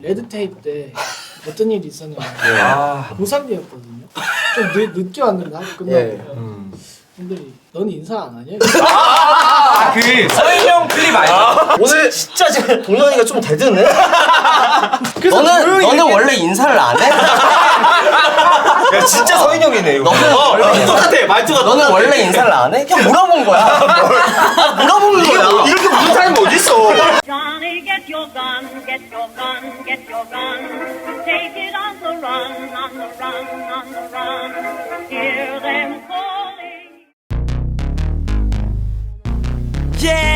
레드 테이프 때 어떤 일이 있었냐면 아. 고3 때였거든요. 좀 늦게 왔는데 학교 끝나고 분들이 넌 인사 안 하냐? 그 서인형 클립 알죠? 오늘 진짜 지금 동현이가 좀 대드네? 너는 원래 인사를 안 해? 야 진짜 서인형이네 이거. 너는 똑같아 말투가. 너는 원래 인사를 안 해? 그냥 물어본 거야. 물어보는 거야. 이렇게 무슨 사람이 어딨어? Johnny, get your gun, get your gun, get your gun. Take it on the run, on the run, on the run. Hear them calling. Yeah,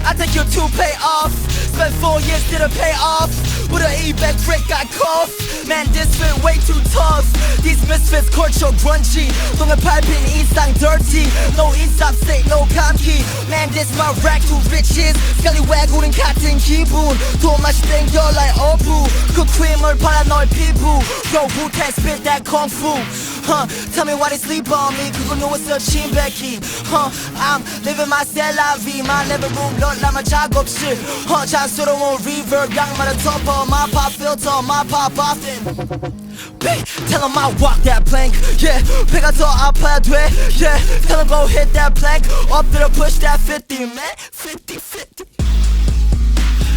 I take you to pay off. Spent 4 years, didn't pay off. With an E-back break, I cough. Man, this fit way too tough. These misfits court your grungy. 동안 밟힌 이상 dirty. No 인쌉 say no 감기. Man, this my rack to riches. scallywag 우린 같은 기분. 돈 맛이 땡겨 like 어부. 그 크림을 발라 너의 피부. Yo, Wu-Tang spit that kung fu. Tell me why they sleep on me. 그거 누웠어 침뱉기. I'm living my c'est la vie. My living room look like my 작업실. 자연스러운 reverb 양말을 덮어. My pop filter, my pop often. Tell 'em I walk that plank. Yeah, 배가 더 아파야 돼. Yeah, tell 'em go hit that plank. 엎드려 push that 50 man. 50, 50.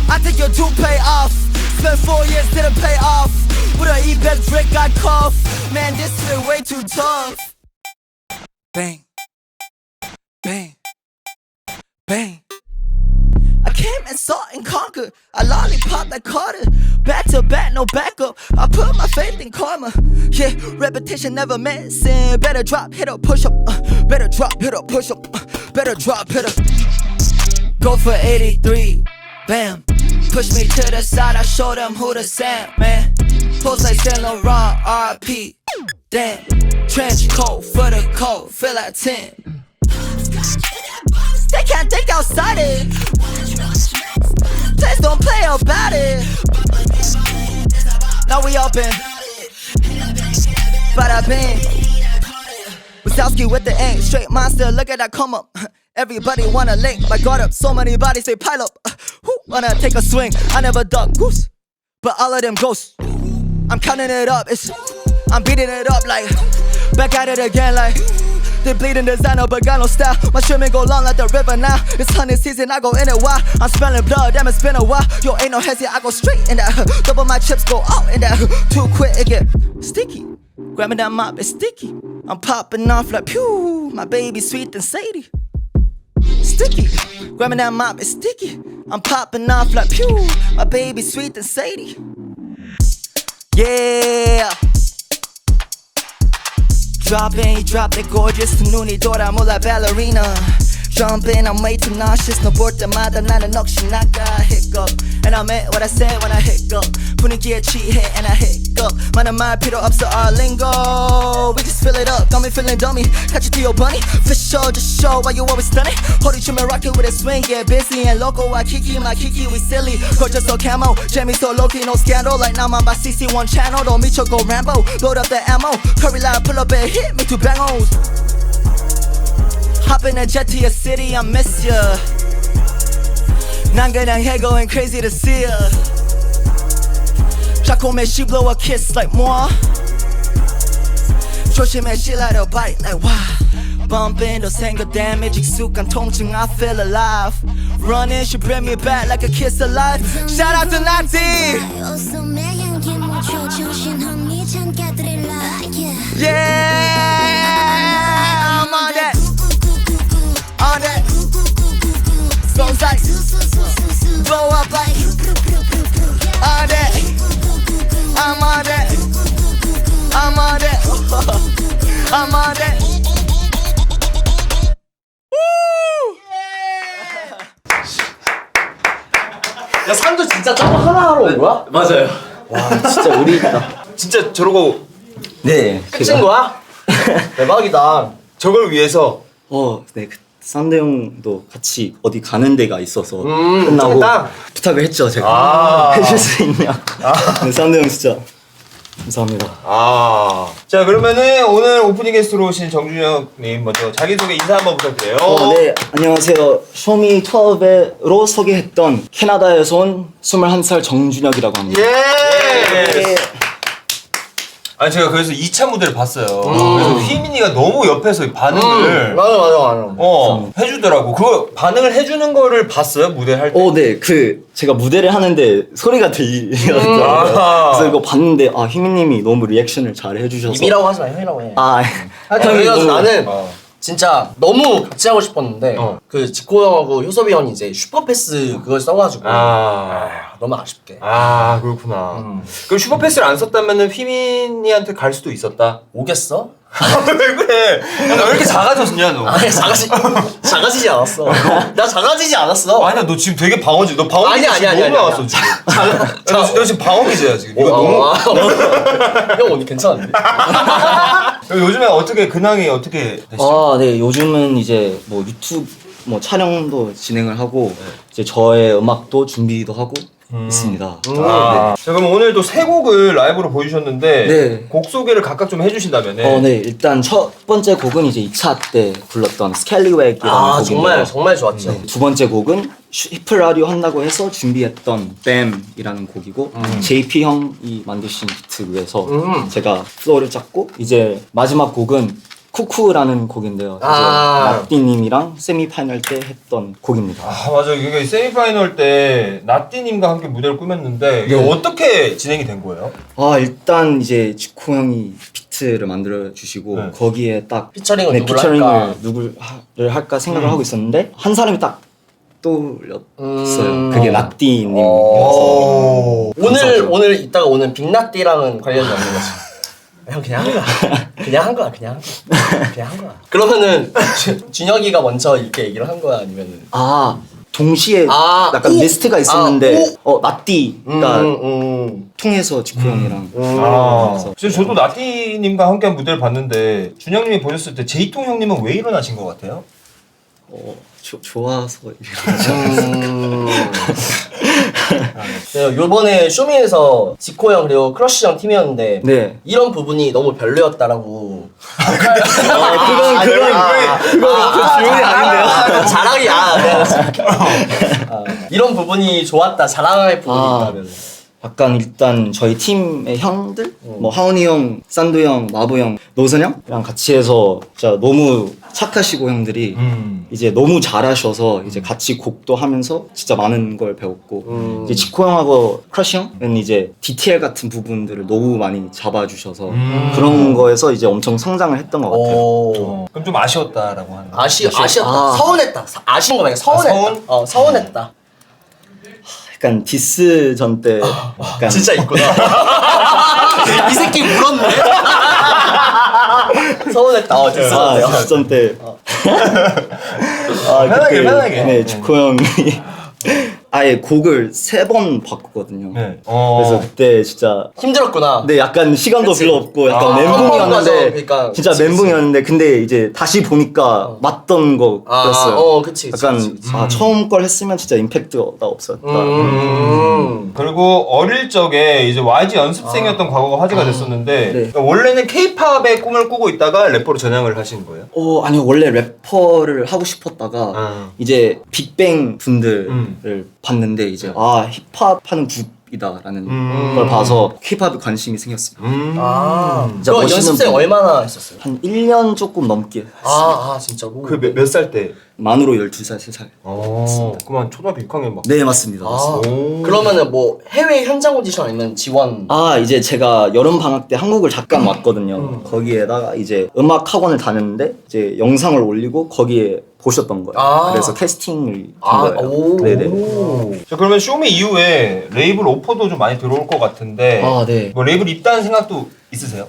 I take your to pay off. Spent 4 years, didn't pay off. With an E-back drink, I cough. Man, this shit way too tough. Bang, bang, bang. I came and saw and conquered. I lollipop like Carter. Back to back, no backup. I put my faith in karma. Yeah, repetition never missing. Better drop, hit up, push up. Better drop, hit up, push up. Better drop, hit up. Go for 83. Bam. Push me to the side, I show them who the Sam, man. Pose like Saint Laurent, R.I.P. Damn. Trench coat for the coat, feel like 10. They can't think outside it. Just don't play about it. Now we open. Bada bing. Wazowski with the ink. Straight monster, look at that come up. Everybody wanna link my guard up. So many bodies they pile up. Who wanna take a swing? I never duck goose, but all of them ghosts. I'm counting it up. I'm beating it up like back at it again like. They bleeding designer, but got no style. My swimming go long like the river now. It's hunting season, I go in it wild. I'm smelling blood, damn it's been a while. Yo, ain't no hesitate, I go straight in that. Double my chips go out in that. Too quick, it get sticky. Grabbing that mop, it's sticky. I'm popping off like pew. My baby sweet and Sadie. Sticky. Grabbing that mop, it's sticky. I'm popping off like pew. My baby sweet and Sadie. Yeah. Drop in, you drop it gorgeous. 눈이 돌아 몰라 ballerina. Jump in, I'm way too nauseous. 너 볼 때마다 나는 넋이 나가. Hiccup, and I meant what I said when I hiccup. 분위기에 취해 and I hiccup. 많은 말 필요 없어 our lingo. We just fill it up, got me feeling dummy. 같이 뛰어 bunny, for sure, just show why you always stunning. 허리 춤에 rock it with a swing, get busy and loco. I kiki, my kiki, we silly. Gorgeous so camo, Jamie so low-key, no scandal. Like now I'm by CC1 channel, don't meet your go Rambo. Load up the ammo, curry line, pull up and hit me two bangos. Hop in a jet to your city, I miss ya. 난 그냥 해 going crazy to see ya. Jacome, she blow a kiss like moi. 조심해, she let her bite like wow. Bumping, 생겨 damage, 익숙한 통증, I feel alive. Running, she bring me back like a kiss alive. Shout out to Nati. Yeah, I'm on that. On that. Smells like blow up like on that. I'm on that. I'm on that. I'm on that. 야 산도 진짜 저거 하나 하러 온 거야? 맞아요. 와 진짜 의리 있다. 진짜 저러고 네. 해친 거야? 대박이다. 저걸 위해서. 네. 산대 형도 같이 어디 가는 데가 있어서 끝나고 딱. 부탁을 했죠 제가. 해줄 수 있냐. 네, 산대 형 진짜 감사합니다. 자 그러면은 오늘 오프닝 게스트로 오신 정준혁님 먼저 자기소개 인사 한번 부탁드려요. 네, 안녕하세요. 쇼미12로 소개했던 캐나다에서 온 21살 정준혁이라고 합니다. 예. 아니 제가 그래서 2차 무대를 봤어요. 그래서 휘민이가 너무 옆에서 반응을 맞아. 해주더라고. 그거 반응을 해주는 거를 봤어요 무대 할 때? 네, 제가 무대를 하는데 소리가 들리더라고요. 그래서 이거 봤는데 휘민님이 너무 리액션을 잘 해주셔서. 이미라고 하지 마, 형이라고 해. 형이 그래서 너무- 나는 진짜 너무 같이 하고 싶었는데 그 지코 형하고 효섭이 형이 이제 슈퍼패스 그걸 써가지고 너무 아쉽게. 그렇구나. 그럼 슈퍼패스를 안 썼다면은 휘민이한테 갈 수도 있었다. 오겠어? 왜 그래? 야, 너 왜 이렇게 작아졌냐 너? 아니 작아지지 않았어. 나 작아지지 않았어. 아니야 너 지금 되게 방어지. 너 방어 아니, 기제 지금 아니, 너무 아니, 나왔어 아니. 지금. 너 지금 방어 기제야 지금. 이거 너무. 형 오늘 괜찮은데? 요즘에 어떻게 근황이 어떻게 되시죠? 네, 요즘은 이제 뭐 유튜브 뭐 촬영도 진행을 하고 이제 저의 음악도 준비도 하고 있습니다. 자 그럼 오늘도 세 곡을 라이브로 보여주셨는데 네. 곡 소개를 각각 좀 해주신다면은. 네, 일단 첫 번째 곡은 이제 2차 때 불렀던 스켈리웩이라는 곡인데요. 정말 좋았죠. 네, 두 번째 곡은 히플라디오 한다고 해서 준비했던 뱀이라는 곡이고 JP 형이 만드신 비트 위에서 제가 플로우를 짰고 이제 마지막 곡은 쿠쿠라는 곡인데요. 이제 나띠님이랑 세미파이널 때 했던 곡입니다. 맞아. 이게 세미파이널 때 나띠님과 함께 무대를 꾸몄는데 이게 어떻게 진행이 된 거예요? 일단 이제 지코 형이 비트를 만들어 주시고 거기에 딱 피처링을 누구를 피처링을 할까? 누구를 할까 생각을 하고 있었는데 한 사람이 딱 떠올렸어요. 그게 나띠님이어서 오늘 이따가 오는 빅나띠랑은 관련이 없는 거지. 형 그냥 한 거야. 그냥 한 거야. 그러면은 준혁이가 먼저 이렇게 얘기를 한 거야 아니면은? 동시에 약간 리스트가 있었는데 나띠가 통해서 지코 형이랑 그래서 저도 나띠님과 함께한 무대를 봤는데 준영님이 보셨을 때 제이통 형님은 왜 일어나신 것 같아요? 좋아서 요번에 쇼미에서 지코 형 그리고 크러쉬 형 팀이었는데 네. 이런 부분이 너무 별로였다라고. 그건 질문이 아닌데요. 자랑이야. 이런 부분이 좋았다. 자랑할 부분이 있다면. 약간 일단 저희 팀의 형들 뭐 하은이 형, 산도 형, 마부 형, 노선 형이랑 같이 해서 진짜 너무 착하시고 형들이 이제 너무 잘하셔서 이제 같이 곡도 하면서 진짜 많은 걸 배웠고 이제 지코 형하고 크러쉬 형은 이제 디테일 같은 부분들을 너무 많이 잡아주셔서 그런 거에서 이제 엄청 성장을 했던 것 같아요. 그럼 좀 아쉬웠다라고 하는 거. 아쉬웠다. 서운했다. 아쉬운 거 말고 서운했다. 서운했다. 약간 디스 전 때 약간 진짜 있구나. 이 새끼 물었네. 서운했다. 디스 디스 전 때 편하게. 네, 지코 형이 아예 곡을 3번 바꿨거든요. 네. 그래서 그때 진짜 힘들었구나. 네, 약간 시간도 그치. 별로 없고 약간 한 번 가서 멘붕이었는데 그러니까 진짜 그치, 멘붕이었는데 근데 이제 다시 보니까 맞던 거였어요. 그치. 약간 처음 걸 했으면 진짜 임팩트가 없었다. 그리고 어릴 적에 이제 YG 연습생이었던 과거가 화제가 됐었는데 그러니까 원래는 K-팝의 꿈을 꾸고 있다가 래퍼로 전향을 하신 거예요? 아니요, 원래 래퍼를 하고 싶었다가 이제 빅뱅 분들을 봤는데 이제 힙합 하는 그룹이다라는 걸 봐서 힙합에 관심이 생겼습니다. 진짜 너 멋있는 연습생 분. 얼마나 했었어요? 한 1년 조금 넘게 했습니다. 진짜로? 그 몇 살 때? 만으로 12살, 3살. 그만 초등학교 6학년 막. 네, 맞습니다. 그러면은 뭐 해외 현장 오디션 아니면 지원? 이제 제가 여름 방학 때 한국을 잠깐 왔거든요. 거기에다가 이제 음악 학원을 다녔는데 이제 영상을 올리고 거기에 보셨던 거예요. 그래서 캐스팅을 한 거예요. 네네. 자 그러면 쇼미 이후에 레이블 오퍼도 좀 많이 들어올 것 같은데 네. 뭐 레이블 입단 생각도 있으세요?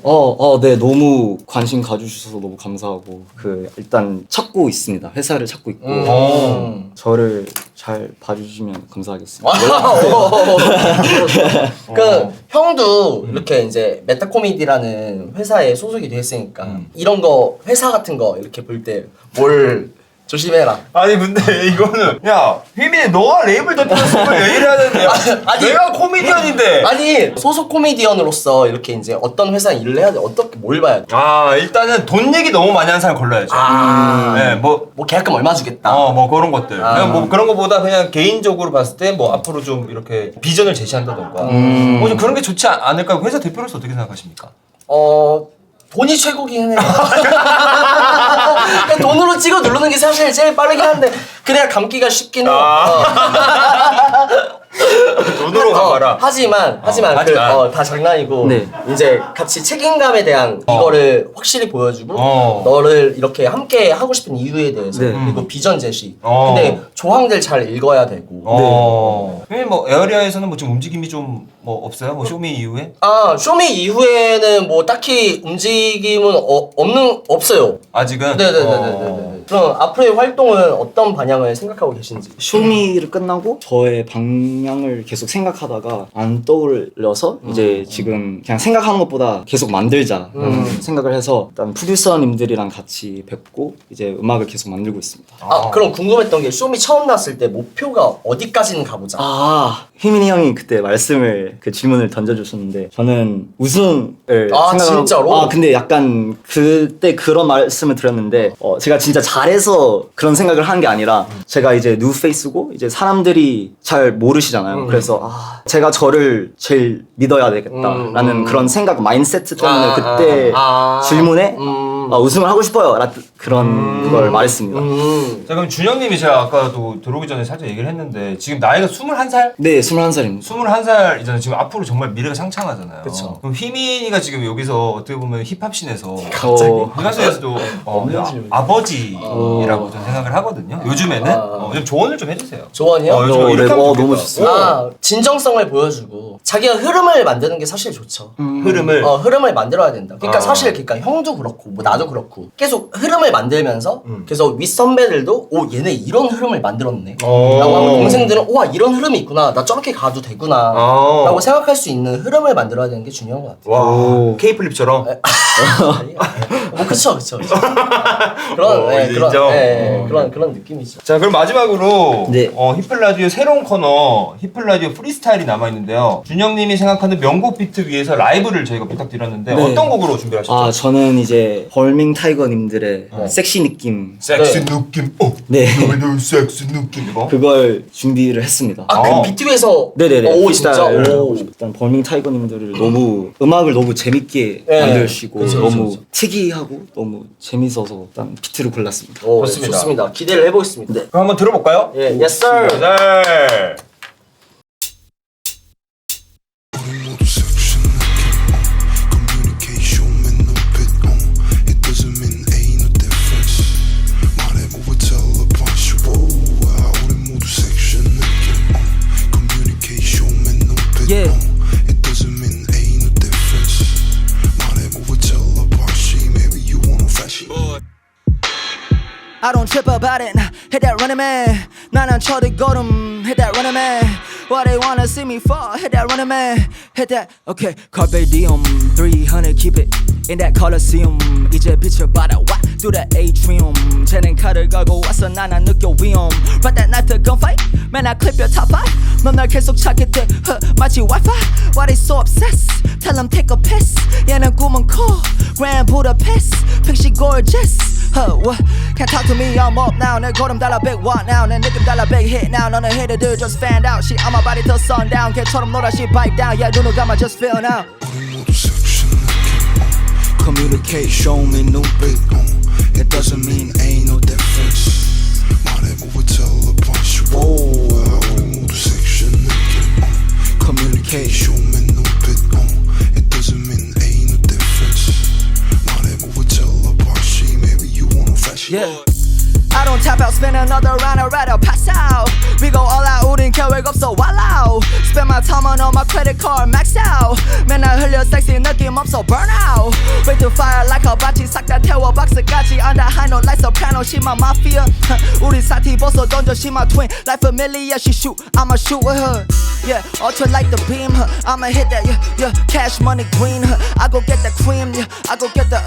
네, 너무 관심 가주셔서 너무 감사하고 일단 찾고 있습니다. 회사를 찾고 있고 저를 잘 봐주시면 감사하겠습니다. 형도 이렇게 이제 메타코미디라는 회사에 소속이 돼 있으니까 이런 거 회사 같은 거 이렇게 볼 때 뭘 조심해라. 아니 근데 이거는 야 휘민이 너가 랩을 대표해서 왜 얘기를 해야 되는데 아니. 내가 코미디언인데 아니 소속 코미디언으로서 이렇게 이제 어떤 회사 일을 해야 돼? 어떻게 뭘 봐야 돼? 아 일단은 돈 얘기 너무 많이 하는 사람 걸러야죠. 네, 뭐 계약금 얼마 주겠다. 뭐 그런 것들. 그냥 뭐 그런 거보다 그냥 개인적으로 봤을 때 뭐 앞으로 좀 이렇게 비전을 제시한다던가. 뭐 좀 그런 게 좋지 않을까요? 회사 대표로서 어떻게 생각하십니까? 돈이 최고긴 해요. 그냥 돈으로 찍어 누르는 게 사실 제일 빠르긴 한데 그래야 감기가 쉽긴 해요. 돈으로 가봐라. 하지만 다 장난이고 네. 이제 같이 책임감에 대한 이거를 확실히 보여주고 너를 이렇게 함께 하고 싶은 이유에 대해서 네. 그리고 비전 제시. 근데 조항들 잘 읽어야 되고. 네. 뭐 에어리아에서는 뭐 지금 움직임이 좀 뭐 없어요? 뭐 쇼미 이후에? 쇼미 이후에는 뭐 딱히 움직임은 없어요. 아직은? 네네네네네. 그럼 앞으로의 활동은 어떤 방향을 생각하고 계신지? 쇼미를 끝나고 저의 방향을 계속 생각하다가 안 떠올려서 이제 지금 그냥 생각하는 것보다 계속 만들자라는 생각을 해서 일단 프로듀서님들이랑 같이 뵙고 이제 음악을 계속 만들고 있습니다. 그럼 궁금했던 게 쇼미 처음 나왔을 때 목표가 어디까지는 가보자. 휘민이 형이 그때 말씀을 그 질문을 던져주셨는데 저는 우승을 진짜로? 근데 약간 그때 그런 말씀을 드렸는데 제가 진짜 잘해서 그런 생각을 한 게 아니라 제가 이제 뉴페이스고 이제 사람들이 잘 모르시잖아요. 그래서 제가 저를 제일 믿어야 되겠다라는 그런 생각 마인세트 때문에 그때 질문에 우승을 하고 싶어요 그런 걸 말했습니다. 자 그럼 준영님이 제가 아까도 들어오기 전에 살짝 얘기를 했는데 지금 나이가 21살? 네, 21살입니다. 21살이잖아요. 지금 앞으로 정말 미래가 창창하잖아요. 그쵸. 그럼 휘민이가 지금 여기서 어떻게 보면 힙합씬에서 갑자기 가수에서도 아버지라고 저는 생각을 하거든요. 요즘에는 좀 조언을 좀 해주세요. 조언이요? 요즘 이렇게 하면 좋겠다. 너무 좋습니다. 진정성을 보여주고 자기가 흐름을 만드는 게 사실 좋죠. 흐름을 만들어야 된다. 그러니까 사실 형도 그렇고 뭐 나도 그렇고 계속 흐름을 만들면서 계속 윗선배들도 얘네 이런 흐름을 만들었네 라고 하면 동생들은 와 이런 흐름이 있구나 나 저렇게 가도 되구나 라고 생각할 수 있는 흐름을 만들어야 되는 게 중요한 것 같아요. 와 K플립처럼? 그쵸 그런 느낌이죠. 자 그럼 마지막으로 네. 히플라디오 새로운 코너 히플라디오 프리스타일이 남아있는데요. 준영님이 생각하는 명곡 비트 위에서 라이브를 저희가 부탁드렸는데 네. 어떤 곡으로 준비하셨죠? 저는 이제 벌밍 타이거님들의 섹시 느낌 섹시 느낌 네. 너의 섹시 느낌 이거? 그걸 준비를 했습니다. 그 비트 위에서 네네네. 오 진짜 프리스타일. 일단 벌밍 타이거님들을 너무 음악을 너무 재밌게 만드시고 너무 특이하고 너무 재밌어서 일단 비트를 골랐습니다. 좋습니다. 기대를 해보겠습니다. 그럼 한번 들어볼까요? 예, yes sir. 네. Yeah. I don't trip about it. Hit that running man. 나는 저리 걸음. Hit that running man. What they wanna see me for? Hit that running man. Hit that. Okay. Carpe diem. 300. Keep it in that Coliseum. 이제 빛을 받아 와 through that atrium. 쟤는 칼을 걸고 왔어 나는 느껴 위험. But that night the gunfight. Man I clip your top 5. 넌 날 계속 찾게 돼. 마치 Wi-Fi. Why they so obsessed? Tell them take a piss. 얘는 꿈은 커. Grand Budapest. Picture gorgeous. What? Can't talk to me, I'm up now. 내 걸음 달라 big what now. 내 느낌 달라 big hit now. 너는 hater들 just fan out. She on my body till sundown. 개처럼 놀아 she pipe down. Yeah, 눈을 감아 just feel now. Communicate, show me 눈빛. It doesn't mean ain't no difference. 말해보고 tell a punch. 우리 모두 섹시한 느낌. Communicate, show me 눈빛. It doesn't mean ain't no difference. 말해보고 tell a punch. Maybe you wanna fashion. Yeah. I don't tap out, spin another round, I'd rather pass out. We go all out, 우린 계획 없어, wallow. Spend my time on my credit card, max out. 맨날 흘려 sexy 느낌 없어, burn out. Wait to fire like a 바치, 싹 다 태워 박스까지. Under high note like soprano, she my mafia. 우리 사티 벗어 던져, she my twin. Like familiar, she shoot, I'ma shoot with her. Yeah, ultra like the beam, I'ma hit that, yeah, cash money green, I go get the cream, yeah, I go get the,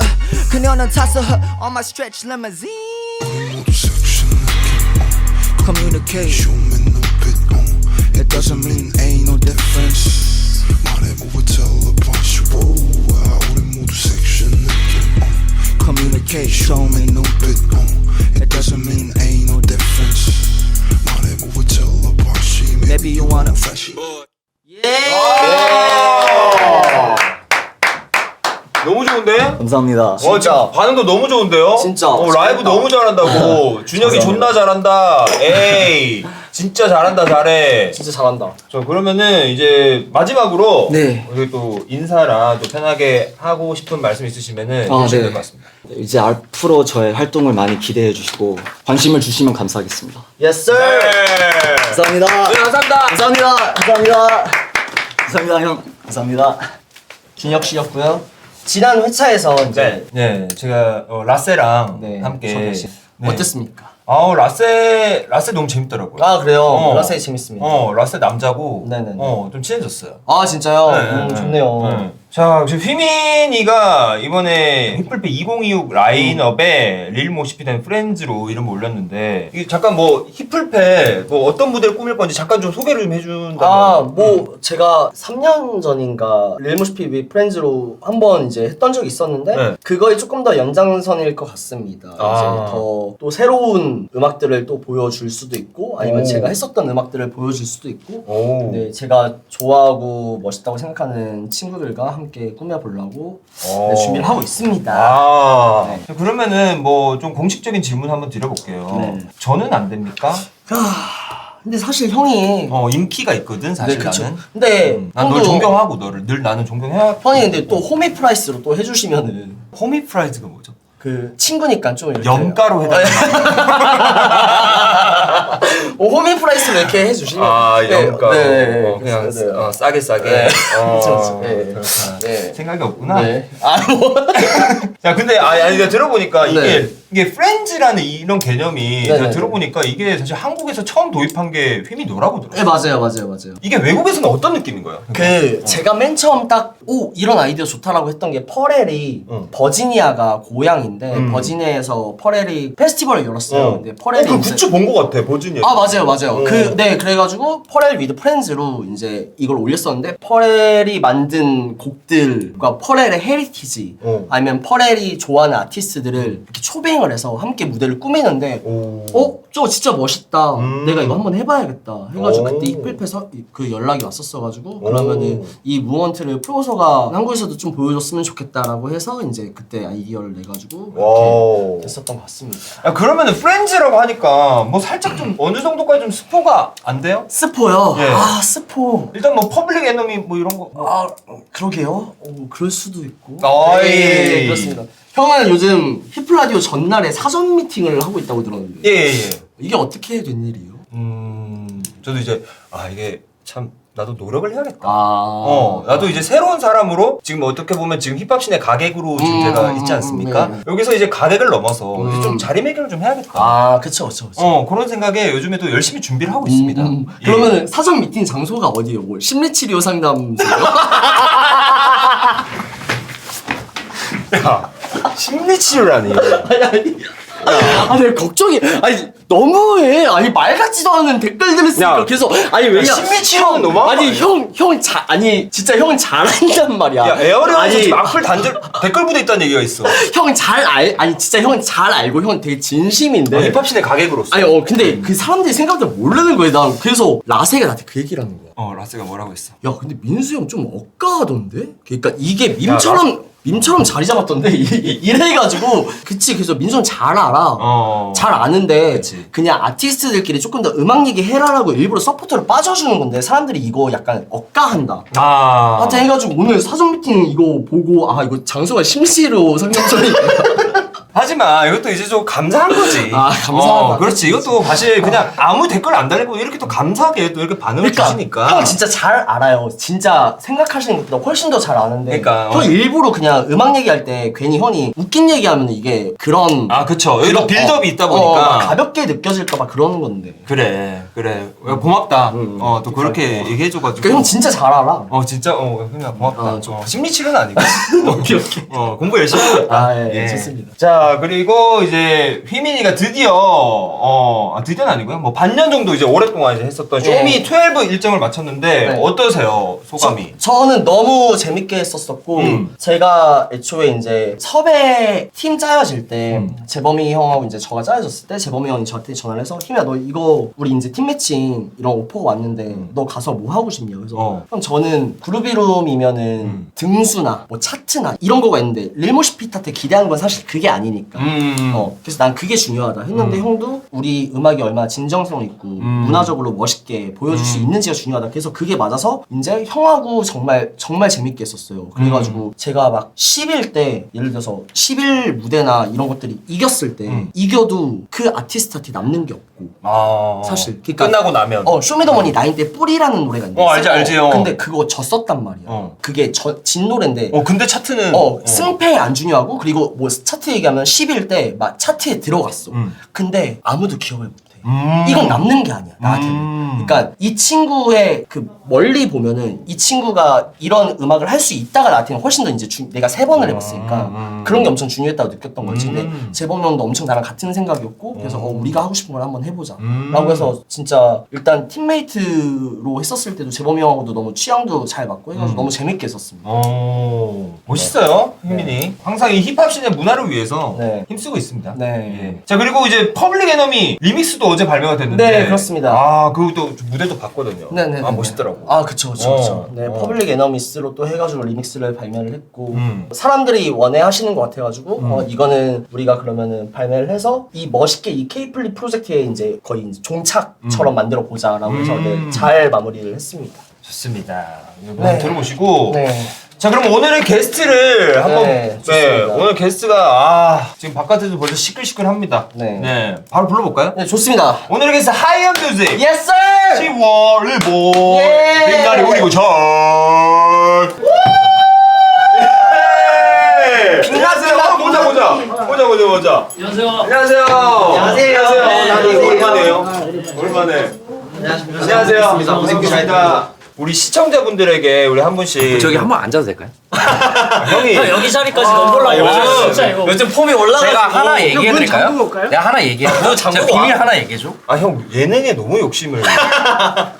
그녀는 탔어, on my stretch limousine. 모두 섹시한 Communicate. It doesn't mean ain't no difference. Communicate. Show me 눈빛. It doesn't mean ain't no difference. Maybe you wanna fresh. 너무 좋은데? 감사합니다. 진짜 반응도 너무 좋은데요? 진짜. 라이브 너무 잘한다고. 준혁이 존나 잘한다. 에이, 진짜 잘한다, 잘해. 진짜 잘한다. 저 그러면은 이제 마지막으로 네. 우리 또 인사랑 또 편하게 하고 싶은 말씀 있으시면은 아, 해주시면 네. 될 것 같습니다. 이제 앞으로 저의 활동을 많이 기대해 주시고 관심을 주시면 감사하겠습니다. Yes sir. 감사합니다. 감사합니다. 감사합니다. 감사합니다. 감사합니다 형. 감사합니다. 준혁 씨였고요. 지난 회차에서 이제 네, 제가 라세랑 네, 함께 정혁 씨. 어땠습니까? 라세 너무 재밌더라고요. 아 그래요? 어. 라세 재밌습니다. 라세 남자고 네네네. 좀 친해졌어요. 아 진짜요? 네, 좋네요. 네. 자, 지금 휘민이가 이번에 휘플페 2026 라인업에 릴 모시피 된 프렌즈로 이름을 올렸는데 이게 잠깐 뭐 휘플페 뭐 어떤 무대를 꾸밀 건지 잠깐 좀 소개를 좀 해준다면. 제가 3년 전인가 릴모시피 프렌즈로 한번 이제 했던 적이 있었는데 네. 그거에 조금 더 연장선일 것 같습니다. 이제 더 또 새로운 음악들을 또 보여줄 수도 있고 아니면 제가 했었던 음악들을 보여줄 수도 있고 네, 제가 좋아하고 멋있다고 생각하는 친구들과 함께 꾸며보려고 네, 준비를 하고 있습니다. 네. 그러면은 뭐 좀 공식적인 질문 한번 드려볼게요. 네. 저는 안 됩니까? 근데 사실 형이 인기가 있거든 사실 네, 그쵸. 나는. 근데 난 널 형도- 존경하고 너를 늘 나는 존경해야. 형이 근데 또 호미 프라이스로 또 해주시면은 호미 프라이즈가 뭐죠? 그 친구니까 좀 이렇게 염가로 해달라. 호미 프라이스로 이렇게 해주시면 염가. 네, 그냥 네. 싸게 싸게. 네. 그렇죠. 네. 그렇구나. 네. 생각이 없구나. 네. 야, 근데 내가 들어보니까 네. 이게 프렌즈라는 이런 개념이 네, 제가 네. 들어보니까 이게 사실 한국에서 처음 도입한 게 휘민노라고 들었어요. 네, 맞아요. 이게 외국에서는 어떤 느낌인 거예요? 제가 맨 처음 딱 이런 아이디어 좋다라고 했던 게 퍼렐이 버지니아가 고향인데 버지니아에서 퍼렐이 페스티벌을 열었어요. 근데 퍼렐이 그 이제- 굿즈 본 거 같아, 버지니아. 아 맞아요. 그래가지고 퍼렐 위드 프렌즈로 이제 이걸 올렸었는데 퍼렐이 만든 곡들과 퍼렐의 헤리티지 아니면 퍼렐이 좋아하는 아티스트들을 이렇게 초빙을 해서 함께 무대를 꾸미는데 저거 진짜 멋있다. 내가 이거 한번 해봐야겠다. 해가지고 그때 휘플페에서 그 연락이 왔었어가지고 그러면은 이 무먼트를 프로서가 한국에서도 좀 보여줬으면 좋겠다라고 해서 이제 그때 아이디어를 내가지고 이렇게 됐었던 것 같습니다. 야, 그러면은 프렌즈라고 하니까 뭐 살짝 좀 어느 정도까지 좀 스포가 안 돼요? 스포요? 예. 스포. 일단 뭐 퍼블릭 에너미 뭐 이런 거. 그러게요. 그럴 수도 있고. 어이. 네, 그렇습니다. 형은 요즘 히플라디오 전날에 사전 미팅을 하고 있다고 들었는데. 예. 이게 어떻게 된 일이에요? 저도 이제 이게 참 나도 노력을 해야겠다. 나도 이제 새로운 사람으로 지금 어떻게 보면 지금 힙합씬의 가객으로 지금 제가 있지 않습니까? 네. 여기서 이제 가객을 넘어서 이제 좀 자리매김을 좀 해야겠다. 그쵸. 그런 생각에 요즘에 또 열심히 준비를 하고 있습니다. 예. 그러면 사전 미팅 장소가 어디예요? 뭐 심리치료 상담소요? 야, 심리치료라니. 내가 걱정이. 너무해. 말 같지도 않은 댓글들을 쓰니까 야, 계속. 왜냐. 심리치료는 너무한 거 아니야? 진짜 형은 잘한단 말이야. 야, 에어리어에서 지금 악플 댓글 부대 있다는 얘기가 있어. 형 진짜 형은 잘 알고 형은 되게 진심인데. 힙합씬의 가객으로서. 근데 그 사람들이 생각보다 모르는 거예요. 난 그래서 라세가 나한테 그 얘기를 하는 거야. 라스가 뭐라고 했어? 야, 근데 민수 형 좀 억까하던데? 그러니까 이게 밈처럼 자리 잡았던데 이래가지고 그치. 그래서 민수 형 잘 알아. 잘 아는데 그치. 그냥 아티스트들끼리 조금 더 음악 얘기 해라라고 일부러 서포터를 빠져주는 건데 사람들이 이거 약간 억까한다. 하여튼 해가지고 오늘 사전 미팅 이거 보고 이거 장소가 심시로 상담소니까. 하지만 이것도 이제 좀 감사한 거지. 감사하다. 그렇지. 이것도 사실 그냥 아무 댓글 안 달고 이렇게 또 감사하게 또 이렇게 반응을 주시니까. 형 진짜 잘 알아요. 진짜 생각하시는 것보다 훨씬 더 잘 아는데. 그러니까, 형 일부러 그냥 음악 얘기할 때 괜히 형이 웃긴 얘기하면 이게 그런. 그쵸. 여기도 빌드업이 있다 보니까. 가볍게 느껴질까봐 그러는 건데. 그래. 고맙다. 또 그렇게 얘기해줘가지고. 그러니까 형 진짜 잘 알아. 진짜, 그냥 고맙다. 좋다. 심리치료는 아니고. 오케이. 공부 열심히 하고 있다. 예, 좋습니다. 자, 자, 그리고 이제 휘민이가 드디어 드디어는 아니고요. 뭐 반년 정도 이제 오랫동안 이제 했었던 쇼미 12 일정을 마쳤는데 네. 어떠세요? 소감이? 저는 너무 재밌게 했었었고 제가 애초에 이제 섭외 팀 짜여질 때 재범이 형하고 이제 저가 짜여졌을 때 재범이 형이 저한테 전화를 해서 희미야 너 이거 우리 이제 팀 매칭 이런 오퍼가 왔는데 너 가서 뭐 하고 싶냐 그래서 그럼 저는 그루비룸이면은 등수나 뭐 차트나 이런 거가 있는데 릴모시핏한테 기대하는 건 사실 그게 아니니까 그래서 난 그게 중요하다 했는데 형도 우리 음악이 얼마나 진정성 있고 문화적으로 멋있게 보여줄 수 있는지가 중요하다 그래서 그게 맞아서 이제 형하고 정말 재밌게 했었어요 그래가지고 제가 막 10일 때 예를 들어서 10일 무대나 이런 것들이 이겼을 때 이겨도 그 아티스트한테 남는 게 없고 사실 그러니까 끝나고 나면 쇼미더머니 9 때 뿌리라는 노래가 있는데 알지. 근데 그거 졌었단 말이야 그게 진 노래인데 근데 차트는 승패 안 중요하고 그리고 뭐 차트 얘기하면 10일 때 막 차트에 들어갔어 근데 아무도 기억을 못해 이건 남는 게 아니야 나한테는 그러니까 이 친구의 그 멀리 보면은 이 친구가 이런 음악을 할 수 있다가 나한테는 훨씬 더 이제 내가 3번을 해봤으니까 그런 게 엄청 중요했다고 느꼈던 거지 근데 재범 형도 엄청 나랑 같은 생각이었고 그래서 우리가 하고 싶은 걸 한번 해보자 라고 해서 진짜 일단 팀메이트로 했었을 때도 재범 형하고도 너무 취향도 잘 맞고 해가지고 너무 재밌게 했었습니다 멋있어요 휘민이 항상 이 힙합 씬의 문화를 위해서 힘쓰고 있습니다 네. 자 그리고 이제 퍼블릭 에너미 리믹스도 어제 발매가 됐는데 네, 그렇습니다. 그것도 무대도 봤거든요 네네. 멋있더라고 그쵸. 네, 퍼블릭 에너미스로 또 해가지고 리믹스를 발매를 했고 사람들이 원해하시는 것 같아가지고 이거는 우리가 그러면은 발매를 해서 이 멋있게 이 케이플리 프로젝트에 이제 거의 이제 종착처럼 만들어 보자라고 해서 잘 마무리를 했습니다. 좋습니다 이거 한번 들어보시고 네. 자 그럼 오늘의 게스트를 한번 좋습니다. 오늘 게스트가 지금 바깥에도 벌써 시끌시끌합니다 네. 바로 불러볼까요? 네, 좋습니다. 오늘의 게스트 하이언 뮤직 Yes, sir! 10월 일본 예! 빛날이 우리고 절 보자 안녕하세요 오랜만에 안녕하세요 반갑습니다 우리 시청자분들에게 우리 한 분씩 저기 한번 앉아도 될까요? 형이 여기 자리까지 넘보려고 진짜 이거 요즘 폼이 올라가지고 제가 하나 문 얘기해드릴까요? 잠그고 올까요? 내가 하나 얘기해. 제가 비밀 하나 얘기해줘. 형 예능에 너무 욕심을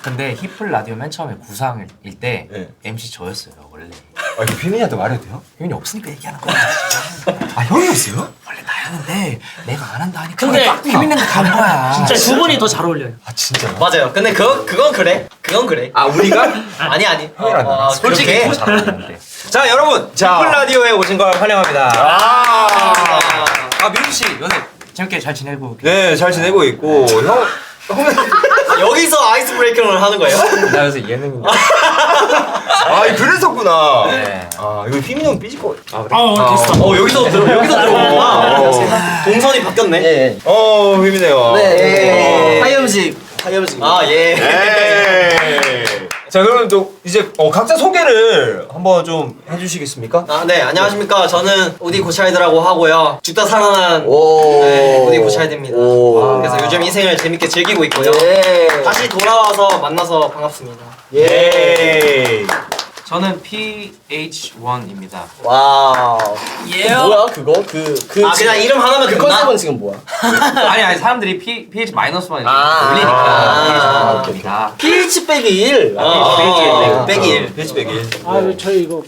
근데 히플 라디오 맨 처음에 구상일 때 네. MC 저였어요 원래. 이거 휘민이한테 말해도 돼요? 형이 없으니까 얘기하는 거야. 형이었어요? 원래 나였는데 내가 안 한다 하니까 근데 딱 비밀내고 간 거야. 진짜 두 분이 더 잘 어울려요. 진짜 맞아요. 근데 그건 그래. 우리가? 아니. 솔직히 더 잘 어울리는데. 자 여러분 자. 히플 라디오에 오신 걸 환영합니다. 민수 씨 요새 재밌게 잘 지내고 네, 잘 지내고 있고 형 여기서 아이스 브레이킹을 하는 거예요? 나 요새 예능인데. 그랬었구나. 네. 이거 휘민이 형 삐질 거 같아. 오늘 게스트. 여기서 들어오구나. 동선이 바뀌었네. 예. 휘민이 형. 네. 하이음식. 자, 그러면 또 이제 각자 소개를 한번 좀 해주시겠습니까? 네, 안녕하십니까. 저는 우디 고차이드라고 하고요. 죽다 살아난 우디 고차이드입니다. 그래서 요즘 인생을 재밌게 즐기고 있고요. 다시 돌아와서 만나서 반갑습니다. 저는 PH1입니다. 와우. 예. 뭐야 그거? 그냥 이름 하나면 그 됐나? 컨셉은 지금 뭐야? 아니 사람들이 PH 마이너스만 이렇게 아, 올리니까 PH1입니다. PH 빼기 1. 빼기 1. 베이지 백일. 저희 이거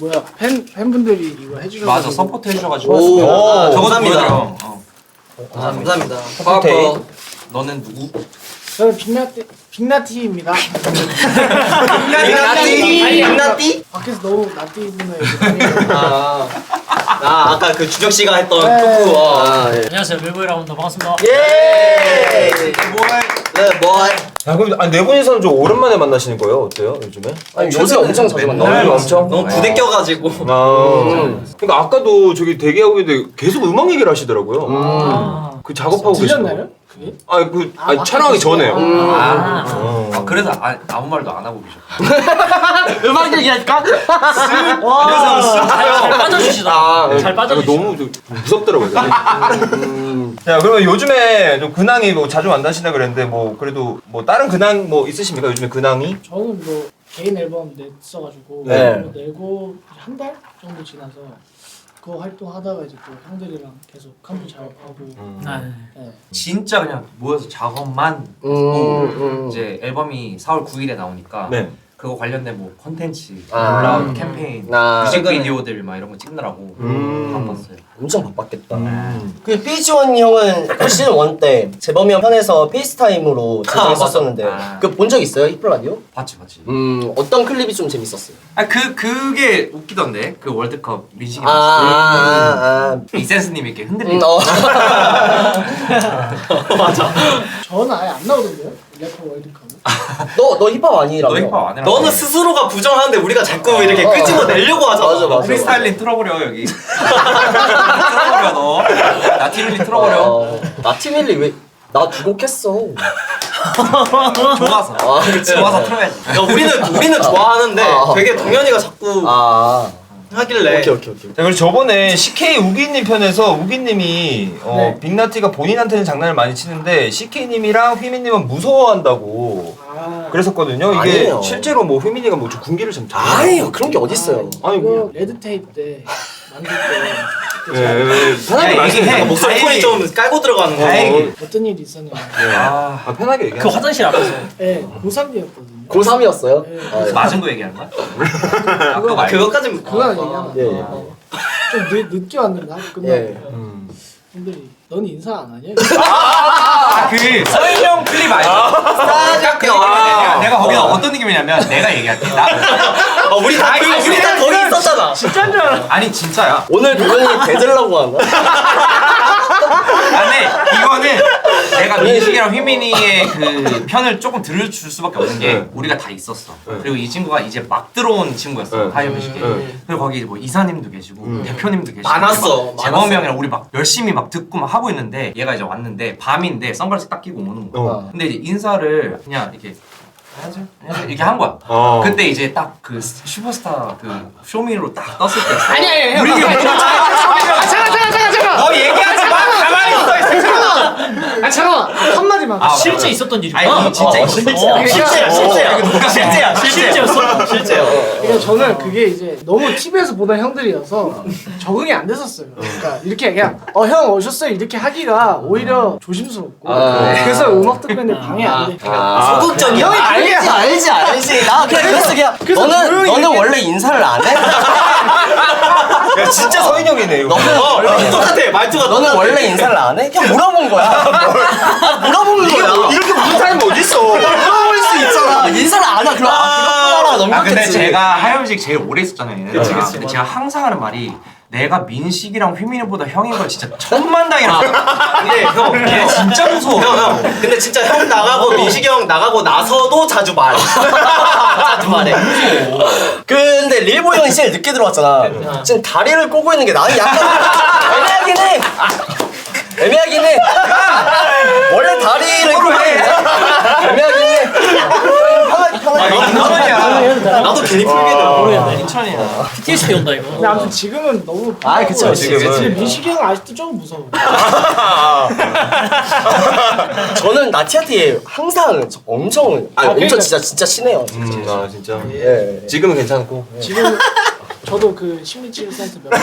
팬분들이 이거 해주셔서 맞아 서포트 해주셔가지고 오, 감사합니다. 보여드려. 감사합니다. 오케이. 너는 누구? 저는 빅나티입니다. 빅나띠? 밖에서 너무 나티 분을 아까 그 주정 씨가 했던 네. 토크. 안녕하세요 밀보이라고합니다. 반갑습니다. 예. 뭐? 야, 그럼 네 분이서는 좀 오랜만에 만나시는 거예요? 어때요? 요즘에? 아니 요새 엄청 자주 만나. 요즘 엄청? 너무 부대껴가지고. 그러니까 아까도 저기 대기하고 있는데 계속 음악 얘기를 하시더라고요. 그 작업하고 들렸나요? 그게? 촬영하기 전에요. 그래서 아무 말도 안 하고 계셨어. 음악 얘기할까? 잘 빠져주시더라고요. 잘 빠져주시더라고요. 너무 좀 무섭더라고요. 야, 그러면 요즘에 좀 근황이 뭐 자주 만나신다 그랬는데 뭐 그래도 뭐 다른 근황 뭐 있으십니까? 요즘에 근황이? 저는 뭐 개인 앨범 냈어가지고 네. 내고 한 달 정도 지나서 그거 활동하다가 이제 또 형들이랑 계속 컴퓨 작업하고 네. 진짜 그냥 모여서 작업만 이제 앨범이 4월 9일에 나오니까 네. 그거 관련된 뭐 콘텐츠, 아. 올라온 캠페인, 아. 뮤직비디오들 막 이런 거 찍느라고 바빴어요. 엄청 바빴겠다. 그 피지원 형은 시즌 1 때 재범이 형 편에서 페이스타임으로 제작했었는데 맞아. 그 본 적 있어요? 히플 라디오? 봤지. 어떤 클립이 좀 재밌었어요? 그게 웃기던데 그 월드컵 민식이 이센스님이 이렇게 흔들리는. 맞아. 저는 아예 안 나오던데요? 래퍼 월드컵은? 너 힙합 아니라며? 너 힙합 안 해라. 너는 스스로가 부정하는데 우리가 자꾸 이렇게 끄집어내려고 하잖아. 맞아, 맞아. 프리스타일링 틀어버려 여기. 틀어버려 너. 나티밀리 틀어버려. 나티밀리 왜? 나 두 곡 했어. 좋아서. 좋아서 틀어야지. 야, 우리는 좋아하는데 되게 동현이가 자꾸 하길래. 오케이. 자, 그리고 저번에 CK 우기님 편에서 우기님이 네. 빅나티가 본인한테는 장난을 많이 치는데 CK님이랑 휘민님은 무서워한다고 그랬었거든요. 이게 아니에요. 실제로 뭐 휘민이가 뭐 군기를 좀 아니에요. 그런 게 어딨어요. 아니 이거 레드 테이프 때 만들 때 편하게 말씀해. 목소리 톤이 좀 깔고 들어가는 거. 어떤 일이 있었냐면 편하게 얘기해. 그 화장실 앞에서 네, 고3이었거든요. 고3이었어요? 네. 맞은 거 얘기하는 거야? 그거 말고. 그거까지는 그건 얘기하면 예, 예. 좀 늦게 왔는데 학교 끝나고 예. 형들이 넌 인사 안 하냐? 그 서인형 클립 알죠? 딱 그 느낌이냐? 내가 거기서 어떤 느낌이냐면 내가 얘기할게. 우리 다 거기 있었잖아. 진짜인 줄 알아. 아니 진짜야. 오늘 도현이 대들라고 한 거야? 근데 이거는 내가 민식이랑 휘민이의 그 편을 조금 들어줄 수밖에 없는 게 우리가 다 있었어. 그리고 이 친구가 이제 막 들어온 친구였어. 하이뮤직에. 그리고 거기 뭐 이사님도 계시고 대표님도 계시고 많았어. 재범이 형이랑 우리 막 열심히 막 듣고 막 하고 있는데 얘가 이제 왔는데 밤인데 선글라스 딱 끼고 오는 거야. 근데 이제 인사를 그냥 이렇게 안녕하세요. 이렇게 한 거야. 그때 이제 딱 그 슈퍼스타 그 쇼미로 딱 떴을 때. 아니 우리 이게 잠깐. 너 얘기하지 마. 가만히 있어. 잠깐만 한마디만. 실제 있었던 일이구나. 아니 진짜 실제였어? 그러니까 저는 그게 이제 너무 TV에서 보던 형들이어서 적응이 안 됐었어요. 그러니까 이렇게 그냥 형 오셨어요 이렇게 하기가 오히려 조심스럽고 그래서 음악 듣고 있는데 방해 안 돼. 소극적이야. 형이 알지. 나 그냥 그랬어. 너는 원래 인사를 안 해? 야 진짜 서인형이네 이거. 똑같아. 말투가 너는 원래 인사를 안 해? 그냥 물어본 거야. 물어보는 거야. 이렇게 무슨 사람이 어딨어? 물어볼 수 있잖아. 인사를 안 해. 그렇구나. 넘겼겠지. 근데 제가 하이뮤직 제일 오래 있었잖아요. 얘네들이랑. 근데 제가 항상 하는 말이 내가 민식이랑 휘민이보다 형인 걸 진짜 천만다이라. 근데 형, 걔 진짜 무서워. 형. 근데 진짜 형 나가고 민식이 형 나가고 나서도 자주 말해. 자주 말해. 근데 릴보 형이 제일 늦게 들어왔잖아. 지금 다리를 꼬고 있는 게 나는 약간 애매하긴 해. 원래 다리를 꼬고 애매하긴 해. 편하게. 나도 괜히 풀게 돼. 모르겠네. 인천이야. PTSD 온다 이거. 근데 아무튼 지금은 너무 그쵸. 근데 민식이 형 아직도 조금 무서워. 저는 나티아티에 항상 엄청 그러니까. 진짜 친해요. 진짜. 예. 지금은 괜찮고. 지금 저도 그 심리치료센터 몇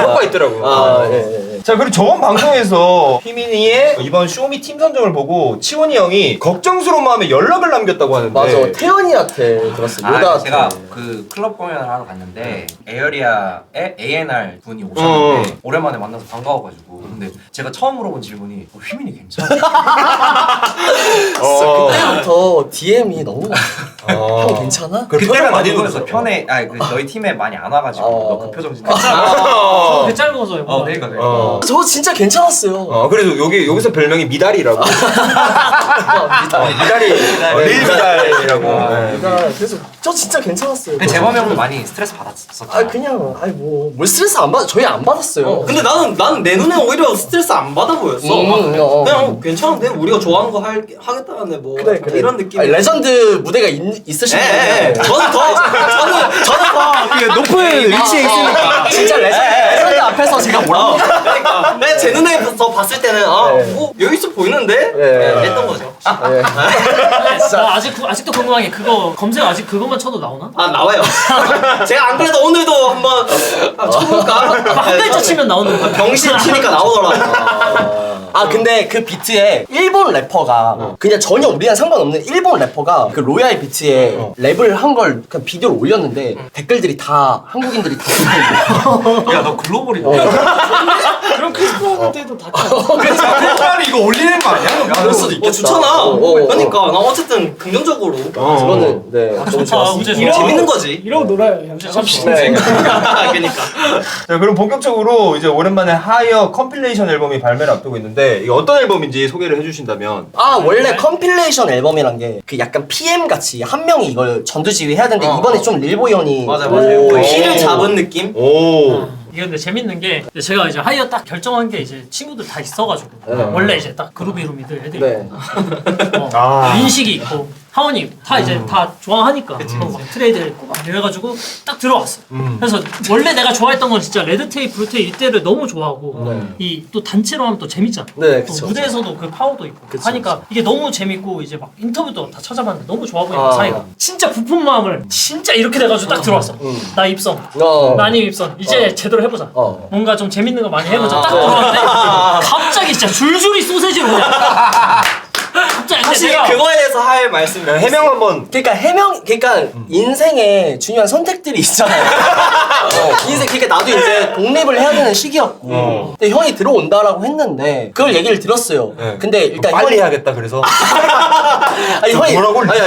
효과 있더라고. 예. 자 그리고 저번 방송에서 휘민이의 이번 쇼미 팀 선정을 보고 치원이 형이 걱정스러운 마음에 연락을 남겼다고 하는데. 맞아. 태연이한테 들었어. 요다한테. 제가 그 클럽 공연을 하러 갔는데 에어리아에 A&R 분이 오셨는데 오랜만에 만나서 반가워가지고 근데 제가 처음 물어본 질문이 휘민이 괜찮아? 그때부터 DM이 너무 형 괜찮아? 그때가 많이 그거였어. 들었어. 편에 그 너희 팀에 많이 안 와가지고 너 그 표정 진짜. 배 짧아서. 그러니까. 저 진짜 괜찮았어요. 그래도 여기서 별명이 미달이라고. 미달이. 밀미달이라고. 그래서 저 진짜 괜찮았어요. 근데 재범이 형도 많이 스트레스 받았었죠. 그냥 뭘 스트레스 안 받. 저희 안 받았어요. 근데 나는 내 눈에 오히려 스트레스 안 받아 보였어. 그냥 괜찮은데 우리가 좋아하는 거 하겠다는데 뭐 그래. 이런 느낌. 레전드 무대가 있는 있으신데 저는 더 높은 위치에 있으니까. 진짜 레전드 앞에서 제가 뭐라고 그러니까 제 눈에서 봤을 때는 여기 있어 보이는데 했던 거죠. 나 아직도 궁금한 게 그거 검색 아직 그것만 쳐도 나오나? 나와요. 제가 안 그래도 오늘도 한번 쳐볼까? 한 글자 치면 나오는 거야. 병신 치니까 나오더라고. 근데 그 비트에 일본 래퍼가 그냥 전혀 우리랑 상관없는 일본 래퍼가 그 로얄 비트에 랩을 한 걸 그냥 비디오를 올렸는데 댓글들이 다 한국인들이 다 야 너 글로벌이다. 그럼 크리스포 때도 다 빨리 이거 올리는 거 아니야? 그럴 수도 있겠다. 좋잖아. 그러니까 나 어쨌든 긍정적으로 그거는 네 너무 좋다. 좋았어. 우재 재밌는 거지. 이러고 놀아요. 잠시. 그러니까. 자, 그럼 본격적으로 이제 오랜만에 하이어 컴필레이션 앨범이 발매를 앞두고 있는데 이게 어떤 앨범인지 소개를 해주신다면. 원래 컴필레이션 앨범이란 게 그 약간 PM 같이 한 명이 이걸 전두지휘해야 되는데 이번에 좀 릴보이 형이 맞아. 키를 잡은 느낌. 오. 이게 근데 재밌는 게 제가 이제 하이어 딱 결정한 게 이제 친구들 다 있어가지고 원래 이제 딱 그룹 이름이들 애들이 네. 인식이 있고 하원이 다 이제 다 좋아하니까 막 트레이드 했고 막 이래가지고 딱 들어왔어. 그래서 원래 내가 좋아했던 건 진짜 레드테이프, 블루테이프 이때를 너무 좋아하고 이 또 단체로 하면 또 재밌잖아. 네, 또 그쵸, 무대에서도 그 파워도 있고 하니까 이게 너무 재밌고 이제 막 인터뷰도 다 찾아봤는데 너무 좋아 보이는 사이가 진짜 부푼 마음을 진짜 이렇게 돼가지고 딱 들어왔어. 나 입성. 나님 입성. 이제 제대로 해보자. 뭔가 좀 재밌는 거 많이 해보자. 딱 들어왔는데 갑자기 진짜 줄줄이 소세지로 그냥. 갑자기 사실 내가 그거에 대해서 할 말씀이 해명 한번. 그러니까 인생에 중요한 선택들이 있잖아요. 인생 그러니까 나도 이제 독립을 해야 되는 시기였고, 근데 형이 들어온다라고 했는데 그걸 얘기를 들었어요. 근데 일단 빨리 해야겠다 그래서. 아니 형이 뭐라고? 야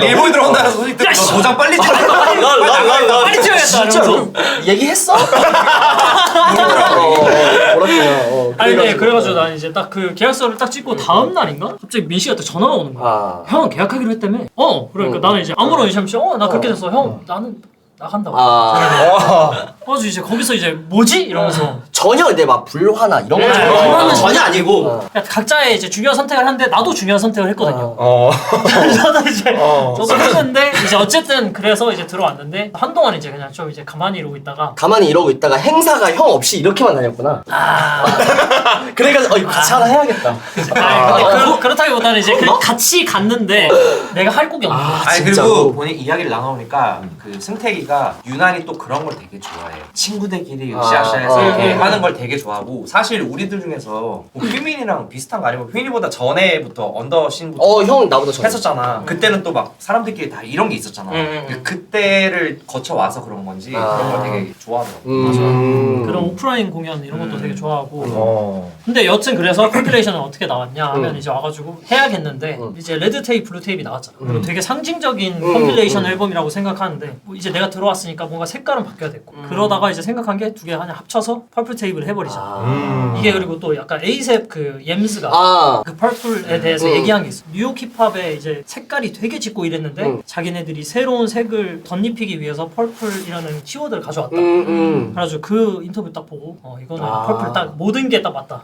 일본 들어온다는 소식 듣고 너 도장 빨리 찍어. 빨리 찍어야겠다. 이러면서. 얘기했어? 아니 근데 그래가지고 난 이제 딱 그 계약서를 딱 찍고 다음 날인가 갑자기 민씨가 또 전화가 오는 거야. 형 계약하기로 했다며. 그러니까 나는 이제 아무런 의심 없이 나 그렇게 됐어. 형 나는 나간다고. 그래서 이제 거기서 이제 뭐지 이러면서 전혀 근데 막 불화나 이런 거 그거는 전혀 아니고 각자의 이제 중요한 선택을 하는데 나도 중요한 선택을 했거든요. 저도 이제 저도 했는데 이제 어쨌든 그래서 이제 들어왔는데 한동안 이제 그냥 좀 이제 가만히 이러고 있다가 가만히 이러고 있다가 행사가 형 없이 이렇게만 다녔구나. 그래가지고 이거 같이 하나 해야겠다. 근데 그렇다기보다는 이제 같이 갔는데 내가 할 곡이 없는 거야. 아니 그리고 본인 이야기를 나눠보니까 그 승택이가 유난히 또 그런 걸 되게 좋아해. 친구들끼리 으쌰으쌰해서 이렇게 하는 걸 되게 좋아하고 사실 우리들 중에서 뭐 휘민이랑 비슷한 거 아니면 휘민이보다 전에부터 언더신부터 형 나보다 전에 했었잖아. 그때는 또 막 사람들끼리 다 이런 게 있었잖아. 그때를 거쳐와서 그런 건지 그런 걸 되게 좋아하더라고. 그런 오프라인 공연 이런 것도 되게 좋아하고 근데 여튼 그래서 컴필레이션은 어떻게 나왔냐 하면 이제 와가지고 해야겠는데 이제 레드 테이프 블루 테이프이 나왔잖아. 그리고 되게 상징적인 컴필레이션 앨범이라고 생각하는데 뭐 이제 내가 들어왔으니까 뭔가 색깔은 바뀌어야 됐고 그러다가 이제 생각한 게 두 개 하나 합쳐서 펄플 테이프를 해버리자. 이게 그리고 또 약간 에이셉 그 옘스가 그 펄플에 대해서 얘기한 게 있어. 뉴욕 힙합의 이제 색깔이 되게 짙고 이랬는데 자기네들이 새로운 색을 덧입히기 위해서 펄플이라는 키워드를 가져왔다. 그래가지고 그 인터뷰 딱 보고 이거는 펄플 딱 모든 게 딱 맞다.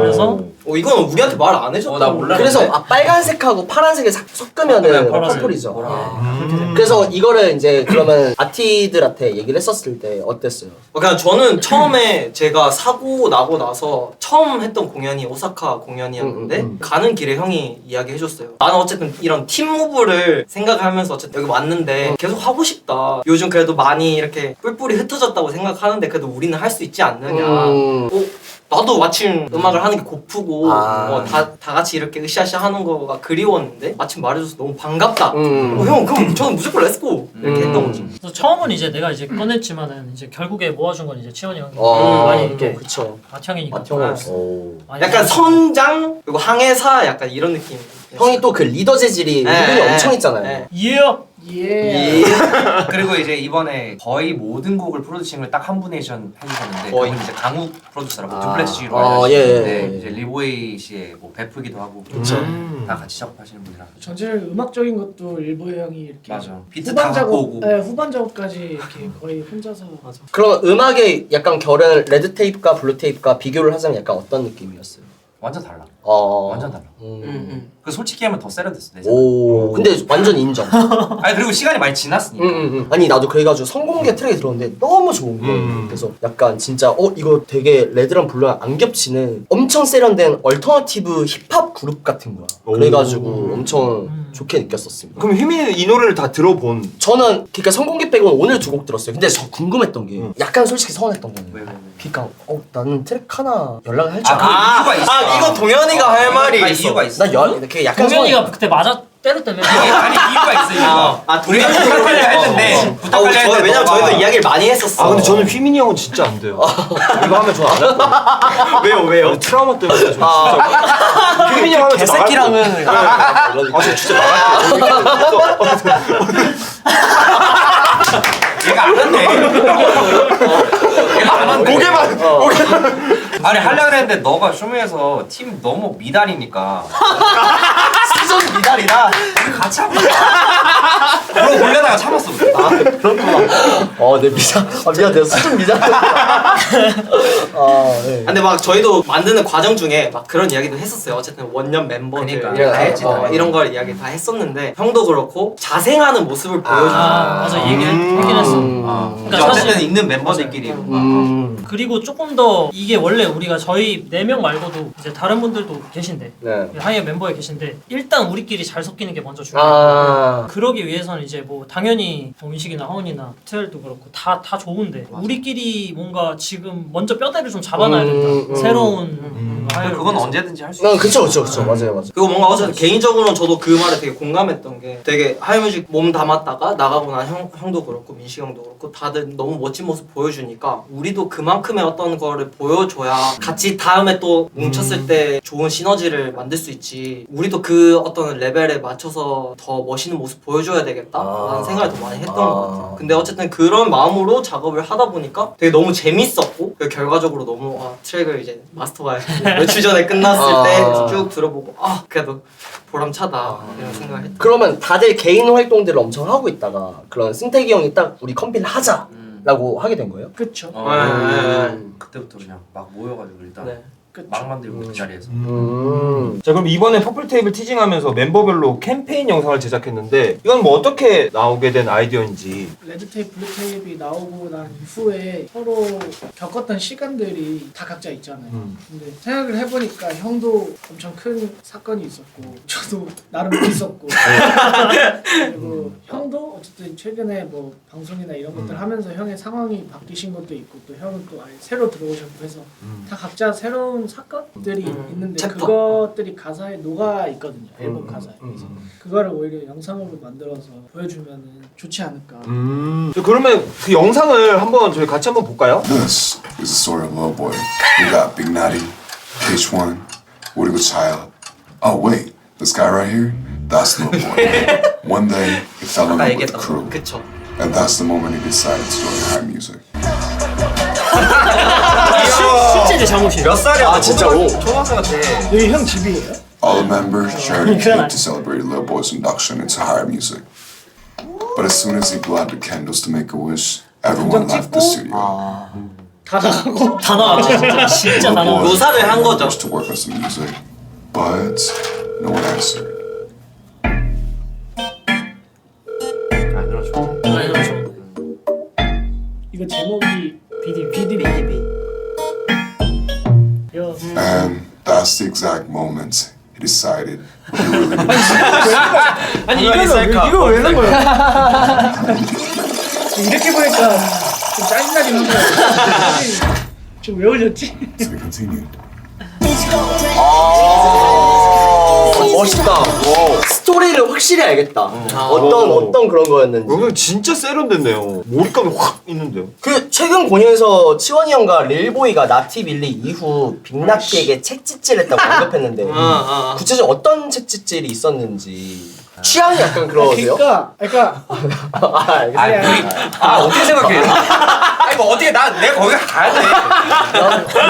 그래서 이건 우리한테 말 안 해줬다. 나 몰라. 그래서 빨간색하고 파란색을 섞으면은 펄플이죠. 그래서 이거를 이제 그러면 아티들한테 얘기를 했었을 때 어땠어요? 그냥 저는 처음에 제가 사고 나고 나서 처음 했던 공연이 오사카 공연이었는데 가는 길에 형이 이야기해줬어요. 나는 어쨌든 이런 팀 무브를 생각하면서 어쨌든 여기 왔는데 계속 하고 싶다. 요즘 그래도 많이 이렇게 뿔뿔이 흩어졌다고 생각하는데 그래도 우리는 할 수 있지 않느냐. 나도 마침 음악을 하는 게 고프고 다 같이 이렇게 으쌰으쌰 하는 거가 그리웠는데 마침 말해줘서 너무 반갑다. 형 그럼 저는 무조건 렛츠고 이렇게 했던 거죠. 그래서 처음은 이제 내가 이제 꺼냈지만은 이제 결국에 모아준 건 이제 치원이 형이 많이 이렇게 그쵸. 맏형이니까. 약간 선장 그리고 항해사 약간 이런 느낌. 형이 또 그 리더 재질이 은근히 엄청 있잖아요. 그리고 이제 이번에 거의 모든 곡을 프로듀싱을 딱 한 분이 해주셨는데 그분 이제 강욱 프로듀서라고 듀플렉시로 알려주셨는데 이제 리보이 씨의 뭐 베프기도 하고 다 같이 작업하시는 분이라 전체를 음악적인 것도 일보이 형이 이렇게 맞아. 비트 다 갖고 오고 후반 작업까지 이렇게 거의 혼자서 그럼 음악의 약간 결은 레드 테이프과 블루 테이프가 비교를 하자면 약간 어떤 느낌이었어요? 완전 달라. 어. 완전 달라. 그 솔직히 하면 더 세련됐어. 내 생각에. 오. 근데 완전 인정. 아니 그리고 시간이 많이 지났으니까. 아니 나도 그래가지고 성공개 트랙이 들었는데 너무 좋은 거예요. 그래서 약간 진짜 이거 되게 레드랑 블루랑 안 겹치는 엄청 세련된 얼터너티브 힙합 그룹 같은 거야. 그래가지고 엄청 좋게 느꼈었습니다. 그럼 휘민이는 이 노래를 다 들어본. 저는 그러니까 성공개 빼고는 오늘 2곡 들었어요. 근데 저 궁금했던 게 약간 솔직히 서운했던 거는 왜? 그러니까 나는 트랙 하나 연락을 할 줄 이유가 있어. 이거 동현이가 할 말이 있어. 이유가 있어. 그게 약간 동현이가 그때 맞아 때렸다며. 아니 이유가 있어 이유가. 우리가 부탁하려 했는데 부탁하려 했는데 왜냐면 너가- 저희도 이야기를 많이 했었어. 아 근데 저는 휘민이 형은 진짜 안 돼요. 이거 하면 저 안 할 거예요. 왜요? 트라우마 때문에 저 진짜. 휘민이 형 하면 저 나갈 거예요. 개새끼랑은 아 진짜 나갈게요. 얘가 안 한대. 얘가 안 한대. 고개만. 아니 하려고 했는데 너가 슈미에서 팀 너무 미달이니까 수전 미달이다. 같이 하고 그럼 몰려다가 참았어. 내 미장. 미안 내가 수준 미장. 네. 근데 막 저희도 만드는 과정 중에 막 그런 이야기도 했었어요. 어쨌든 원년 멤버들 그러니까. 다 했지, 이런 걸 이야기 다 했었는데 형도 그렇고 자생하는 모습을 보여주는 맞아 얘기하긴 했어. 그러니까 어쨌든 있는 멤버들끼리. 그리고 조금 더 이게 원래 우리가 저희 4명 말고도 이제 다른 분들도 계신데 네. 하이어 멤버에 계신데 일단 우리끼리 잘 섞이는 게 먼저 중요해요. 아. 그러기 위해서는 이제 뭐 당연히 민식이나 하원이나 트엘도 그렇고 다 좋은데 우리끼리 뭔가 지금 먼저 뼈대를 좀 잡아놔야 된다. 새로운 하이어 그건 언제든지 할 수 있어. 그쵸 맞아요. 그리고 뭔가 어쨌든 개인적으로는 저도 그 말에 되게 공감했던 게 되게 하이뮤직 몸 담았다가 나가고 난 형도 그렇고 민식 형도 그렇고 다들 너무 멋진 모습 보여주니까 우리도 그만큼의 어떤 거를 보여줘야 같이 다음에 또 뭉쳤을 때 좋은 시너지를 만들 수 있지. 우리도 그 어떤 레벨에 맞춰서 더 멋있는 모습 보여줘야 되겠다라는 생각을 더 많이 했던 것 같아요. 근데 어쨌든 그런 마음으로 작업을 하다 보니까 되게 너무 재밌었고 결과적으로 너무 트랙을 이제 마스터가 며칠 전에 끝났을 때 쭉 들어보고 그래도 보람차다 이런 생각을 했다. 그러면 다들 개인 활동들을 엄청 하고 있다가 그런 승택이 형이 딱 우리 컴필 하자라고 하게 된 거예요? 그쵸. 그때부터 그냥 막 모여가지고 일단 네. 막 만들고 그 자리에서. 자 그럼 이번에 퍼플 테이블 티징하면서 멤버별로 캠페인 영상을 제작했는데 이건 뭐 어떻게 나오게 된 아이디어인지. 레드테이프, 블루테이프가 나오고 난 이후에 서로 겪었던 시간들이 다 각자 있잖아요. 근데 생각을 해보니까 형도 엄청 큰 사건이 있었고 저도 나름 있었고 그리고 형도 어쨌든 최근에 뭐 방송이나 이런 것들 하면서 형의 상황이 바뀌신 것도 있고 또 형은 또 아예 새로 들어오셨고 해서 다 각자 새로운 사건들이 있는데 챕터. 그것들이 가사에 녹아 있거든요. 앨범 가사에. 그래서 그거를 오히려 영상으로 만들어서 보여주면은 좋지 않을까. 그러면 그 영상을 한번 저희 같이 한번 볼까요? This is the story of Lil Boy. We got Big Natty, H1, Woody with Child. Oh wait, this guy right here, that's Lil Boy. One day, he fell in love with the crew. 그쵸. And that's the moment he decided to join High Music. 실제 내 잘못이에요. 몇 살이야? 진짜로? 초등학생 같아. 여기 형 집이에요? All the members shared a cake to celebrate Lil Boy's induction into High Music. But as soon as he blew out the candles to make a wish, everyone left the studio. 다 나가고 다 나왔지 진짜 다 Lil 나왔지. Boy 노사를 한 거죠. wished to work on some music, but no one answered. 이거 제목이 비디비. And that's the exact moment he decided he really needed 아니 이거 왜 넣은 거야? 이렇게 보니까 좀 짜증나긴 한데 좀 왜 올렸지? to be continued. 멋있다. 스토리를 확실히 알겠다. 어떤 그런 거였는지. 여기 진짜 세련됐네요. 몰입감이 확 있는데요. 그 최근 공연에서 치원이 형과 릴보이가 나티 빌리 이후 빅나티에게 책짓질했다고 언급했는데 구체적으로 어떤 책짓질이 있었는지 취향이 약간 그러세요? 그러니까 알겠어요. 어떻게 생각해? 아니 뭐 어떻게 내가 거기 가야 돼.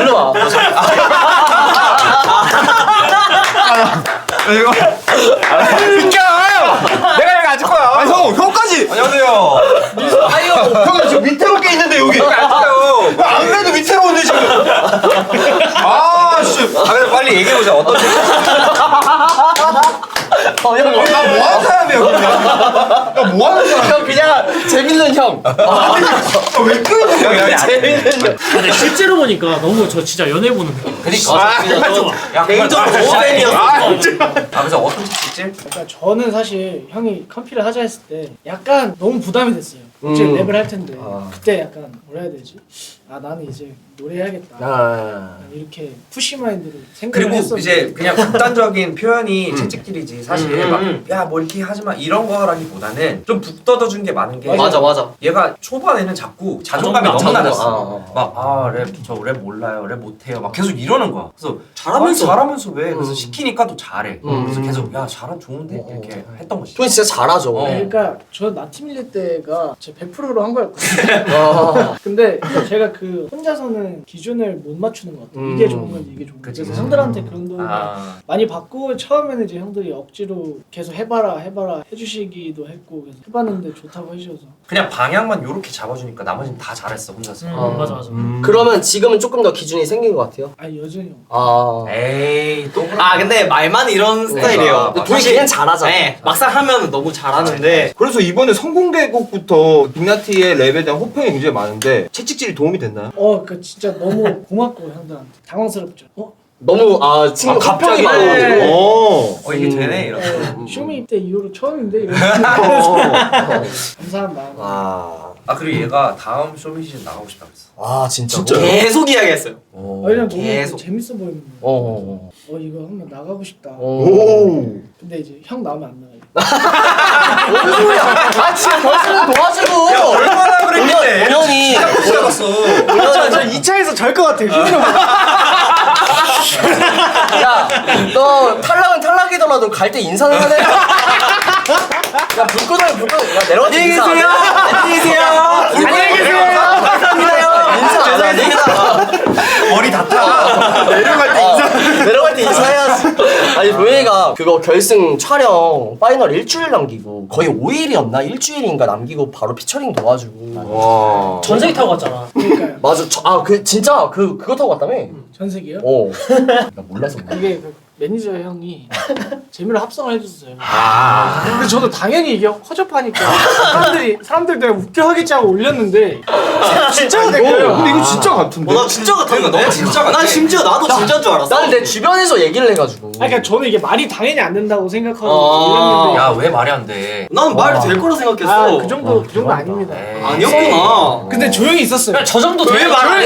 일로 와. 내가 여기 앉을 거야. 아니 형까지. 안녕하세요. 형 지금 밑에롭게 있는데 여기. 앉을까요? 안 그래도 밑에로운데 지금. 아 씨. 그래 빨리 솔직히 얘기해보자. 어떤 형, 나뭐하는 사람이야 그냥. 나뭐하는 사람. 형 그냥 재밌는 형. 왜 끄는 거야? 재밌는 형. 근데 실제로 보니까 너무 저 진짜 연애 보는 느낌. 야, 개인적으로 그걸 너무 팬이었어. 그래서 어떤 채찍질? 그러니까 저는 사실 형이 컴피를 하자 했을 때 약간 너무 부담이 됐어요. 이제 랩을 할 텐데 그때 약간 뭐라 해야 되지? 아 나는 이제 노래해야겠다. 이렇게 푸시 마인드로 생각을 그리고 했었는데 이제 그냥 극단적인 표현이 채찍질이지 사실 막 야 뭐 이렇게 하지마 이런 거라기보다는 좀 북 떠져준 게 많은 게 맞아. 얘가 초반에는 자꾸 자존감이 너무 자존감. 낮았어. 막 저 랩 몰라요, 랩 못해요, 막 계속 이러는 거야. 그래서 잘하면서. 잘하면서 왜? 그래서 시키니까 또 잘해. 그래서 계속 야 잘하 좋은데 이렇게 했던 거지. 돈 진짜 잘하죠. 그러니까 저 나티밀리 때가 제 100%로 한 거였거든요. 근데 제가 그 혼자서는 기준을 못 맞추는 것 같아요. 이게 좋은 건지 이게 좋은 건지. 그래서 형들한테 그런 도 많이 받고 처음에는 이제 형들이 억지로 계속 해봐라 해주시기도 했고 그래서 해봤는데 좋다고 해주셔서 그냥 방향만 요렇게 잡아주니까 나머지는 다 잘했어 혼자서. 맞아. 그러면 지금은 조금 더 기준이 생긴 것 같아요. 아니 여전히 에이 또 근데 말만 이런 스타일이에요. 돈이 그냥 잘하잖아. 네, 막상 하면 너무 잘하는데 그래서 이번에 선공개곡부터 빅나티의 랩에 대한 호평이 굉장히 많은데 채찍질이 도움이 됐나요? 그 진짜 너무 고맙고 형들한테 당황스럽죠. 너무 친구 갑자기 갑자기 많아가지고. 이게 되네 이런. 쇼미 때 이후로 처음인데 이런 감사한 마음. 그리고 얘가 다음 쇼미 시즌 나가고 싶다 그랬어. 진짜. 계속 이야기했어요. 왜냐면 계속. 너무 재밌어 보이는 어. 거야. 이거 한번 나가고 싶다. 오. 근데 이제 형 나오면 안 나가요. 무슨 소리야? 진짜 결승은 도와주고. 얼마나 그랬는데? 본연이. 시작했어. 저 2차에서 절 것 같아요. 야, 너 탈락은 탈락이더라도 갈 때 인사는 하네. 야, 불 끄자. 야, 내려가서 인사. 안녕히 계세요. 안녕히 계세요. 감사합니다요. 인사 안 하네. 머리 다 타. 내려갈 때 인사해야지. 아니, 도현이가 그거 결승 촬영 파이널 일주일 남기고 거의 5일이었나? 일주일인가 남기고 바로 피처링 도와주고. 전세기 타고 갔잖아. 그러니까요. 맞아. 진짜 그거 타고 갔다며? 전세기요? 나 몰라서. 그게 매니저 형이 재미로 합성을 해줬어요. 근데 저도 당연히 이게 허접하니까 사람들 내가 웃겨 하겠지 하고 올렸는데 진짜 된 거예요. 근데 이거 진짜 같은데? 나 진짜 같은데. 너무 진짜 같아. 난 심지어 나도 진짜인 줄 알았어. 나는 내 주변에서 얘기를 해가지고. 그러니까 저는 이게 말이 당연히 안 된다고 생각하고 아. 올렸는데 야 왜 말이 안 돼? 나는 말이 될 거라 생각했어. 그 정도 아닙니다. 아니었구나. 근데 조용히 있었어요. 저 정도 돼.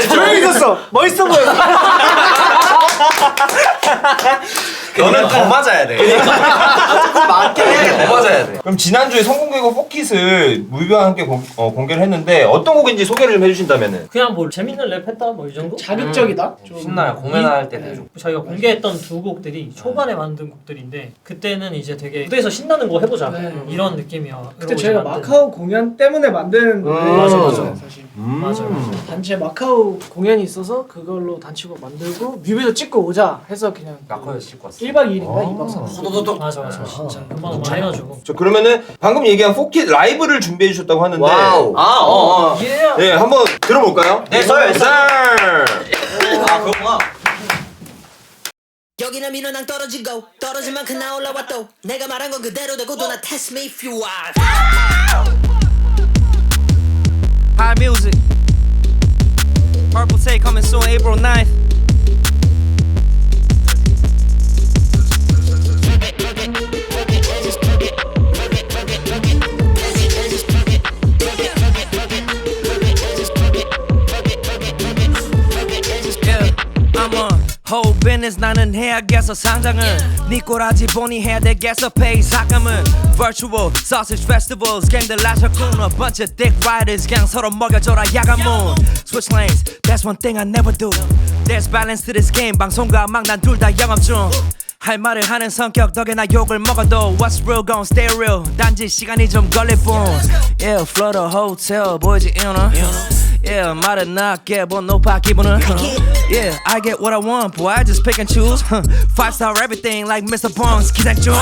조용히 있었어. 멋있어 보여. 너는 더 맞아야 돼. 맞게 해. 더 맞아야 돼. 그럼 지난주에 선공개곡 포킷을 뮤비와 함께 공개를 했는데 어떤 곡인지 소개를 좀 해주신다면은? 그냥 뭐 재밌는 랩 했다 뭐 이 정도? 자극적이다. 좀 신나요. 공연할 때 되죠. 저희가 공개했던 두 곡들이 초반에 만든 곡들인데 그때는 이제 되게 무대에서 신나는 거 해보자 이런 느낌이야. 그때 저희가 마카오 공연 때문에 만든 맞아. 사실. 맞아요. 단체 마카오 공연이 있어서 그걸로 단체곡 만들고 뮤비도 찍고 오자 해서 그냥 마카오에서 찍고 왔어. 1박 2일인가 2박 3일. 도도도. 맞아. 진짜 금방 해가지고. 저 그러면은 방금 얘기한 포킷 라이브를 준비해 주셨다고 하는데 와우. 네 한번 들어볼까요? 네, 그렇구나. 여기는 민원랑 떨어지고 떨어진 만큼 나 올라와 또 내가 말한 건 그대로 되고 도 나 test me if you are High music Purple Take coming soon April 9th whole business 나는 해야겠어 상장은 네 꼬라지 보니 해야 되겠어 pay 삭감은 virtual sausage festivals 갱들 나셨군 a bunch of dick riders 그냥 서로 먹여줘라 야간문 switch lanes that's one thing I never do there's balance to this game 방송과 음악 난 둘 다 영업 중 할 말을 하는 성격 덕에 나 욕을 먹어도 What's real gon' stay real 단지 시간이 좀 걸릴 뿐 Yeah flood a hotel 보이지 이유는 Yeah 말은 낮게 본 높아 기분은 Yeah I get what I want boy I just pick and choose 5-star everything like Mr. Bronx 기생충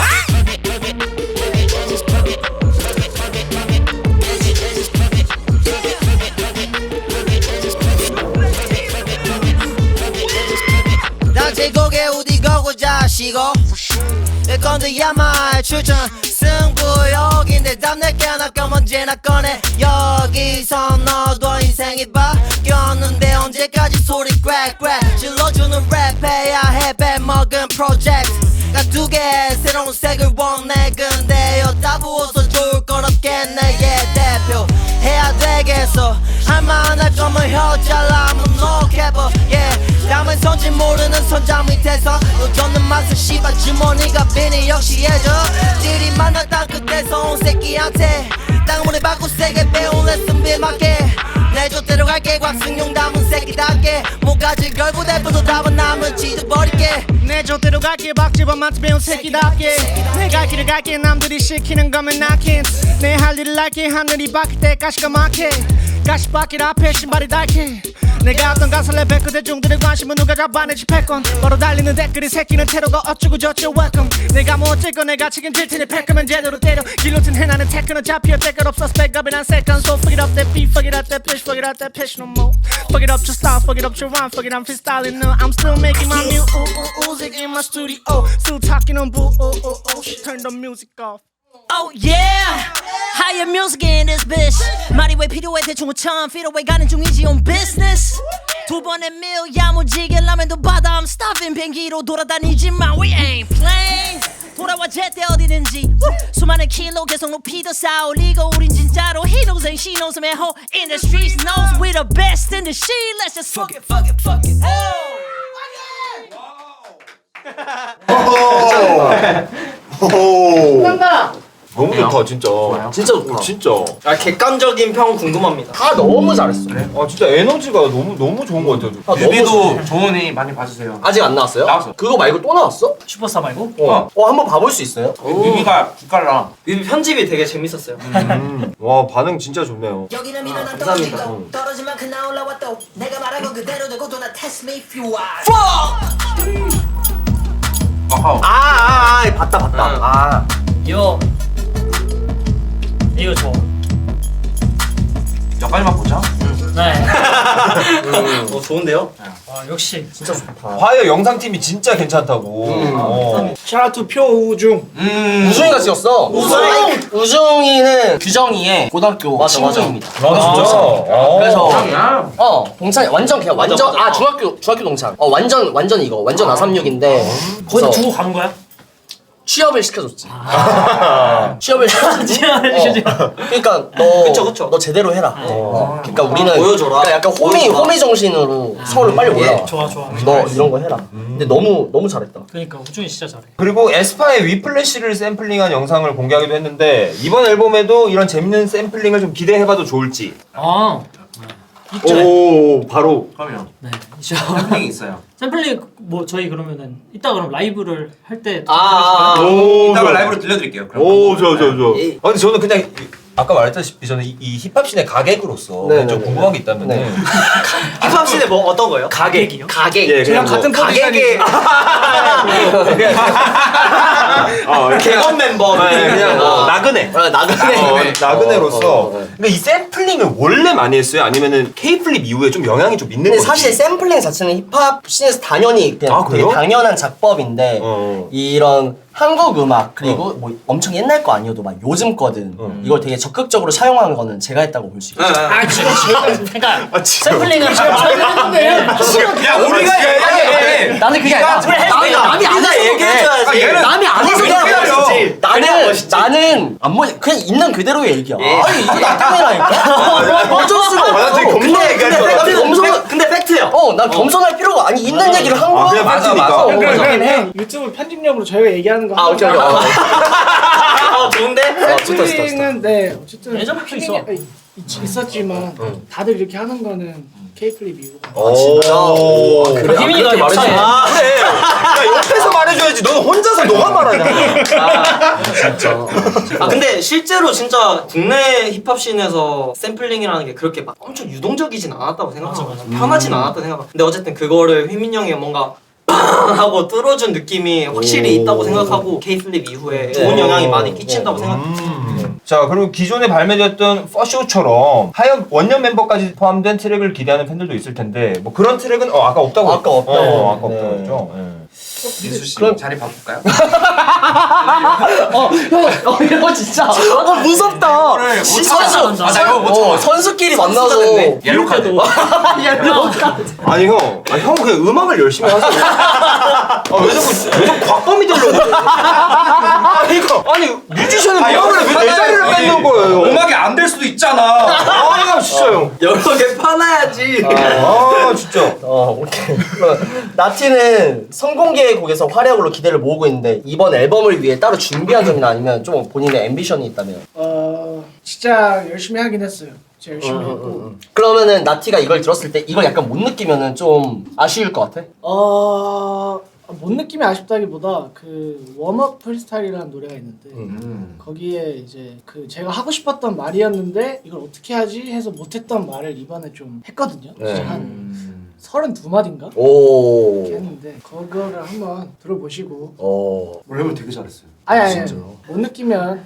난 제곡에 어디가 건드야말 출전 승부욕인데 담낼게 나까 언제나 꺼내 여기서 너도 인생이 바뀌었는데 언제까지 소리 꽥꽥 질러주는 랩해야 해 빼먹은 프로젝트 두 개 새로운 색을 원해 근데 여다 부어서 좋을 건 없겠네 yeah 대표 해야 되겠어 할만할 거면 혀 잘라면 녹해버 yeah 남은 선지 모르는 선장 밑에서 요전는 맛을 씹어 주머니가 비니 역시 예저 딜이 만났다 끝에서 온 새끼한테 땅물에 받고 세게 배운 레슨 비맞게 내 족대로 갈게 곽승용 담은 새끼답게 뭐가지 결국 대표도 답은 남은 지져버릴게 내 족대로 갈게 박집어만트 배운 새끼답게 내 갈 길을 갈게 남들이 시키는 거면 나긴 내 할 일을 할게 하늘이 바뀔 때까지가 막해 가시바퀴 앞에 신발이 닳게 내가 어떤 가설에 뱉고 대중들의 관심은 누가 잡아내지 패건 바로 달리는 댓글이 새끼는 테러가 어쩌고 저쩌고 welcome 내가 뭐 어쩔 거 내가 책임질 테니 패크면 제대로 때려 길로틴 해 나는 테크는 잡혀 때깔 없어 스펙업이 난 second so fuck it up that beat fuck it up that pitch fuck it up that pitch no more fuck it up your style fuck it up your rhyme fuck it I'm freestyling now I'm still making my music in my studio still talking on boo she turned the music off Oh yeah higher music in this bitch 말이 왜 필요해 대충 5,000 feet away 가는 중이지 on business 두 번의 밀 야무지게 라면도 받아 I'm stuffing 비행기로 돌아다니지만 we ain't playing 돌아와 제때 어디든지 수많은 킬로 계속 높이 더 쌓아올리고 우린 진짜로 he knows and she knows man whole in the streets knows we the best in the shit let's just fuck it fuck it fuck it 끝난다. 너무 좋다 진짜. 진짜 좋다. 진짜. 아 객관적인 평 궁금합니다. 다 너무 잘했어. 아 진짜 에너지가 너무 좋은 것 같아요. 뮤비도 좋으니 많이 봐주세요. 아직 안 나왔어요? 나왔어. 그거 말고 또 나왔어? 슈퍼스타 말고? 한번 봐볼 수 있어요? 뮤비가 국갈라. 뮤비 편집이 되게 재밌었어요. 와 반응 진짜 좋네요. 여기는 밀어 난 떨어지고 떨어진 만큼 나 올라와 또 내가 말한 거 그대로 되고 또 나 test me if you are 봤다. 이거 좋아. 여기까지만 보자. 네. 좋은데요? 아 역시 진짜 좋다. 화요 영상팀이 진짜 괜찮다고. 샤라투 표우중. 우중이가 찍었어. 우중이는 규정이의 고등학교 친구입니다. 그래서 동창 완전 그냥 완전 중학교 동창. 완전 이거 완전 아36인데 거기서 두고 가는 거야? 취업을 시켜줬지. 취업을 시켜줬지. 그러니까 너 제대로 해라. 그러니까 우리는 보여줘라. 그러니까 약간 호미 정신으로 서울로 빨리 올라와. 좋아. 너 이런 거 해라. 근데 너무 잘했다. 그러니까 우중이 진짜 잘해. 그리고 에스파의 위플래시를 샘플링한 영상을 공개하기도 했는데 이번 앨범에도 이런 재밌는 샘플링을 좀 기대해봐도 좋을지. 있죠. 오 바로. 그럼요. 네. 있죠. 샘플링이 있어요. 샘플링 뭐 저희 그러면은 이따 그럼 라이브를 할 때 이따가 라이브로 들려드릴게요. 그럼. 오 좋아. 근데 저는 그냥 아까 말했다시피 저는 이 힙합씬의 가객으로서 좀 궁금한 게 있다면 힙합씬에 뭐 어떤 거요? 가객이요? 예, 그냥 같은 가게계 개건 멤버 그냥 나그네. 나그네로서. 네. 근데 이 샘플링을 원래 많이 했어요? 아니면은 K-플립 이후에 좀 영향이 좀 있는 근데 거지? 사실 샘플링 자체는 힙합 씬에서 당연히 그냥 되게 그래요? 당연한 작법인데 이런 한국 음악 그리고 뭐 엄청 옛날 거 아니어도 막 요즘 거든 이걸 되게 적극적으로 사용하는 거는 제가 했다고 볼 수 있어요. 지금 그러니까 샘플링은 야 우리가 얘기해. 나는 그게 아니라 남이 안 해서 얘기해줘야지. 남이 안 해서 그래. 나는 안 뭐 그냥 있는 그대로의 얘기야. 아니 이거 나 때문이라니까. 어쩔 수가 없어. 근데 팩트야. 난 겸손할 필요가 아니 있는 얘기를 한 거야. 그냥 맞아. 그냥 유튜브 편집용으로 저희가 얘기하는 거. 오케이. 좋은데? 샘플링은 네 어쨌든 예전부터 있어. 있었지만 다들 이렇게 하는 거는 K-플립 이후가. 그래? 희민이가 그렇게 말해줘. 그래. 야, 옆에서 말해줘야지. 너는 혼자서 너가 말하냐. 진짜. 근데 실제로 진짜 국내 힙합씬에서 샘플링이라는 게 그렇게 막 엄청 유동적이진 않았다고 생각하거든요. 편하진 않았다고 생각하거든요. 근데 어쨌든 그거를 휘민 형이 뭔가 하고 뚫어준 느낌이 확실히 있다고 생각하고 K-플립 이후에 좋은 영향이 많이 끼친다고 생각합니다. 자 그리고 기존에 발매되었던 퍼쇼처럼 하여 원년 멤버까지 포함된 트랙을 기대하는 팬들도 있을 텐데 뭐 그런 트랙은 아까 없다고 아까 없다고. 아까 없다고 했죠. 민수 씨 자리 바꿀까요? 이거 진짜 무섭다. 선수끼리 만나서 옐로 카드. 옐로 카드. 아니 형, 형 그냥 음악을 열심히 하세요. 왜 자꾸 곽범이 되려고? 아니 뮤지션은 음악을 왜 내 자리를 뺏는 거예요? 음악이 안 될 수도 있잖아. 아 진짜 형. 여러 개 파놔야지. 아 진짜. 오케이. 나티는 선공개의 곡에서 활약으로 기대를 모으고 있는데 이번 앨범을 위해 따로 준비한 점이나 아니면 좀 본인의 앰비션이 있다면? 진짜 열심히 하긴 했어요. 진짜 열심히 했고. 그러면은 나티가 이걸 들었을 때 이걸 약간 못 느끼면은 좀 아쉬울 것 같아? 못 느낌이 아쉽다기보다 그 웜업 프리스타일이라는 노래가 있는데 거기에 이제 그 제가 하고 싶었던 말이었는데 이걸 어떻게 하지 해서 못했던 말을 이번에 좀 했거든요. 진짜 한 32마디인가? 오. 이렇게 했는데 그거를 한번 들어보시고 랩을 되게 잘했어요. 아니 못 느끼면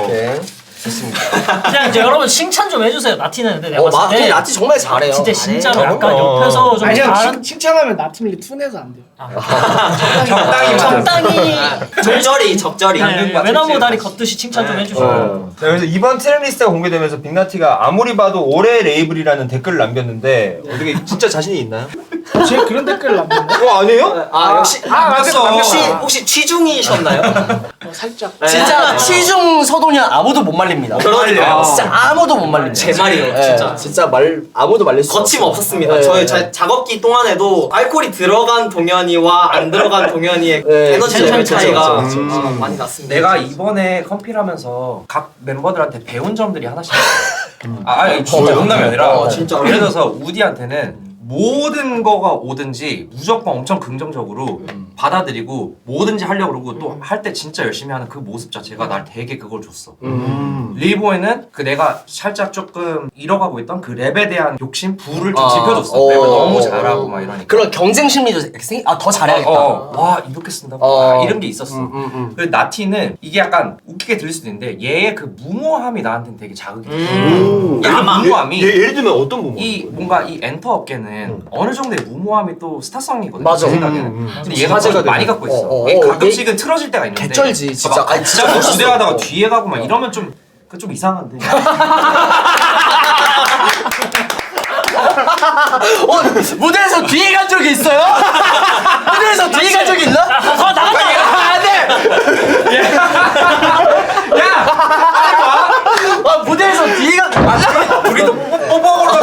오케이. 좋습니다. 그냥 이제 여러분 칭찬 좀 해주세요. 나티는 근데 내가 봤을 때 나티 정말 잘해요. 진짜 진짜로 약간 옆에서 좀 다른 칭찬하면 나팀리 툰에서 안 돼요. 적절히 외나무 다리 걷듯이 칭찬 좀 해주시고. 그래서 이번 트랙리스트가 공개되면서 빅나티가 아무리 봐도 올해 레이블이라는 댓글을 남겼는데 어떻게 진짜 자신이 있나요? 제가 그런 댓글을 남겼나요? 아니에요? 혹시 취중이셨나요? 살짝. 진짜 취중 서도년 아무도 못 말립니다. 그러니까요. 진짜 아무도 못 말립니다. 제 말이에요, 진짜. 진짜 아무도 말릴 수 거침 없어요. 없었습니다. 저희 작업기 동안에도 알코올이 들어간 동현이와 안 들어간 동현이의 에너지 레벨 차이가 많이 났습니다. 내가 이번에 컴필하면서 각 멤버들한테 배운 점들이 하나씩 진짜 농담이 아니라 진짜. 예를 들어서 우디한테는 모든 거가 오든지 무조건 엄청 긍정적으로 받아들이고 뭐든지 하려고 그러고 또 할 때 진짜 열심히 하는 그 모습 자체가 날 되게 그걸 줬어. 릴보이는 그 내가 살짝 조금 잃어가고 있던 그 랩에 대한 욕심, 불을 좀 지펴줬어. 랩을 너무 잘하고 막 이러니까. 그런 경쟁 심리도 더 잘해야겠다. 와 이렇게 쓴다. 이런 게 있었어. 그 나티는 이게 약간 웃기게 들릴 수도 있는데 얘의 그 무모함이 나한테는 되게 자극이 돼. 무모함이 예를 들면 어떤 무모? 이 뭔가 이 엔터 업계는 어느 정도의 무모함이 또 스타성이거든. 맞아. 제 생각에는. 근데 얘가 그걸 많이 갖고 있어. 가끔씩은 틀어질 때가 있는데. 개쩔지 진짜. 진짜 무대하다가 뒤에 가고 막 이러면 좀 이상한데. 무대에서 뒤에 간 적이 있어요? 무대에서 뒤에 간 적이 있나? 무대에서 뒤에 간 우리도 뽀뽀뽀뽀로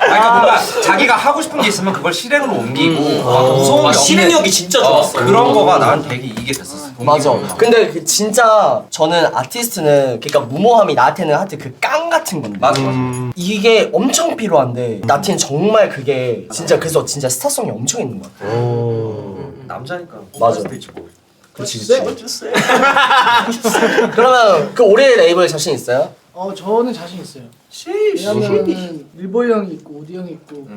그러니까 뭔가 자기가 하고 싶은 게 있으면 그걸 실행으로 옮기고 무서운 게 실행력이 진짜 좋았어. 그런 거가 나는 되게 이게 됐었어. 맞아. 근데 진짜 저는 아티스트는 그러니까 무모함이 나한테는 하여튼 그 깡 같은 건데. 맞아. 이게 엄청 필요한데 나한테는 정말 그게 진짜 그래서 진짜 스타성이 엄청 있는 것 같아. 남자니까. 맞아. 수도 있지 뭐. 그렇지. 그러면 그 올해 레이블 자신 있어요? 저는 자신 있어요. 왜냐면 일보이 형이 있고 오디 형이 있고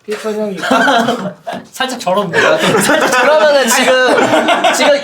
필선 형이 있고 살짝 저런데. 그러면은 지금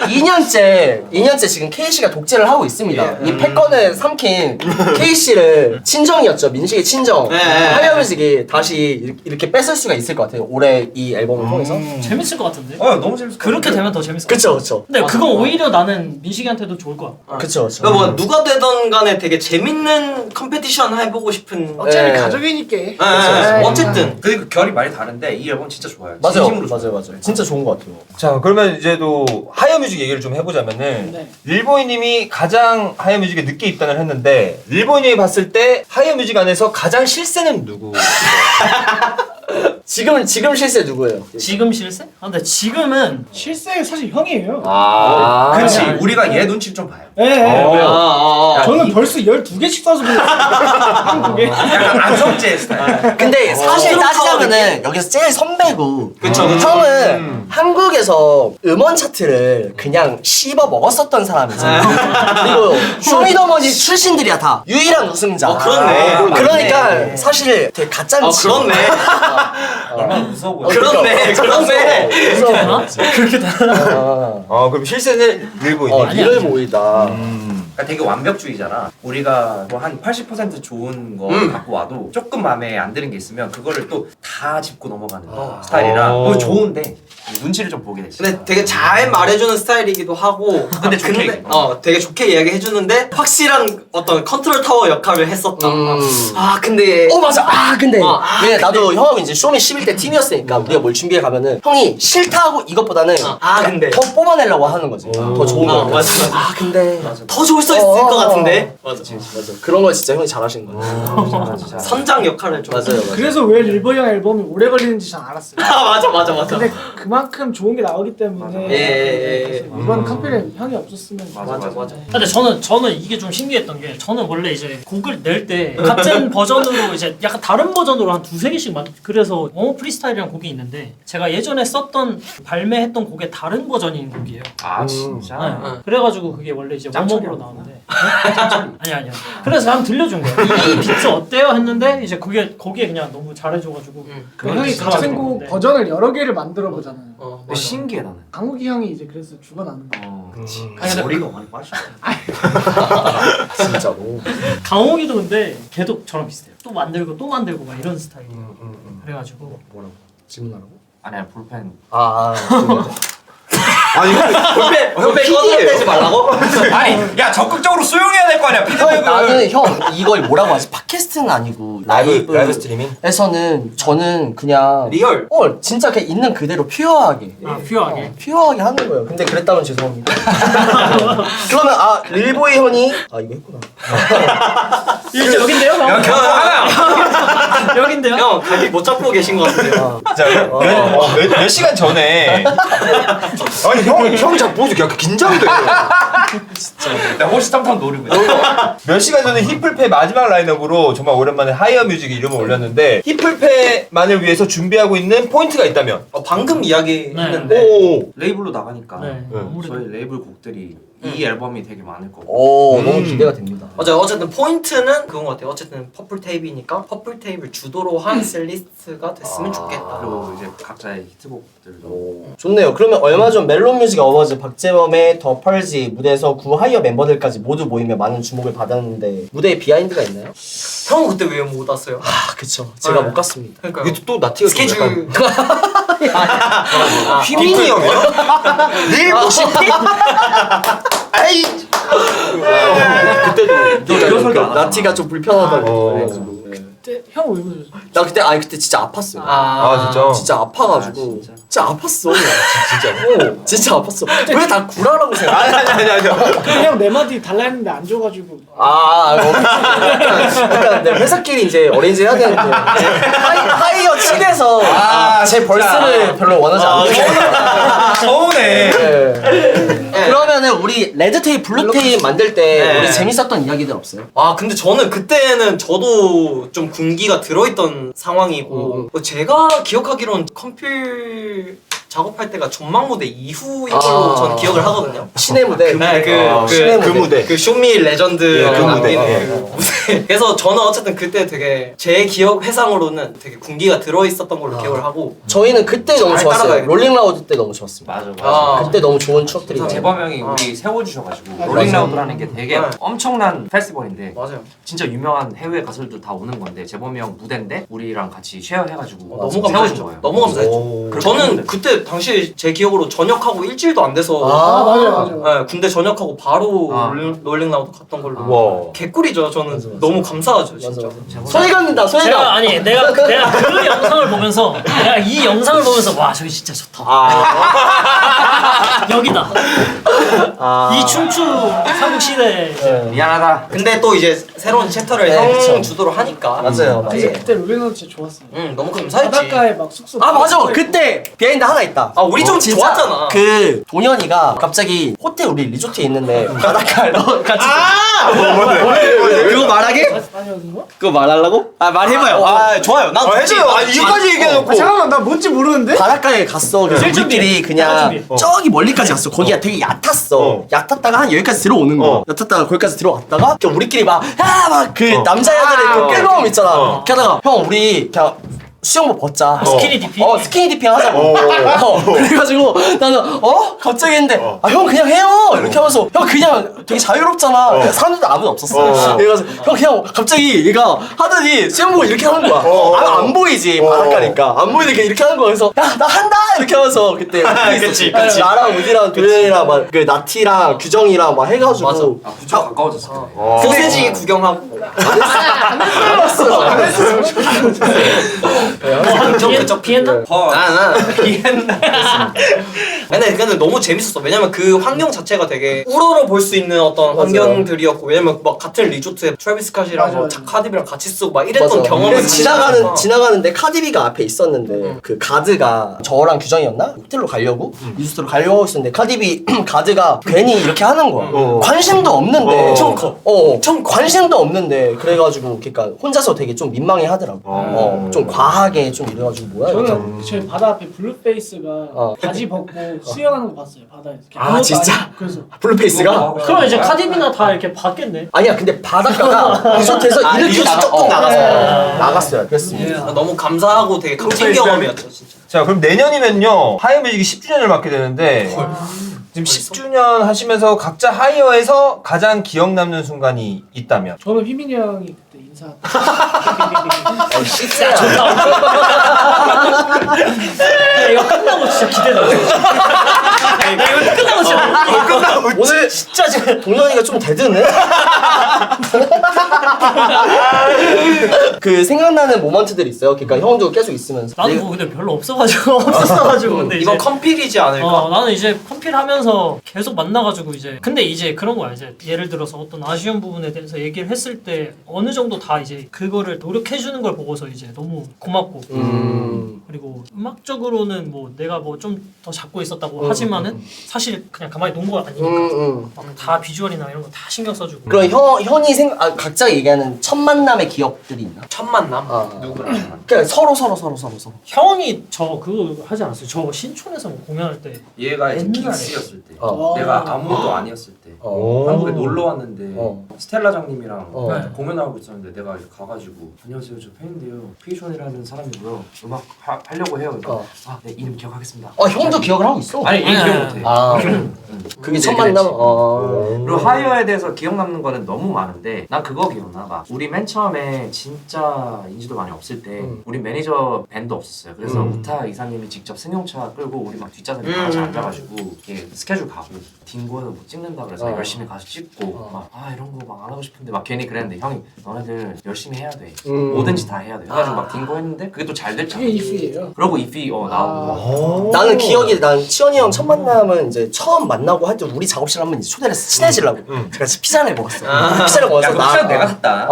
2년째 지금 KC가 독재를 하고 있습니다. 이 패권을 삼킨 KC를 친정이었죠. 민식의 친정. 하이어뮤직이 다시 이렇게 뺏을 수가 있을 것 같아요. 올해 이 앨범을 통해서. 재밌을 것 같은데. 너무 재밌을 것 그렇게 되면 더 재밌을 것 같아. 그쵸. 근데 그건 오히려 나는 민식이한테도 좋을 거야. 그쵸. 그러니까 뭐 누가 되던 간에 되게 재밌는 컴페티션 해보고 싶은. 어차피 가족이니까. 어쨌든. 그리고 결이 많이 다른데 이 앨범 진짜 좋아요. 맞아요. 진심으로 좋아요. 맞아요. 진짜 좋은 것 같아요. 자 그러면 이제 또 하이어뮤직 얘기를 좀 해보자면은 릴보이님이 가장 하이어뮤직에 늦게 입단을 했는데 릴보이님이 봤을 때 하이어뮤직 안에서 가장 실세는 누구? 지금 실세 누구예요? 지금 실세? 근데 지금은 실세 사실 형이에요. 그렇지. 우리가 얘 눈치 좀 봐요. 저는 벌써 12개씩 써서 보냈어요. 약간 안성재 스타일. 근데 사실 따지자면은 여기서 제일 선배고. 그쵸. 형은 한국에서 음원 차트를 그냥 씹어 먹었었던 사람이잖아. 그리고 쇼미더머니 출신들이야 다. 유일한 우승자. 그렇네. 그러니까 사실 되게 가짠지. 그렇네. 얼마나 무서워 보여. 그렇네. 그렇게 되나? 그럼 실세는 릴보이님. 이를 모이다. 그러니까 되게 완벽주의잖아. 우리가 뭐 한 80% 좋은 거 갖고 와도 조금 마음에 안 드는 게 있으면 그거를 또 다 짚고 넘어가는 스타일이라 좋은데 눈치를 좀 보게 됐어. 근데 되게 잘 말해주는 스타일이기도 하고 근데 좋게 되게 좋게 이야기해주는데 확실한 어떤 컨트롤 타워 역할을 했었다. 아 근데 맞아. 근데 왜 나도 형하고 이제 쇼미 11대 팀이었으니까 우리가 뭘 준비해 가면은 형이 싫다고 이것보다는 근데 더 뽑아내려고 하는 거지. 더 좋은 거. 맞아. 근데 더 좋을 수 있을 것 같은데. 맞아. 그런 거 진짜 형이 잘하신 거 같아. 선장 역할을 좀. 맞아요. 그래서 왜 릴버 형 앨범이 오래 걸리는지 잘 알았어요. 맞아. 근데 그만큼 좋은 게 나오기 때문에 예. 이번 컴필에 형이 없었으면 맞아. 근데 저는 이게 좀 신기했던 게 저는 원래 이제 곡을 낼 때 같은 버전으로 이제 약간 다른 버전으로 한 두세 개씩 그래서 프리스타일이라는 곡이 있는데 제가 예전에 썼던 발매했던 곡의 다른 버전인 곡이에요. 아 진짜? 네. 그래가지고 그게 원래 이제 원곡으로 나오는데 아니야. 그래서 한번 들려준 거예요. 이 비트 어때요? 했는데 이제 그게 거기에 그냥 너무 잘해줘가지고 그 형이 같은 곡 버전을 여러 개를 만들어 보잖아요. 근데 신기해 나는. 강욱이 형이 이제 그래서 죽어나는 거. 아니 머리가 많이 빠져. 진짜로. 강홍이도 근데 걔도 저랑 비슷해요. 또 만들고 막 이런 스타일이에요. 그래가지고 뭐라고? 질문하라고? 아니야 볼펜. 아니 형 꺼내지 말라고? 아니 야 적극적으로 수용해야 될 거 아니야 피드백을. 나는 형 이걸 뭐라고 하지? 팟캐스트는 아니고 라이브 스트리밍? 에서는 저는 그냥 리얼. 진짜 그냥 있는 그대로 퓨어하게 퓨어하게 하는 거예요. 근데 그랬다면 죄송합니다. 그러면 릴보이 형이 이거 했구나. 여긴데요? 야 겨우 하나. 여긴데요? 형 갈비 못 잡고 계신 것 같은데요. 몇 시간 전에 아니 형 자꾸 보여줘. 약간 긴장돼. 나 호시탐탐 노리고 있어. 몇 시간 전에 히플페 마지막 라인업으로 정말 오랜만에 하이어 뮤직 이름을 올렸는데 히플페만을 위해서 준비하고 있는 포인트가 있다면 방금 이야기했는데 레이블로 나가니까 네. 저희 레이블 곡들이 이 앨범이 되게 많을 거고. 너무 기대가 됩니다. 맞아요. 어쨌든 포인트는 그건 것 같아요. 어쨌든 퍼플 테이프니까 퍼플 테이프를 주도로 한 셀리스트가 됐으면 좋겠다. 그리고 이제 각자의 히트곡들도. 좋네요. 그러면 얼마 전 멜론뮤직 어워즈 박재범의 더 펄지 무대에서 구 하이어 멤버들까지 모두 모이며 많은 주목을 받았는데 무대에 비하인드가 있나요? 형 그때 왜 못 왔어요? 그쵸. 제가 못 갔습니다. 그러니까 이게 또 나티가 스케줄. 휘민이 형이요? 릴 모시피? 아이 그때도 나티가 좀 불편하다고 그래가지고. 그때 형 왜 그러셨어요? 나 그때 진짜 아팠어요. 진짜? 진짜 아파가지고 진짜 아팠어. 진짜. 진짜 아팠어. 왜 다 구라라고 생각해? 아니 그냥 형 네 마디 달라 했는데 안 줘가지고. 약간 내 회사끼리 이제 어레인지 해야 되는데 하이어 층에서 제 벌스를 별로 원하지 않는데 서운해. 그러면은 우리 레드테이프 블루테이프 만들 때 우리 재밌었던 이야기들 없어요? 근데 저는 그때는 저도 좀 군기가 들어있던 상황이고 제가 기억하기로는 컴필 작업할 때가 전망 무대 이후인 걸로 저는 기억을 하거든요. 신의 무대. 그 무대. 그 쇼미 레전드 그 무대. 무대. 그래서 저는 어쨌든 그때 되게 제 기억 회상으로는 되게 군기가 들어있었던 걸로 기억을 하고 저희는 그때 너무 잘 좋았어요. 따라가야겠다. 롤링 라우드 때 너무 좋았습니다. 맞아. 그때 너무 좋은 추억들이 그래서 많아요. 재범 형이 우리 세워주셔가지고 롤링라우드라는 게 되게 엄청난 페스티벌인데 맞아요. 진짜 유명한 해외 가수들도 다 오는 건데 재범이 형 무대인데 우리랑 같이 쉐어해가지고 너무 세워준 감사했죠. 거예요. 너무 감사했죠. 저는 그때 당시 제 기억으로 전역하고 일주일도 안 돼서 맞아요. 네, 군대 전역하고 바로 롤링 라우드 갔던 걸로 개꿀이죠. 저는 너무 감사하죠. 진짜. 소리 갖는다. 제가 내가 그 영상을 보면서 내가 이 영상을 보면서 와 저기 진짜 좋다. 여기다. 이 춤추 삼국 시대. 미안하다. 근데 또 이제 새로운 챕터를 형 주도로 하니까 맞아요. 그때 롤링라우드 진짜 좋았어요. 너무 감사했지. 바닷가에 막 숙소. 맞아. 그때 비하인드 하나 있다. 우리 좀 좋았잖아. 그 동현이가 갑자기 호텔 우리 리조트에 있는데 바닷가에 같이 그거 말하게? 그거 말하려고? 말해봐요. 좋아요. 난 해줘요. 이거까지 얘기해놓고. 잠깐만 나 뭔지 모르는데? 바닷가에 갔어. 그래서 우리끼리 그냥 저기 멀리까지 갔어. 거기가 되게 얕았어. 얕았다가 한 여기까지 들어오는 거. 얕았다가 거기까지 들어갔다가 그냥 우리끼리 막 그 남자애들의 그 끌모음 있잖아. 그러다가 형 우리 그냥 수영복 벗자. 스키니 디핑? 스키니 디핑 하자고. 그래가지고 나는 갑자기 했는데 형 그냥 해요 이렇게 하면서 형 그냥 되게 자유롭잖아. 사람들도 아무도 없었어. 그래가지고 형 그냥 갑자기 얘가 하더니 수영복을 이렇게 하는 거야. 안 보이지 바닷가니까 안 보이니까 이렇게 하는 거야. 그래서 야 나 한다 이렇게 하면서 그때 그치. 나랑 우디랑 도현이랑 막 그 나티랑 규정이랑 막 해가지고 부쩍 가까워졌어. 소세지 구경하고. 비엔나? 비엔나. 근데 너무 재밌었어. 왜냐면 그 환경 자체가 되게 우러러 볼 수 있는 어떤 환경들이었고, 왜냐면 막 같은 리조트에 트래비스 스캇이랑 뭐 카디비랑 같이 쓰고 막 이랬던 경험을 그래서 지나가는데 카디비가 앞에 있었는데 그 가드가 저랑 규정이었나? 호텔로 가려고 리조트로 가려고 했었는데 카디비 가드가 괜히 이렇게 하는 거야. 관심도 없는데 좀 관심도 없는데 그래가지고 그러니까 혼자서 되게 좀 민망해 하더라고. 좀 과하게 좀 이래가지고 뭐야? 저는 저희 바다 앞에 블루페이스가 바지 벗고 수영하는 거 봤어요 바다에서. 아 진짜? 그래서 블루페이스가? 그럼 이제 카디비나 다 이렇게 봤겠네. 아니야 근데 바닷가가 리조트에서 이렇게 조금 나갔어요. 그랬습니다. 너무 감사하고 되게 값진 경험이었죠 진짜. 자 그럼 내년이면요 하이어뮤직이 10주년을 맞게 되는데 지금 10주년 하시면서 각자 하이어에서 가장 기억 남는 순간이 있다면? 저는 휘민이 형이 그때 인사. 이거 끝나고 진짜 기대된다. 이거 끝나고 진짜. 오늘 진짜 지금 동현이가 좀 대드네. 그 생각나는 모먼트들이 있어요. 그러니까 형도 계속 있으면서. 나도 뭐 근데 별로 없었어가지고 근데 이번 이제 컴필이지 않을까? 나는 이제 컴필하면서 계속 만나가지고 이제 근데 이제 그런 거야. 이제 예를 들어서 어떤 아쉬운 부분에 대해서 얘기를 했을 때 어느 정도 다 이제 그거를 노력해주는 걸 보고서 이제 너무 고맙고 그리고 음악적으로는 뭐 내가 뭐 좀 더 잡고 있었다고 하지만은 사실 그냥 가만히 놓은 거 아니니까 막 다 비주얼이나 이런 거 다 신경 써주고. 그럼 현이 각자 얘기하는 첫 만남의 기억들이 있나? 첫 만남? 누구랑? 그냥 서로. 형이 저 그거 하지 않았어요? 저 신촌에서 뭐 공연할 때 얘가 이제 옛날에. 킥스였을 때, 내가 아무것도 아니었을 때 한국에 놀러 왔는데 스텔라장님이랑 공연하고 있었는데 내가 가가지고 안녕하세요 저 팬인데요 피션이라는 사람이고요 음악 하려고 해요. 네 이름 기억하겠습니다. 형도 기억을 하고 있어? 아니 얘 기억 못해. 그게 첫 만남? 그리고 하이어에 대해서 기억 남는 거는 너무 많은데 난 그거 기억나. 막 우리 맨 처음에 진짜 인지도 많이 없을 때 우리 매니저 밴도 없었어요. 그래서 우타 이사님이 직접 승용차 끌고 우리 막 뒷좌석에 다 같이 앉아가지고 이렇게 스케줄 가고 딩고에서 뭐 찍는다 그래서 열심히 가서 찍고 막 이런 거 막 안 하고 싶은데 막 괜히 그랬는데 형이 너네들 열심히 해야 돼 뭐든지 다 해야 돼 해가지고 막 딩고 했는데 그게 또 잘 됐잖아. 그게 이프예요. 그러고 이피 나오고 나는 기억이 난 치원이 형 첫 만남은 이제 처음 만나고 할 때 우리 작업실 한번 이제 초대를 해서 친해지려고 같이 피자를 먹었어. 피자를 먹어서 피자 내가 샀다.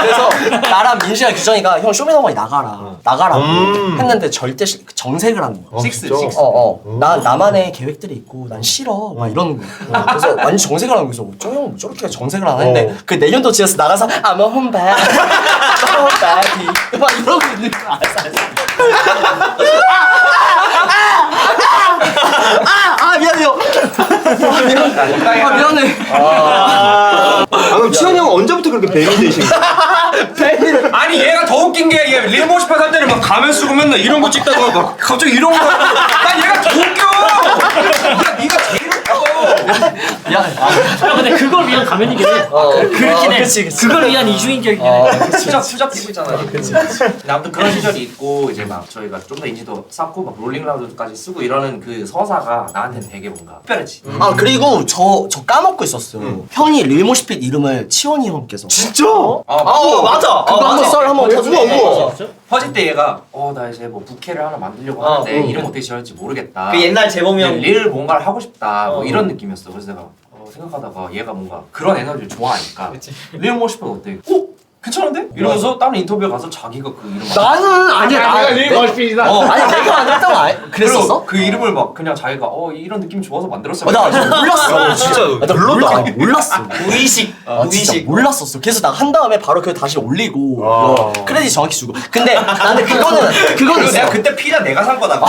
그래서 나랑 민수랑 규정이가 형 쇼미더머니 나가라고 했는데 절대 정색을 하는 거야. 식스. 난 나만의 계획들이 있고 난 싫어 막 이러는 거야. 그래서 완전 정색을 하는 거야. 그래서 형 저렇게 정색을 안 하는데 그 내년도 지어서 나가서 I'm a home bad, home bad 막 이러고 있는 거야. 미안해요. 미안해. 그럼 치현이 형 언제부터 그렇게 뱀이 되신 거야? 아니 얘가 더 웃긴 게 얘 릴모시파 할 때는 막 가면 쓰고 맨날 이런 거 찍다가 막 갑자기 이런 거 난 얘가 더 웃겨. 네가 제일 웃겨. 야 근데 그걸 위한 가면이긴 해. 그렇긴 해. 그걸 위한 이중인격이긴 해. 수작 뛰고 있잖아. 근데 아무튼 그런 시절이 있고 이제 막 저희가 좀 더 인지도 쌓고 막 롤링 라우드까지 쓰고 이러는 그 서사가 나한테는 되게 뭔가 특별했지. 그리고 저 까먹고 있었어요. 형이 릴모시핏 이름을 치원이 형께서. 진짜? 맞아. 그거 한번 썰 한번 해주세요. 퍼질 때 얘가 나 이제 뭐 부캐를 하나 만들려고 하는데 이름 어떻게 지을지 모르겠다. 그 옛날 재범이 형 릴 뭔가를 하고 싶다. 뭐 이런 느낌이었어. 그래서 내가 생각하다가 얘가 뭔가 그런 에너지를 좋아하니까 릴 모시파 어때? 괜찮은데? 이러면서 다른 인터뷰에 가서 자기가 그 이름 나는 아니야. 릴 머시핏이다. 아니 내가 만들었다고 그랬었어? 그 이름을 막 그냥 자기가 이런 느낌이 좋아서 만들었어요. 나 몰랐어. 진짜 나 몰랐어. 무의식. 진짜 몰랐었어. 그래서 나 한 다음에 바로 그거 다시 올리고 크레딧 정확히 주고. 근데 나는 그거는 내가 그때 피자 내가 산 거다.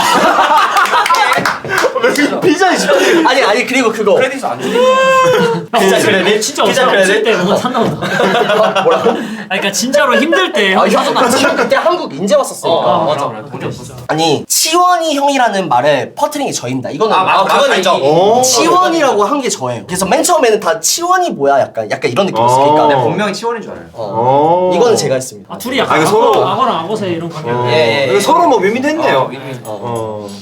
피자에 집중. 아니 그리고 그거 크레딧 안 주니까. 피자 크레딧? 진짜 피자 없을 크레딧? 때 뭔가 산 나온다. 뭐라고? 그러니까 진짜로 힘들 때 형 그때 한국 인제 왔었으니까. 맞아. 돈이 없었어. 아니 치원이 형이라는 말을 퍼뜨린 게 저입니다. 이거는 그건 인정. 오. 치원이라고 한 게 저예요. 그래서 맨 처음에는 다 치원이 뭐야 약간 이런 느낌이었어요. 내 그러니까 본명이 치원인 줄 알아요. 이거는 제가 했습니다. 둘이 약간 이거 서로- 악어랑 악어새 이런 관계. 예. 서로 뭐 윈윈했네요. 윈윈.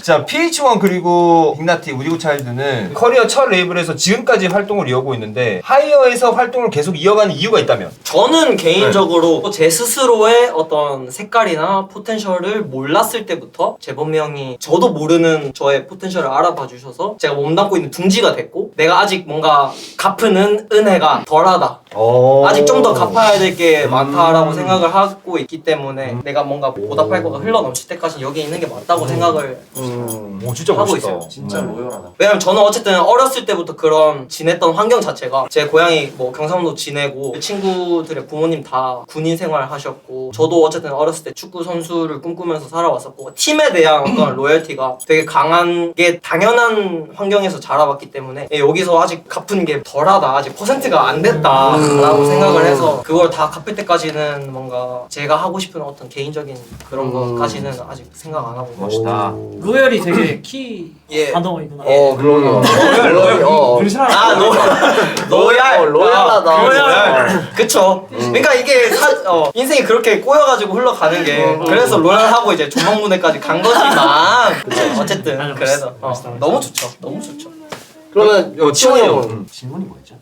자, PH1 그리고 빅나티, 우디고 차일드는 커리어 첫 레이블에서 지금까지 활동을 이어오고 있는데 하이어에서 활동을 계속 이어가는 이유가 있다면? 저는 개인적으로 제 스스로의 어떤 색깔이나 포텐셜을 몰랐을 때부터 재범이 형이 저도 모르는 저의 포텐셜을 알아봐 주셔서 제가 몸담고 있는 둥지가 됐고 내가 아직 뭔가 갚는 은혜가 덜하다. 아직 좀 더 갚아야 될 게 많다라고 생각을 하고 있기 때문에 내가 뭔가 보답할 거가 흘러넘칠 때까지 여기 있는 게 맞다고 생각을 오, 진짜 하고 멋있다. 있어요. 진짜 로열하다. 왜냐면 저는 어쨌든 어렸을 때부터 그런 지냈던 환경 자체가 제 고향이 뭐 경상도 지내고 친구들의 부모님 다 군인 생활 하셨고 저도 어쨌든 어렸을 때 축구 선수를 꿈꾸면서 살아왔었고 팀에 대한 어떤 로열티가 되게 강한 게 당연한 환경에서 자라왔기 때문에 여기서 아직 갚은 게 덜하다 아직 퍼센트가 안 됐다라고 생각을 해서 그걸 다 갚을 때까지는 뭔가 제가 하고 싶은 어떤 개인적인 그런 것까지는 아직 생각 안 하고 멋있다. 로열이 되게 키 예. 단어이구나. 그러게요. 로얄하다. 그쵸. 그러니까 이게 인생이 그렇게 꼬여가지고 흘러가는 게 그래서 로얄하고 이제 조망문에까지 간 거지만 어쨌든 그래서 너무 좋죠. 너무 좋죠. 그러면 치원이 형은 질문이 뭐였죠?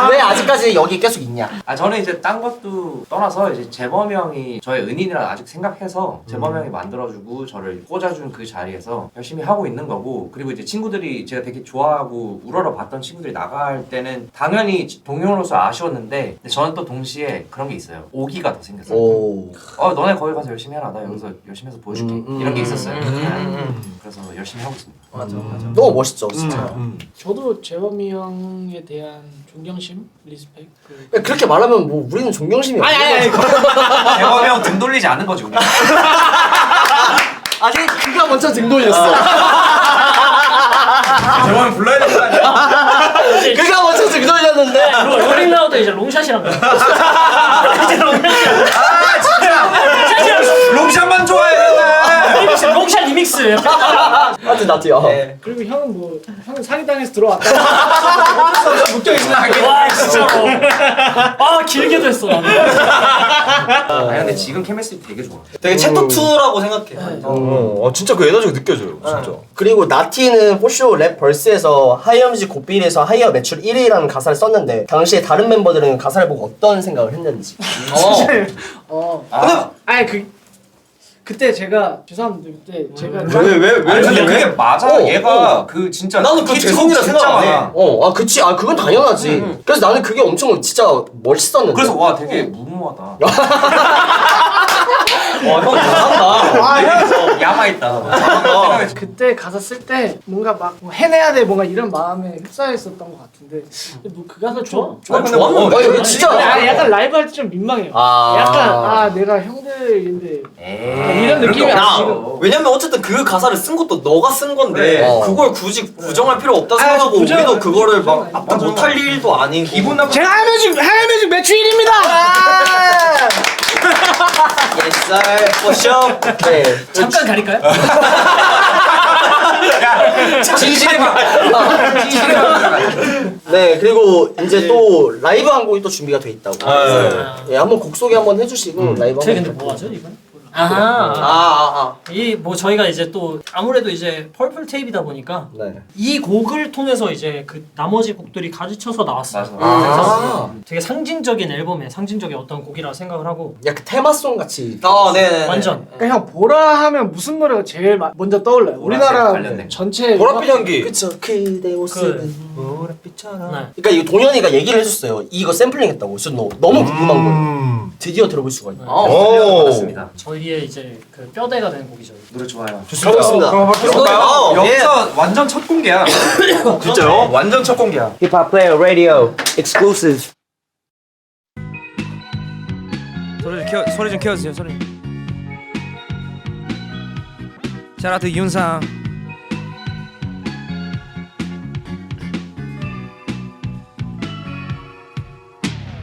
왜 아직까지 여기 계속 있냐? 저는 이제 딴 것도 떠나서 이제 재범이 형이 저의 은인이라 아직 생각해서 재범이 형이 만들어주고 저를 꽂아준 그 자리에서 열심히 하고 있는 거고 그리고 이제 친구들이 제가 되게 좋아하고 우러러 봤던 친구들이 나갈 때는 당연히 동료로서 아쉬웠는데 근데 저는 또 동시에 그런 게 있어요. 오기가 더 생겼어요. 너네 거기 가서 열심히 해라. 나 여기서 열심히 해서 보여줄게. 이런 게 있었어요. 그래서 열심히 하고 있습니다. 맞아. 너무 멋있죠, 진짜. 저도 재범이 형에 대한 존경심, 리스펙. 그렇게 말하면 뭐 우리는 존경심이 아니. 재범이 형 등 돌리지 않은 거지 우리. 아니 그가 먼저 등 돌렸어. 재범이 불러야 되는 거 아니야? 그가 먼저 등 돌렸는데. 로링 나우도 이제 롱샷이란 거야. 이제 롱샷이야. 진짜. 롱샷만 좋아해. 롱샷 리믹스. 하여튼 나도요. 그리고 형은 사기당해서 들어왔다. 묶여 있으면 하게. 와 진짜로. 길게도 했어 나는. 근데 지금 케미스트리 되게 좋아. 되게 챕터 2라고 생각해. 진짜 그 에너지가 느껴져요. 진짜. 그리고 나티는 포쇼 랩 벌스에서 하이어 뮤직 고필에서 하이어 매출 1위라는 가사를 썼는데 당시에 다른 멤버들은 가사를 보고 어떤 생각을 했는지. 그때 제가 죄송합니다. 그때 제가 왜? 근데 그게 맞아. 얘가 그 진짜 나는 그 죄송이라 생각 안 해. 그치. 그건 당연하지. 그래서 나는 그게 엄청 진짜 멋있었는데. 그래서 와 되게 무모하다. 형 잘한다. 야마있다. 그때 가사 쓸 때 뭔가 막 해내야 돼 뭔가 이런 마음에 휩싸여 있었던 것 같은데 뭐 그 가사 좋아? 좋았는데. 진짜. 약간 라이브 할 때 좀 민망해요. 약간 내가 형들인데 이런 느낌이 아니고. 왜냐면 어쨌든 그 가사를 쓴 것도 너가 쓴 건데 그걸 굳이 부정할 필요 없다 생각하고 우리도 그거를 막 앞도 못할 일도 아니고 기분 나쁘. 제가 하이뮤직 매출 1위입니다. Yes sir, for sure. 네. 잠깐 가릴까요? 네, 그리고 이제 또 라이브 한 곡이 또 준비가 돼 있다고. 예, 한번 곡 소개 한번 해주시고 라이브 저희 한번. 근데 뭐 하죠 이번? 이 뭐 저희가 이제 또 아무래도 이제 펄플 테이프다 보니까 네. 이 곡을 통해서 이제 그 나머지 곡들이 가지쳐서 나왔어요. 아. 되게 상징적인 앨범의 상징적인 어떤 곡이라 생각을 하고. 약간 테마송 같이. 네. 완전. 그러니까 형 보라 하면 무슨 노래가 제일 먼저 떠올라요? 우리나라 전체 보랏빛 향기. 그쵸. 그대 옷은 보랏빛처럼. 네. 그러니까 이거 동현이가 얘기를 해줬어요. 이거 샘플링했다고. 그래서 너무 궁금한 거예요. 드디어 들어볼 수가 있네. 맞습니다. 저희의 이제 그 뼈대가 된 곡이죠. 노래 좋아요. 들어보겠습니다. 여기서 완전 첫 공개야. 진짜요? 완전 첫 공개야. 힙합 플레이어 라디오 exclusive. 소리 좀 켜주세요. 소리. Shout out to 윤상.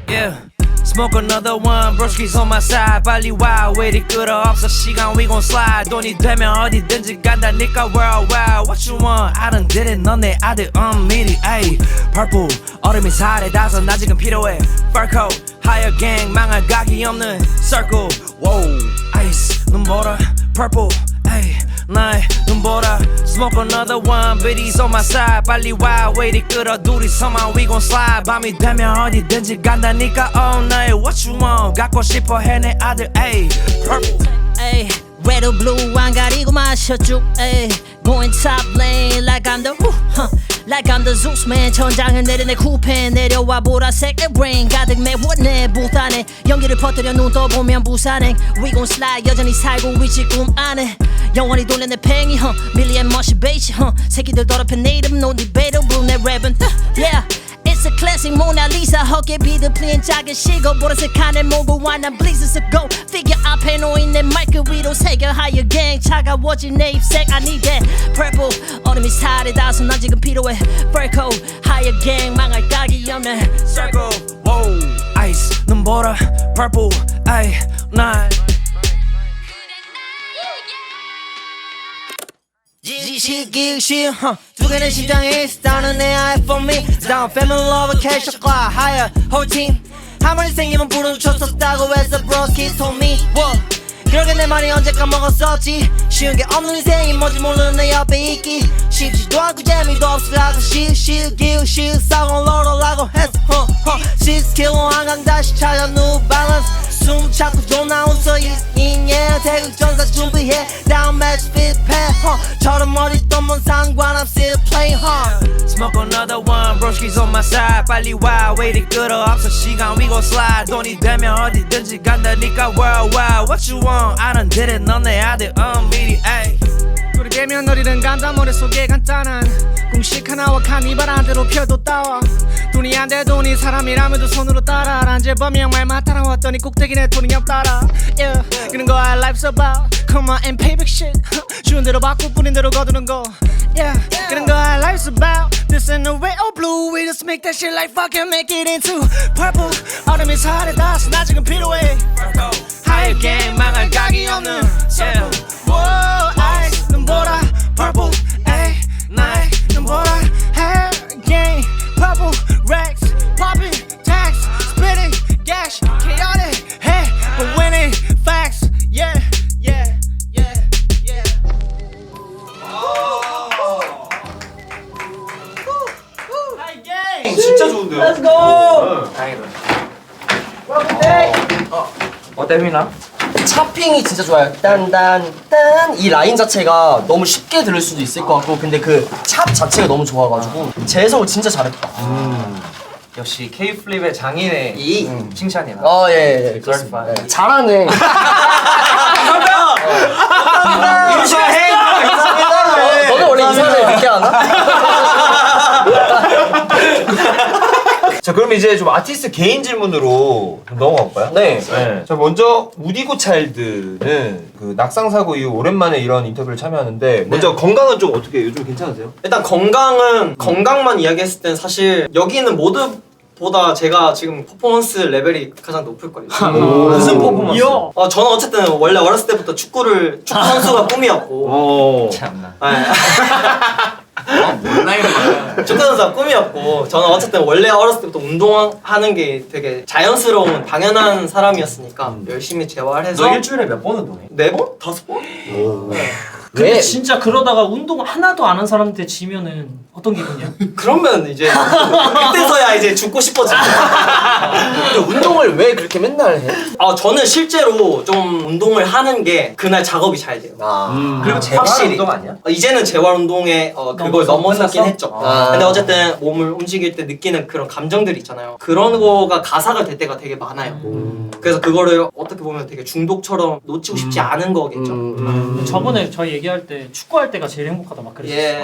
Yeah. Smoke another one, broski's on my side. 빨리 와, 왜 이리 끌어 없어 시간 we gon' slide. 돈이 되면 어디든지 간다니까 worldwide. What you want? I done did it. 넌 내 아들 미리. Ayy, purple 얼음이 살에 닿아서 나 지금 필요해. Fur coat, higher gang 망할 각이 없는 circle. Whoa, ice 눈보라 purple. Ayy, 나의 눈보라. Smoke another one, bitties on my side. 빨리 와, 왜 이리 끌어 둘이서만 we gon' slide. 밤이 되면 어디든지 간다니까 all night. What you want? 갖고 싶어 해 내 아들. Ayy, purple. Ayy, red or blue 안 가리고 마셔 쭉. Ayy, going top lane like I'm the like I'm the Zeus man. 천장을 내리네 쿠페 내려와 보라색 rain 가득 메워내 booth 안에 연기를 퍼뜨려 눈 떠보면 부산행. We gon' slide 여전히 살고 있지 꿈 안에 영원히 돌려 내 팽이 million motivation 새끼들 더럽힌 내 이름 no debatable 내 랩은 yeah. It's a classic Mona Lisa 헛개 비드 플린 작은 시고 보라색 하늘 모고 완한 블리즈 go figure 앞에 놓인 내 마이크 위로 새겨 higher gang 차가워진 내 입색 I need that purple 얼음이 살에 닿아서 난 지금 필요해 fur coat higher gang 망할 각이 없는 circle. Whoa, ice 눈보라 purple. Ayy, night. 지식이시 두 개는 심장에 있다는 내 eye for me. Down family love 캐셔과 higher whole team. 아무리 생기면 부르는 쳤었다고 해서 broski told me. Whoa. 그러게 내 말이 언제 까먹었었지. 쉬운 게 없는 인생이 뭔지 모르는 내 옆에 있기 쉽지도 않고 재미도 없으라고 실 싸고 롤러라고 했어 6kg 한강 다시 찾아 new balance 숨 참고 좀 나온서 yeah 태극전사 준비해 다음 매치 fit pass 저런 머리 떠면 상관없이 play hard. Smoke another one, broski's on my side. 빨리 와, 왜 이리 끌어 없어 시간 we gon' slide. 돈이 되면 어디든지 간다니까 worldwide. What you want? I done did it. 넌 내 아들 미리. Ayy. 꿀이 되면 너리는 간다 머릿속에 간단한 공식 하나와 카니발 안대로 펴도 따와 돈이 안 돼 돈이 사람이라면 두 손으로 따라 란제범이형 말만 따라왔더니 꼭대기네 돈이 없따라 yeah. 그런 거야 life's about come on and payback shit 주는 대로 받고 뿌린 대로 거두는 거 yeah. 그런 거야 life's about this ain't no red or blue we just make that shit like fucking make it into purple 얼음이 살에 닿아서 나 지금 필요해 higher gang 망할 각이 없는 circle. Whoa, ice 눈보라 purple ayy night 눈보라 hair gang purple racks popping tax spitting gash chaotic hey but winning facts yeah yeah yeah yeah. Hi gang 진짜 좋은데요? Let's go. 다행이다. 어때 휘나? 차핑이 진짜 좋아요. 딴딴딴 이 라인 자체가 너무 쉽게 들을 수도 있을 것 같고 근데 그 찹 자체가 너무 좋아가지고 재해석을 진짜 잘했다. 역시 K-플립의 장인의 칭찬이다. 예, 그렇습니다. 예. 잘하네. 이루시가 해! 너는 원래 이사를 늦게 하나? 자, 그럼 이제 좀 아티스트 개인 질문으로 좀 넘어가 볼까요? 네. 자, 먼저 우디고 차일드는 그 낙상 사고 이후 오랜만에 이런 인터뷰를 참여하는데 먼저 건강은 좀 어떻게 요즘 괜찮으세요? 일단 건강만 이야기했을 땐 사실 여기 있는 모두보다 제가 지금 퍼포먼스 레벨이 가장 높을 거예요. 무슨 퍼포먼스? 저는 어쨌든 원래 어렸을 때부터 축구 선수가 꿈이었고. 참나. 몰라 이거. 축구 선수가 꿈이었고 저는 어쨌든 원래 어렸을 때부터 운동하는 게 되게 자연스러운 당연한 사람이었으니까 열심히 재활해서. 너 일주일에 몇 번 운동해? 4번? 5번? 근데 진짜 그러다가 운동 하나도 안 한 사람한테 지면은 어떤 기분이야? 그러면 이제 그때서야 이제 죽고 싶어지죠. 근데 운동을 왜 그렇게 맨날 해? 저는 실제로 좀 운동을 하는 게 그날 작업이 잘 돼요. 그리고 재활 운동 아니야? 이제는 재활 운동에 그걸 넘어서긴 했죠. 아. 근데 어쨌든 몸을 움직일 때 느끼는 그런 감정들이 있잖아요. 그런 거가 가사가 될 때가 되게 많아요. 그래서 그거를 어떻게 보면 되게 중독처럼 놓치고 싶지 않은 거겠죠. 저번에 저희 얘기할 때 축구할 때가 제일 행복하다 막 그랬어요. 예.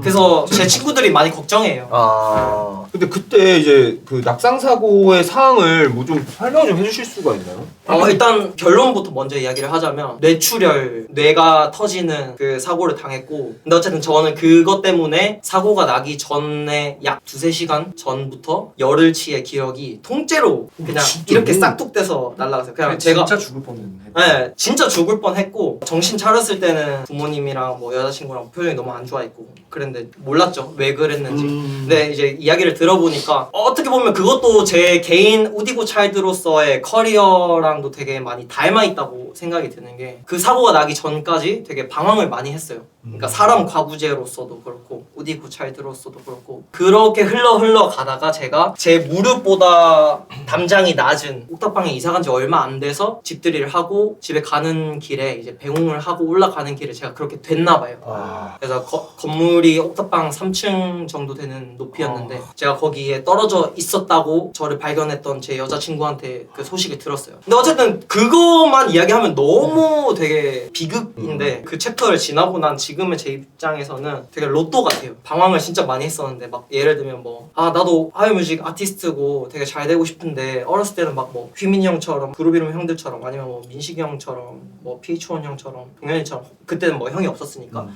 그래서 제 친구들이 많이 걱정해요. 근데 그때 이제 그 낙상 사고의 상황을 뭐 좀 설명 좀 해주실 수가 있나요? 일단 결론부터 먼저 이야기를 하자면 뇌출혈, 뇌가 터지는 그 사고를 당했고, 근데 어쨌든 저는 그것 때문에 사고가 나기 전에 약 2-3시간 전부터 열흘치의 기억이 통째로 그냥 이렇게 싹둑돼서 날아갔어요. 그냥 제가 진짜 죽을 뻔했네. 네, 진짜 죽을 뻔했고, 정신 차렸을 때는 부모님이랑 뭐 여자친구랑 표정이 너무 안 좋아했고 그랬는데 몰랐죠, 왜 그랬는지. 근데 이제 이야기를 들어보니까 어떻게 보면 그것도 제 개인 우디고 차일드로서의 커리어랑도 되게 많이 닮아 있다고 생각이 드는 게, 그 사고가 나기 전까지 되게 방황을 많이 했어요. 그러니까 사람 과부제로서도 그렇고 우디고 차일드로서도 그렇고, 그렇게 흘러 가다가 제가 제 무릎보다 담장이 낮은 옥탑방에 이사 간 지 얼마 안 돼서 집들이를 하고 집에 가는 길에 이제 배웅을 하고 올라가는 길에 제가 그렇게 됐나 봐요. 그래서 건물이 옥탑방 3층 정도 되는 높이였는데 제가 거기에 떨어져 있었다고 저를 발견했던 제 여자친구한테 그 소식을 들었어요. 근데 어쨌든 그것만 이야기하면 너무 되게 비극인데, 그 챕터를 지나고 난 지금의 제 입장에서는 되게 로또 같아요. 방황을 진짜 많이 했었는데, 막 예를 들면 뭐 나도 하이뮤직 아티스트고 되게 잘 되고 싶은데 어렸을 때는 막 뭐 휘민이 형처럼, 그룹 이름 형들처럼, 아니면 뭐 민식이 형처럼, 뭐 PH1 형처럼, 동현이처럼, 그때는 뭐 형이 없었으니까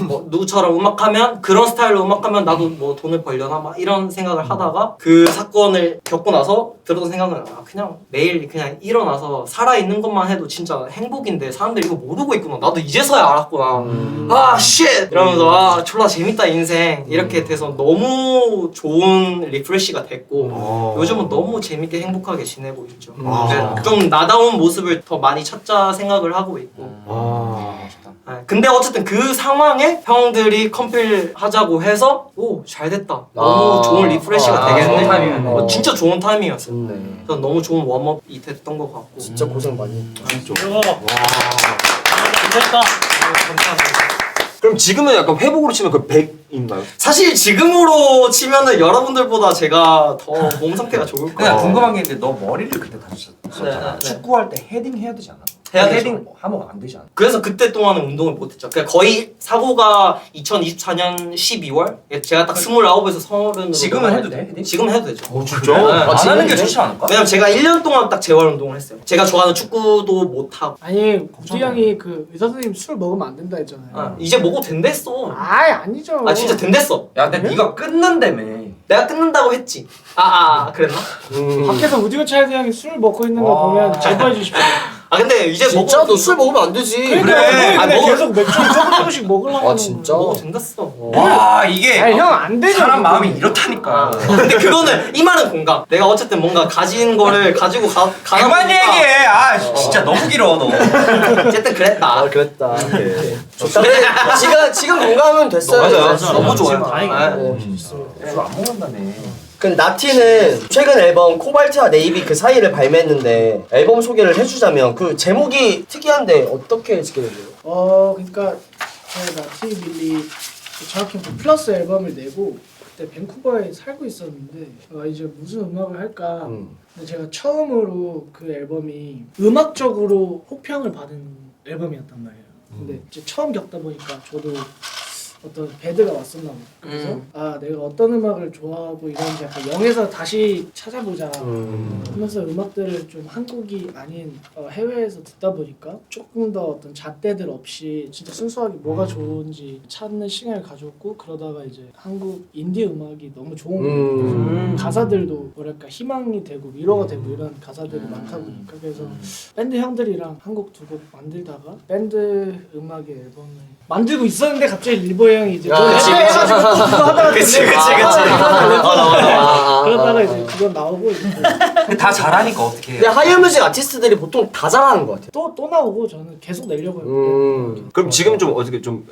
뭐 누구처럼 음악하면, 그런 스타일로 음악하면 나도 뭐 돈을 벌려나 막 이런 생각을 하다가 그 사건을 겪고 나서 들었던 생각은 그냥 매일 그냥 일어나서 살아있는 것만 해도 진짜 행복인데 사람들이 이거 모르고 있구나, 나도 이제서야 알았구나, 쉣! 이러면서 졸라 재밌다 인생, 이렇게 돼서 너무 좋은 리프레시가 됐고 요즘은 너무 재밌게 행복하게 지내고 있죠. 좀 나다운 모습을 더 많이 찾자 생각을 하고 있고. 근데 어쨌든 그 상황에 형들이 컴필 하자고 해서 잘 됐다, 너무 좋은 리프레시가 되겠네. 좋은 타이밍이었네. 진짜 좋은 타이밍이었어요. 그래서 너무 좋은 웜업이 됐던 것 같고. 진짜 고생 많이 했죠. 됐다. 감사합니다. 그럼 지금은 약간 회복으로 치면 그 100인가요? 사실 지금으로 치면은 여러분들보다 제가 더 몸 상태가 좋을 거예요. 그냥 궁금한 게 있는데, 너 머리를 그때 다쳤잖아. 네. 축구할 때 헤딩 해야 되지 않아? 해야 되죠. 헤딩 하면 안 되지 않아? 그래서 그때 동안은 운동을 못했죠. 그냥 거의 사고가 2024년 12월? 제가 딱 29에서 30으로. 지금은 해도 돼? 헤딩? 지금 해도 되죠. 진짜? 안 하는 게 좋지 않을까? 왜냐면 제가 1년 동안 딱 재활 운동을 했어요. 제가 좋아하는 축구도 못하고. 아니 우디 형이 그 의사 선생님 술 먹으면 안 된다 했잖아요. 이제 먹어도 된댔어. 아니죠. 진짜 된댔어. 야, 근데 네가 끊는다며. 내가 끊는다고 했지. 그랬나? 밖에서 우디고 차일드 형이 술 먹고 있는 거 보면 제보해 주십시오. 근데 이제 진짜 너 술 먹으면 안 되지. 그래. 계속 맥주 조금씩 먹으려고. 진짜? 먹어도 된댔어. 와, 이게 형 안 되죠. 사람 마음이 이렇다니까. 근데 그거는 이 말은 공감. 내가 어쨌든 뭔가 가진 거를 가지고 가다 그만 보니까 얘기해. 진짜 너무 길어 너. 어쨌든 그랬다. 그랬다. 근데 지금 건강은 됐어요. 맞아요. 너무 좋아요. 다행이다. 술 안 먹는다며. 근데 나티는 최근 앨범 코발트와 네이비 그 사이를 발매했는데, 앨범 소개를 해주자면 그 제목이 특이한데 어떻게 짓게 되죠? 그러니까 저희 나티 빌리 정확히 플러스 앨범을 내고 그때 밴쿠버에 살고 있었는데 이제 무슨 음악을 할까. 근데 제가 처음으로 그 앨범이 음악적으로 혹평을 받은 앨범이었단 말이에요. 근데 이제 처음 겪다 보니까 저도 어떤 배드가 왔었나 봐. 그래서 내가 어떤 음악을 좋아하고 이런지 약간 0에서 다시 찾아보자 하면서 음악들을 좀 한국이 아닌 해외에서 듣다 보니까 조금 더 어떤 잣대들 없이 진짜 순수하게 뭐가 좋은지 찾는 시간을 가졌고, 그러다가 이제 한국 인디 음악이 너무 좋은 거예요. 가사들도 뭐랄까 희망이 되고 위로가 되고 이런 가사들이 많다 보니까, 그래서 밴드 형들이랑 한 곡 두 곡 만들다가 밴드 음악의 앨범을 만들고 있었는데 갑자기 릴보 형이 이제 그치. 해가지고 또 그거 하다가 그치. 그러다가 이제 그건 나오고 근데 다 잘하니까 어떻게 해? 근데 하이뮤직 아티스트들이 보통 다 잘하는 것 같아요. 또 나오고 저는 계속 내려고 해요. 그럼 지금 좀 어떻게 좀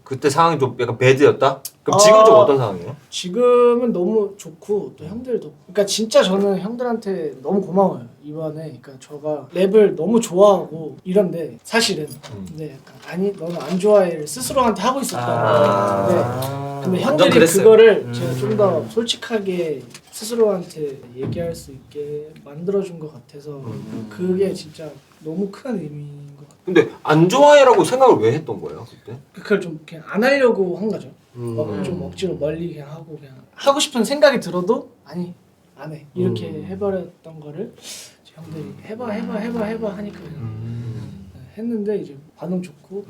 그때 상황이 좀 약간 배드였다? 그럼 지금 좀 어떤 상황이에요? 지금은 너무 좋고 또 형들도, 그러니까 진짜 저는 형들한테 너무 고마워요. 이번에 그러니까 저가 랩을 너무 좋아하고 이런데 사실은 근데 약간 너는 안 좋아해를 스스로한테 하고 있었다. 근데 형들이 그랬어요. 그거를 제가 좀 더 솔직하게 스스로한테 얘기할 수 있게 만들어준 것 같아서 그게 진짜 너무 큰 의미인 것 같아요. 근데 안 좋아해라고 생각을 왜 했던 거예요 그때? 그걸 좀 그냥 안 하려고 한 거죠. 좀 억지로 멀리 그냥 하고 그냥 하고 싶은 생각이 들어도 아니 안 해 이렇게 해버렸던 거를 형들이 해봐 하니까 그냥 했는데 이제 반응 좋고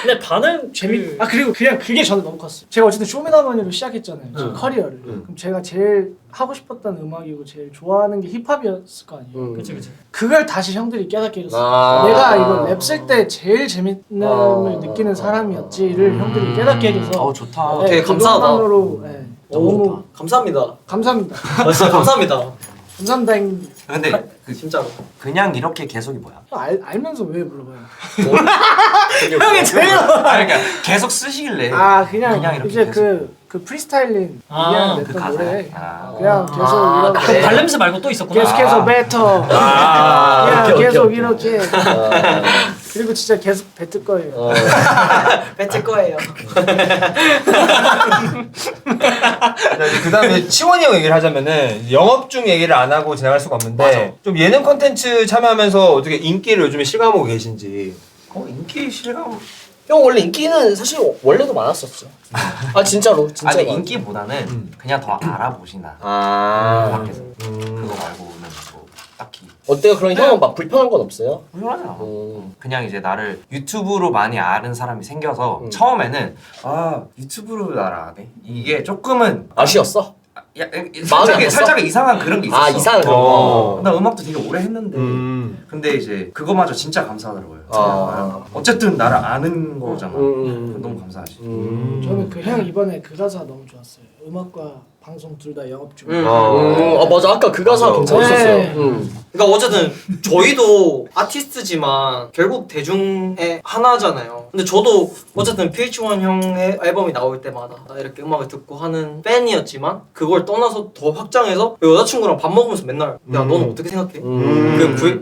근데 반응 아 그리고 그냥 그게 저는 너무 컸어요. 제가 어쨌든 쇼미더머니로 시작했잖아요. 커리어를. 그럼 제가 제일 하고 싶었던 음악이고 제일 좋아하는 게 힙합이었을 거 아니에요. 그치. 그걸 다시 형들이 깨닫게 해줬어요. 내가 이거 랩 쓸 때 제일 재밌음을 느끼는 사람이었지를 형들이 깨닫게 해줘서 좋다. 네, 되게 감사하다. 그것만으로, 네, 너무 감사합니다. 감사합니다. 진짜 감사합니다. 감사합니다 형님. 근데 진짜로. 그냥 이렇게 계속이 뭐야? 알면서 왜 물어봐요? 형이 제일 그러니까 계속 쓰시길래 그냥 이렇게 이제 계속. 그 프리스타일링 그 냈던 가사야? 노래 그냥 계속 이렇게 발냄새 말고 또 있었구나. 계속해서 뱉어 그냥 오케이, 계속 오케이. 이렇게 그리고 진짜 계속 뱉을 거예요. 뱉을 거예요. 그 다음에 치원이 형 얘기를 하자면은 영업 중 얘기를 안 하고 지나갈 수가 없는데 좀 예능 콘텐츠 참여하면서 어떻게 인기를 요즘에 실감하고 계신지. 인기 실감. 형 원래 인기는 사실 원래도 많았었죠. 진짜로 진짜. 근데 인기보다는 그냥 더 알아보시나. 밖에서 그거 말고는 뭐 딱히. 어때요? 그런 형은 막 불편한 건 없어요? 불편하잖아. 그냥 이제 나를 유튜브로 많이 아는 사람이 생겨서 처음에는 유튜브로 나를 아네? 이게 조금은 아쉬웠어? 살짝 이상한 그런 게 있었어. 이상한 그런 거. 나 음악도 되게 오래 했는데 근데 이제 그거마저 진짜 감사하더라고요. 어쨌든 나를 아는 거잖아. 너무 감사하지. 저는 그 형 이번에 그 가사 너무 좋았어요. 음악과 방송 둘 다 영업 중. 맞아. 아까 그 가사 괜찮았었어요. 네. 그러니까 어쨌든 저희도 아티스트지만 결국 대중의 하나잖아요. 근데 저도 어쨌든 PH1 형의 앨범이 나올 때마다 이렇게 음악을 듣고 하는 팬이었지만 그걸 떠나서 더 확장해서 여자친구랑 밥 먹으면서 맨날 야 너는 어떻게 생각해?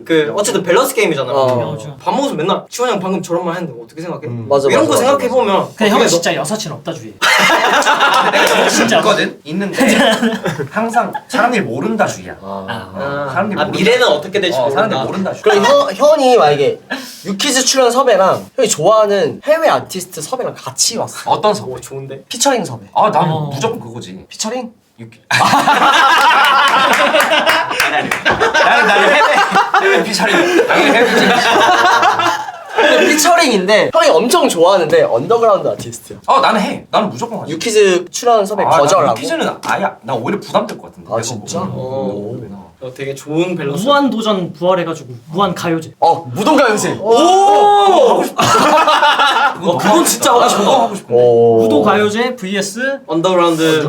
그 어쨌든 밸런스 게임이잖아요. 밥 먹으면서 맨날 치원 형 방금 저런 말 했는데 어떻게 생각해? 맞아, 이런 거 맞아, 생각해 보면 근데 형은 진짜 여사친 없다 주의. 진짜 있거든? 있는데 항상 사람들이 모른다 주의야. 사람들이 모른다. 미래는 어떻게 될지 사람들이 모른다. 모른다 주의. 그럼 현이 만약에 유키즈 출연 섭외랑 형이 좋아하는 해외 아티스트 섭외랑 같이 왔어. 어떤 섭외? 좋은데? 피처링 섭외. 난 무조건 그거지. 피처링? 나는 해외 피처링. 해외 피처링. 피처링인데 형이 엄청 좋아하는데 언더그라운드 아티스트야. 나는 해. 나는 무조건 하지. 유키즈 출연 섭외 거절하고. 유키즈는 나 오히려 부담될 것 같은데. 내가 진짜? 되게 좋은 밸런스. 무한 도전 부활해가지고 무한 가요제. 무도가요제. 그건 진짜 하고 싶어. 무도 가요제 vs 언더그라운드.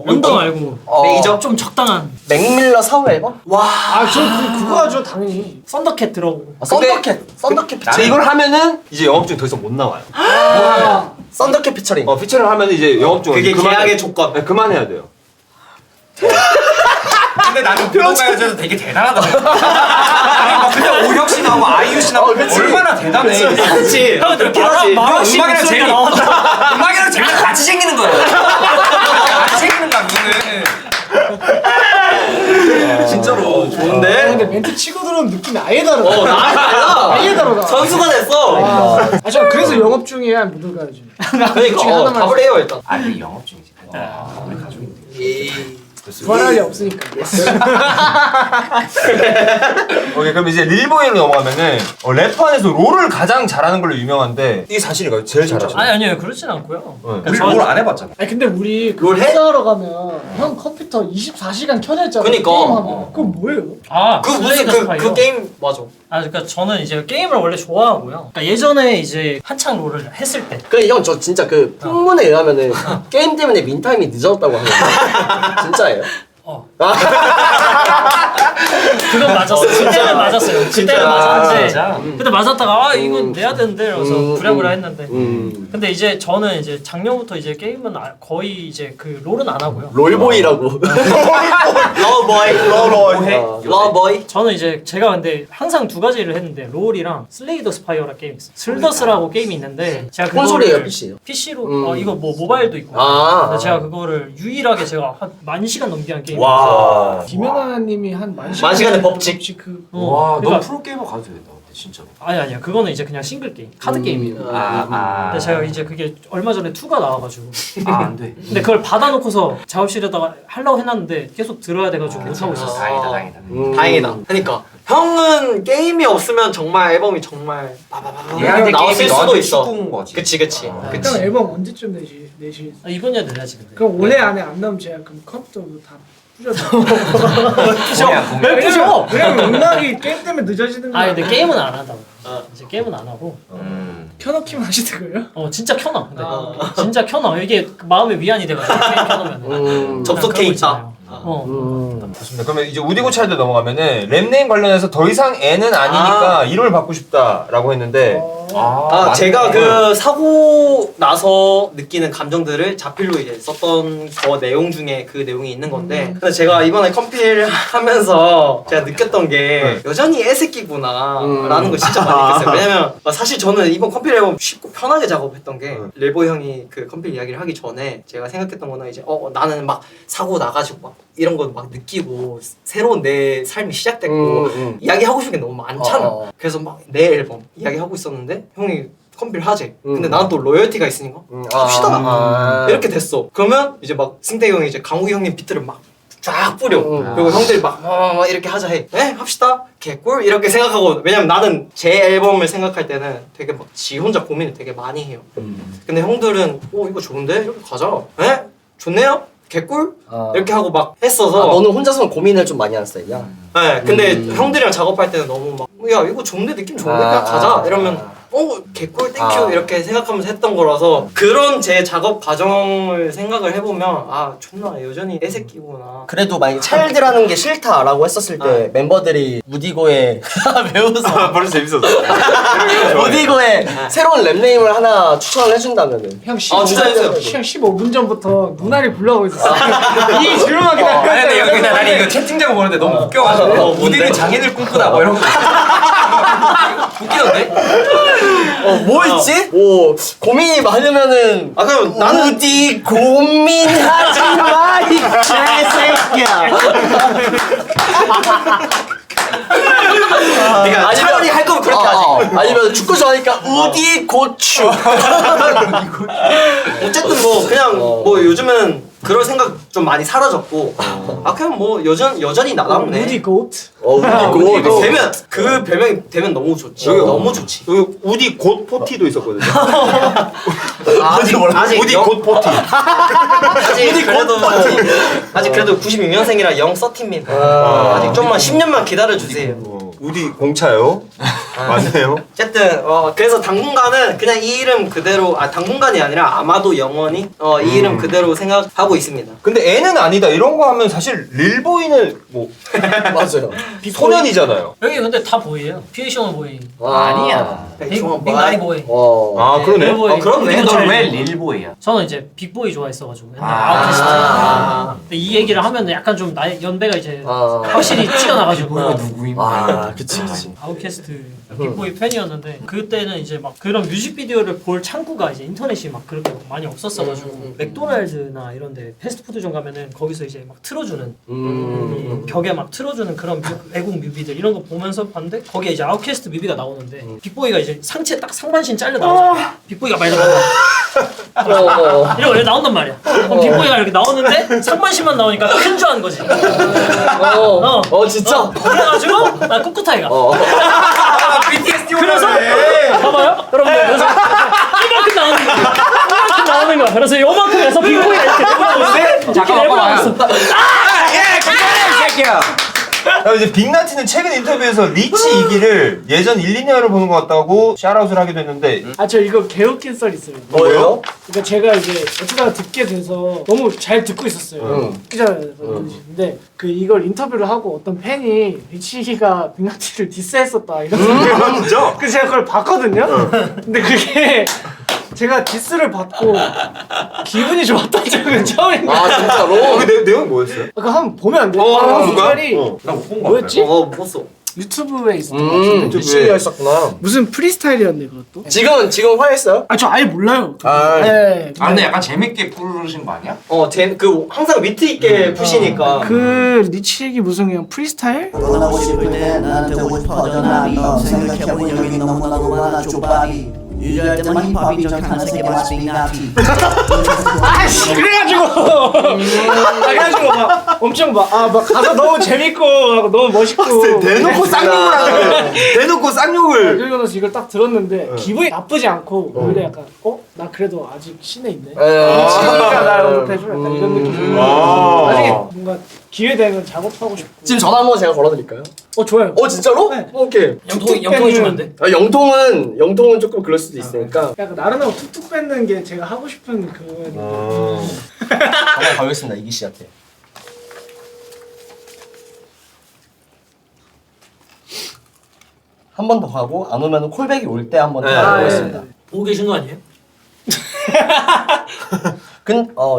언더 말고 메이저 좀 적당한. 맥밀러 사후 앨범? 저 그거 하죠 당연히. 썬더캣 들어오고. 썬더캣 근데 이걸 하면은 이제 영업 중에 더 이상 못 나와요. 썬더캣 피처링. 피처링 하면 이제 영업 중에 그게 계약의 조건. 네, 그만해야 돼요. 근데 나는 무도가요제도 되게 대단하다. 그냥 오혁 씨 나오고 아이유 씨 나오고 얼마나 대단해. 그렇지. 형들 음악이랑 재미. 음악이랑 재미가 같이 생기는 거야. 같이 생기는 거야 그거는. 진짜로 좋은데. 근데 멘트 치고 들어오는 느낌이 아예 다르다. 아예 다르다. 선수가 됐어. 저 그래서 영업 중이야 무도가요제. 그러니까 답을 해요 일단. 아니 영업 중이지. 우리 가족인데. 부활할 리 없으니까. 오케이, 그럼 이제 릴보이로 넘어가면은 래퍼 안에서 롤을 가장 잘하는 걸로 유명한데 이게 사실인가요? 제일 잘하시는? 아니요 그렇진 않고요. 우리 롤 안 해봤잖아. 근데 우리 롤 해? 회사하러 가면 형 컴퓨터 24시간 켜져 있잖아. 그니까. 게임하면. 그건 뭐예요? 그 무슨 그 게임 맞아. 그러니까 저는 이제 게임을 원래 좋아하고요. 그러니까 예전에 이제 한창 롤을 했을 때. 그래 형 저 진짜 그 풍문에 의하면은 게임 때문에 민타임이 늦었다고 하는데 진짜예요? 그건 맞았어. 그때는 맞았어요. 그때는 맞았는데 진짜? 그때 맞았다가 이건 내야 되는데 그래서 부랴부랴 했는데 근데 이제 저는 이제 작년부터 이제 게임은 거의 이제 그 롤은 안 하고요. 롤보이라고. 러버이. 저는 이제 제가 근데 항상 두 가지를 했는데 롤이랑 슬레이더 스파이어라는 게임이 있어요. 슬더스라고 게임이 있는데 제가 콘솔이에요, PC예요? PC로 이거 뭐 모바일도 있고. 근데 제가 그거를 유일하게 제가 한 10,000시간 넘게 한 게임. 와. 김연아님이 한 10,000시간. 만시간의 법칙. 그. 와, 너 그러니까 프로게이머 가도 되겠다. 진짜로. 아니야 그거는 이제 그냥 싱글 게임 카드 게임이에요. 근데 제가 이제 그게 얼마 전에 2가 나와가지고 안 돼. 근데 그걸 받아놓고서 작업실에다가 하려고 해놨는데 계속 들어야 돼가지고 못하고 있었어. 다행이다. 다행이다. 그러니까 형은 게임이 없으면 정말 앨범이 정말 얘한테 나왔을 게임이 수도 너한테 있어. 축구인 거지. 그치. 그럼 앨범 언제쯤 내시? 이번에 내야지 근데. 그럼 올해 안에 안 나오면 제가 그럼 컴퓨터로 다 부셔서. 왜 부셔? 왜냐면 음악이 게임 때문에 늦어지는 거야. 근데 게임은 안 한다고. 이제 게임은 안 하고. 켜놓기만 하시더라고요? 진짜 켜놔. 근데 진짜 켜놔. 이게 마음의 위안이 돼가지고 게임 켜놓으면. 접속해 있다. 좋습니다. 그러면 이제 우디고 차일드 넘어가면은 랩네임 관련해서 더 이상 애는 아니니까 이름을 바꾸고 싶다라고 했는데 제가 그 사고 나서 느끼는 감정들을 자필로 이제 썼던 저 내용 중에 그 내용이 있는 건데 근데 제가 이번에 컴필 하면서 제가 느꼈던 게 여전히 애새끼구나 라는 걸 진짜 많이 느꼈어요. 왜냐면 사실 저는 이번 컴필 앨범 쉽고 편하게 작업했던 게 릴보 형이 그 컴필 이야기를 하기 전에 제가 생각했던 거는 이제 나는 막 사고 나가지고 막 이런 거 막 느끼고 새로운 내 삶이 시작됐고 이야기하고 싶은 게 너무 많잖아. 그래서 막 내 앨범 이야기하고 있었는데 형이 컴필 하재. 근데 나는 또 로열티가 있으니까 합시다. 이렇게 됐어. 그러면 이제 막 승태 형이 이제 강욱이 형님 비트를 막 쫙 뿌려. 그리고 형들이 막 이렇게 하자 해. 합시다. 개꿀 이렇게 생각하고 왜냐면 나는 제 앨범을 생각할 때는 되게 막 지 혼자 고민을 되게 많이 해요. 근데 형들은 이거 좋은데 이렇게 가자. 좋네요. 개꿀? 이렇게 하고 막 했어서 너는 혼자서는 고민을 좀 많이 하는 스타일이야? 네 근데 형들이랑 작업할 때는 너무 막 야 이거 좋은데 느낌 좋은데 그냥 가자 이러면 개꿀 땡큐 이렇게 생각하면서 했던 거라서 그런 제 작업 과정을 생각을 해보면 존나 여전히 애새끼구나. 그래도 만약에 차일드라는 게 싫다라고 했었을 때 멤버들이 우디고의 왜 웃어? 벌써 재밌었어. 우디고의 새로운 랩네임을 하나 추천을 해준다면은 형 15분 전부터 누나를 불러오고 있었어. 이 질문만 그냥. 근데 여기 난 이거 채팅창 보는데 너무 웃겨가지고 우디는 장인을 꿈꾸다 뭐 이런 거 웃기던데? 뭐 있지? 고민이 많으면은 그럼 나는 우디 고민하지 마 이 개새끼야. 그러니까 차라리 할 거면 그렇게 하지. 아니면 축구 좋아하니까 우디 고추. 어쨌든 뭐 그냥 뭐 요즘은 그럴 생각 좀 많이 사라졌고 그냥 뭐 여전히 나답네. 우디 곶? 우디 곶. 되면 그 별명이 되면 너무 좋지. 너무 좋지. 여기 우디 곧 포티도 있었거든요. 아직 우디 곧 포티. 아직 그래도 96년생이라 영 서티입니다. 아직 좀만 10년만 기다려 주세요. 우디 공차요? 맞네요. 어쨌든 그래서 당분간은 그냥 이 이름 그대로 당분간이 아니라 아마도 영원히 이 이름 그대로 생각하고 있습니다. 근데 애는 아니다 이런 거 하면 사실 릴보이는 뭐 맞아요. 소년이잖아요. 여기 근데 다 보이예요. 피에이션 보이. 아니야. 빅나리 보이. 그러네. 그렇네. 너는 왜 릴보이야? 저는 이제 빅보이 좋아했어가지고 옛날 아웃캐스트. 근데 이 얘기를 하면 약간 좀 나이 연배가 이제 확실히 튀어나가지고. 누구임? 그치. 아웃캐스트 빅보이 팬이었는데 그때는 이제 막 그런 뮤직비디오를 볼 창구가 이제 인터넷이 막 그렇게 많이 없었어가지고 맥도날드나 이런데 패스트푸드점 가면은 거기서 이제 막 틀어주는 벽에 막 틀어주는 그런 외국 뮤비들 이런 거 보면서 봤는데 거기에 이제 아웃캐스트 뮤비가 나오는데 빅보이가 이제 상체 딱 상반신 잘려 나오잖아. 빅보이가 막 이러고 이렇게 나온단 말이야. 그럼 빅보이가 이렇게 나오는데 상반신만 나오니까 큰 줄 아는 거지. 진짜? 그래가지고 나 꿋꿋하게 가. BTS 그래서 봐봐요 여러분들 그래서 이만큼 나오는 거야. 이만큼 나오는 거야. 그래서 요만큼 해서 빅보이가 이렇게 내고 잠깐만. 이 새끼야. 이제 빅나티는 최근 인터뷰에서 리치 2기를 예전 1, 2년을 보는 것 같다고 샤라웃을 하기도 했는데 저 이거 개웃긴 썰 있어요. 뭐예요? 그러니까 제가 이제 어쩌다가 듣게 돼서 너무 잘 듣고 있었어요. 근데 이걸 인터뷰를 하고 어떤 팬이 리치가 빅나티를 디스했었다 이런 소리를 진짜? 그래서 제가 그걸 봤거든요. 근데 그게 제가 디스를 받고 기분이 좋았던 적은 처음입니다. 진짜로? 그 내용이 뭐였어요? 그거 한번 보면 안 돼요? 누가? 색깔이 나못본 거 뭐였지? 못 봤어. 유튜브에 있었던 것 같은데 유튜브에 있었구나. 무슨 프리스타일이었네 그것도. 지금 화했어요? 아 저 아예 몰라요. 아, 네. 아 근데 약간 재밌게 부르신 거 아니야? 그 항상 위트 있게 푸시니까. 그 리치 얘기 무슨 그냥 프리스타일? 떠나고 싶을 때 나한테 오고 퍼져나비 생각해보니 여기 너무나도 많아 좁아기 유지할 때만 힙합이 적한 세계 마치 빅나티 아씨 그래가지고 막 엄청 막 가사 너무 재밌고 너무 멋있고 대놓고 쌍욕을 하는 대놓고 쌍욕을. 그리고 나서 이걸 딱 들었는데 기분이 나쁘지 않고 오히려 약간 나 그래도 아직 신에 있네. 친구가 날 언급해줘 약간 이런 느낌. 나중에 뭔가 기회 되면 작업하고 싶고. 지금 전화 한번 제가 걸어드릴까요? 좋아요. 진짜로? 네. 오케이. 영통이 주면 안 돼? 영통은 조금 그럴 수도 있으니까. 약간 나른하고 툭툭 뺏는 게 제가 하고 싶은 그거니까. 전화 가겠습니다 이기 씨한테. 한 번 더 가고 안 오면 콜백이 올 때 한번 통화하겠습니다. 보고 계신 거 아니에요?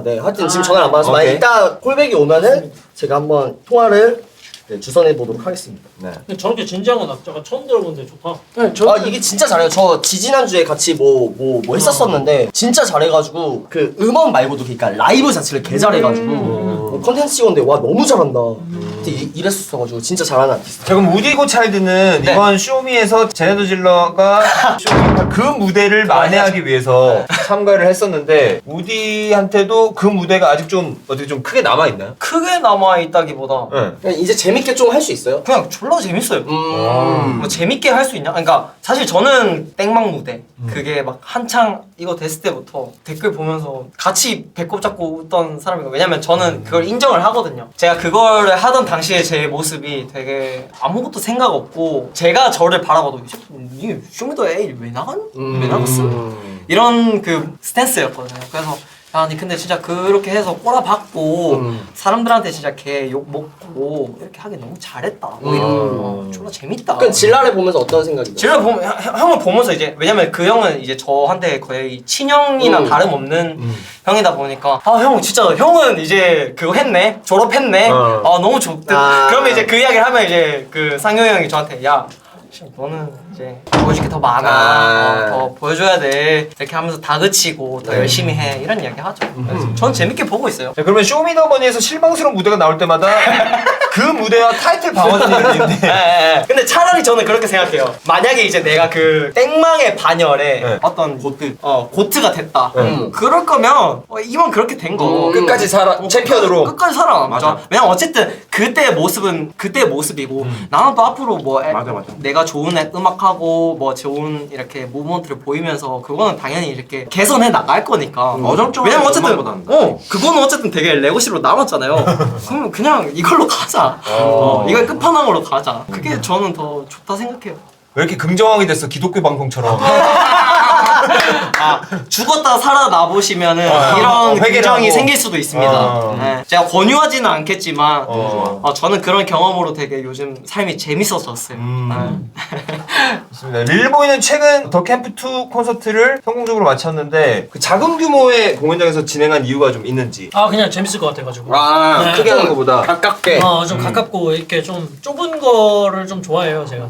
네. 하여튼 지금 전화를 안 받아서 만약 이따 콜백이 오면은 제가 한번 통화를 주선해 보도록 하겠습니다. 네. 근데 저렇게 진지한 건 제가 처음 들어보는데 좋다. 네, 이게 진짜 잘해요. 저 지지난주에 같이 뭐 했었었는데 진짜 잘해가지고 그 음원 말고도 그러니까 라이브 자체를 개 잘해가지고 컨텐츠 찍었는데 와 너무 잘한다. 그때 이랬었어가지고 진짜 잘하는 아티스트. 자, 그럼 우디고 차일드는 이번 쇼미에서 제네더 질러가 그 무대를 만회하기 위해서 참가를 했었는데 우디한테도 그 무대가 아직 좀 어떻게 좀 크게 남아 있나요? 크게 남아 있다기보다 그냥 이제 재밌게 좀 할 수 있어요? 그냥 졸라 재밌어요. 뭐 재밌게 할 수 있냐? 그러니까 사실 저는 땡막 무대 그게 막 한창 이거 됐을 때부터 댓글 보면서 같이 배꼽 잡고 웃던 사람이고, 왜냐면 저는 그걸 인정을 하거든요. 제가 그거를 하던 당시에 제 모습이 되게 아무것도 생각 없고 제가 저를 바라봐도 이 쇼미더에이 왜 나갔어? 이런 그 스탠스였거든요. 그래서 아니 근데 진짜 그렇게 해서 꼬라박고 사람들한테 진짜 개 욕 먹고 이렇게 하기 너무 잘했다. 오히려 졸라 재밌다. 그럼 질라를 보면서 어떤 생각이죠? 질라 보면 형을 보면서 이제 왜냐면 그 형은 이제 저한테 거의 친형이나 다름없는 형이다 보니까 형 진짜 형은 이제 그거 했네 졸업했네 너무 좋다. 그러면 이제 그 이야기를 하면 이제 그 상효 형이 저한테 야 너는 이제 보여줄 게 더 많아. 더 보여줘야 돼. 이렇게 하면서 다그치고 더 열심히 해. 이런 이야기 하죠. 전 재밌게 보고 있어요. 자, 그러면 쇼미더머니에서 실망스러운 무대가 나올 때마다 그 무대와 타이틀 방어전이 있는데 근데 차라리 저는 그렇게 생각해요. 만약에 이제 내가 그 땡망의 반열에 어떤 고트가 됐다. 그럴 거면 이왕 그렇게 된 거 끝까지 챔피언으로 끝까지 살아남자. 왜냐면 어쨌든 그때의 모습은 그때의 모습이고 나는 또 앞으로 뭐 내가 좋은 음악하고 뭐 좋은 이렇게 무브먼트를 보이면서 그거는 당연히 이렇게 개선해 나갈 거니까. 왜냐면 어쨌든 그거는 어쨌든 되게 레거시로 남았잖아요. 그럼 그냥 이걸로 가자. 이걸 끝판왕으로 가자. 그게 저는 더 좋다 생각해요. 왜 이렇게 긍정하게 됐어? 기독교 방송처럼. 죽었다 살아나 보시면은 이런 규정이 생길 수도 있습니다. 네. 제가 권유하지는 않겠지만 저는 그런 경험으로 되게 요즘 삶이 재밌어졌어요. 좋습니다. 릴보이는 최근 더 캠프2 콘서트를 성공적으로 마쳤는데 그 작은 규모의 공연장에서 진행한 이유가 좀 있는지. 그냥 재밌을 것 같아가지고. 크게 하는 것보다 가깝게. 좀 가깝고 이렇게 좀 좁은 거를 좀 좋아해요 제가.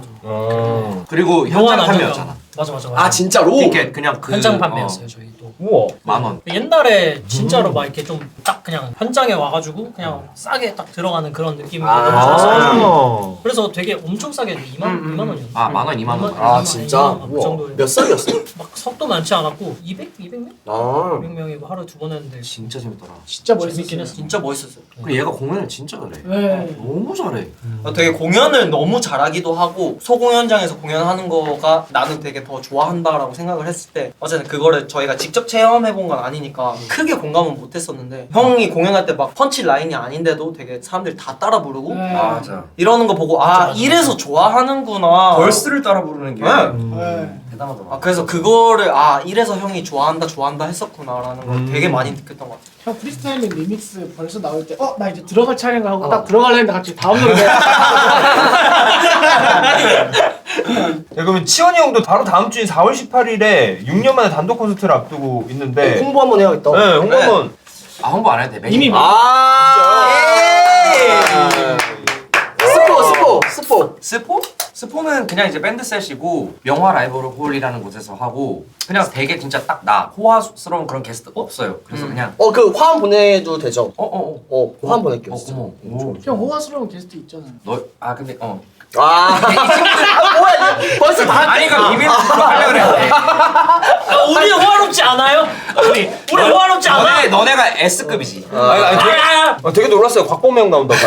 그리고 현장 판매였잖아. 맞아. 진짜로? 티켓 그냥 현장 판매였어요 저희 또. 우와. 10,000원. 옛날에 진짜로 막 이렇게 좀 딱 그냥 현장에 와가지고 그냥 싸게 딱 들어가는 그런 느낌이 너무 좋았어요. 그래서 되게 엄청 싸게 2만 원이었어요. 10,000원, 2만 진짜? 그 정도. 몇 살이었어요? 막 석도 많지 않았고 200명? 200명이고 하루 2번 했는데 진짜 재밌더라. 진짜 재밌긴 했어. 진짜 멋있었어요. 그리고 얘가 공연을 진짜 잘해. 네. 너무 잘해. 되게 공연을 너무 잘하기도 하고 소공연장에서 공연하는 거가 나는 되게 더 좋아한다라고 생각을 했을 때 어쨌든 그거를 저희가 직접 체험해본 건 아니니까 크게 공감은 못했었는데 형이 공연할 때 막 펀치 라인이 아닌데도 되게 사람들이 다 따라 부르고 맞아. 이러는 거 보고 이래서 좋아하는구나. 벌스를 따라 부르는 게 네. 대단하더라. 그래서 그거를 이래서 형이 좋아한다 했었구나라는 걸 되게 많이 느꼈던 것 같아요. 형 프리스타일링 리믹스 벌써 나올 때 나 이제 들어갈 차례인가 하고 딱 들어가려는데 갑자기 다음 노래 그러면 치원이 형도 바로 다음 주인 4월 18일에 6년 만에 단독 콘서트를 앞두고 있는데 홍보 한번 해야겠다. 네, 홍보 한번. 홍보 안 해도 돼. 이미 스포. 스포? 스포는 그냥 이제 밴드 셋이고 명화 라이브러리 홀이라는 곳에서 하고 그냥 되게 진짜 딱 나 호화스러운 그런 게스트 없어요. 그래서 그냥 그 화음 보내도 되죠? 화음 보낼게요. 형 호화스러운 게스트 있잖아요. 근데 뭐야 벌써 다 아니 이거 이벤트로 하려고 그래. 우리 호화롭지 않아요? 우리 호화롭지 않아? 너네가 S급이지. 되게 놀랐어요. 곽범이 형 나온다고.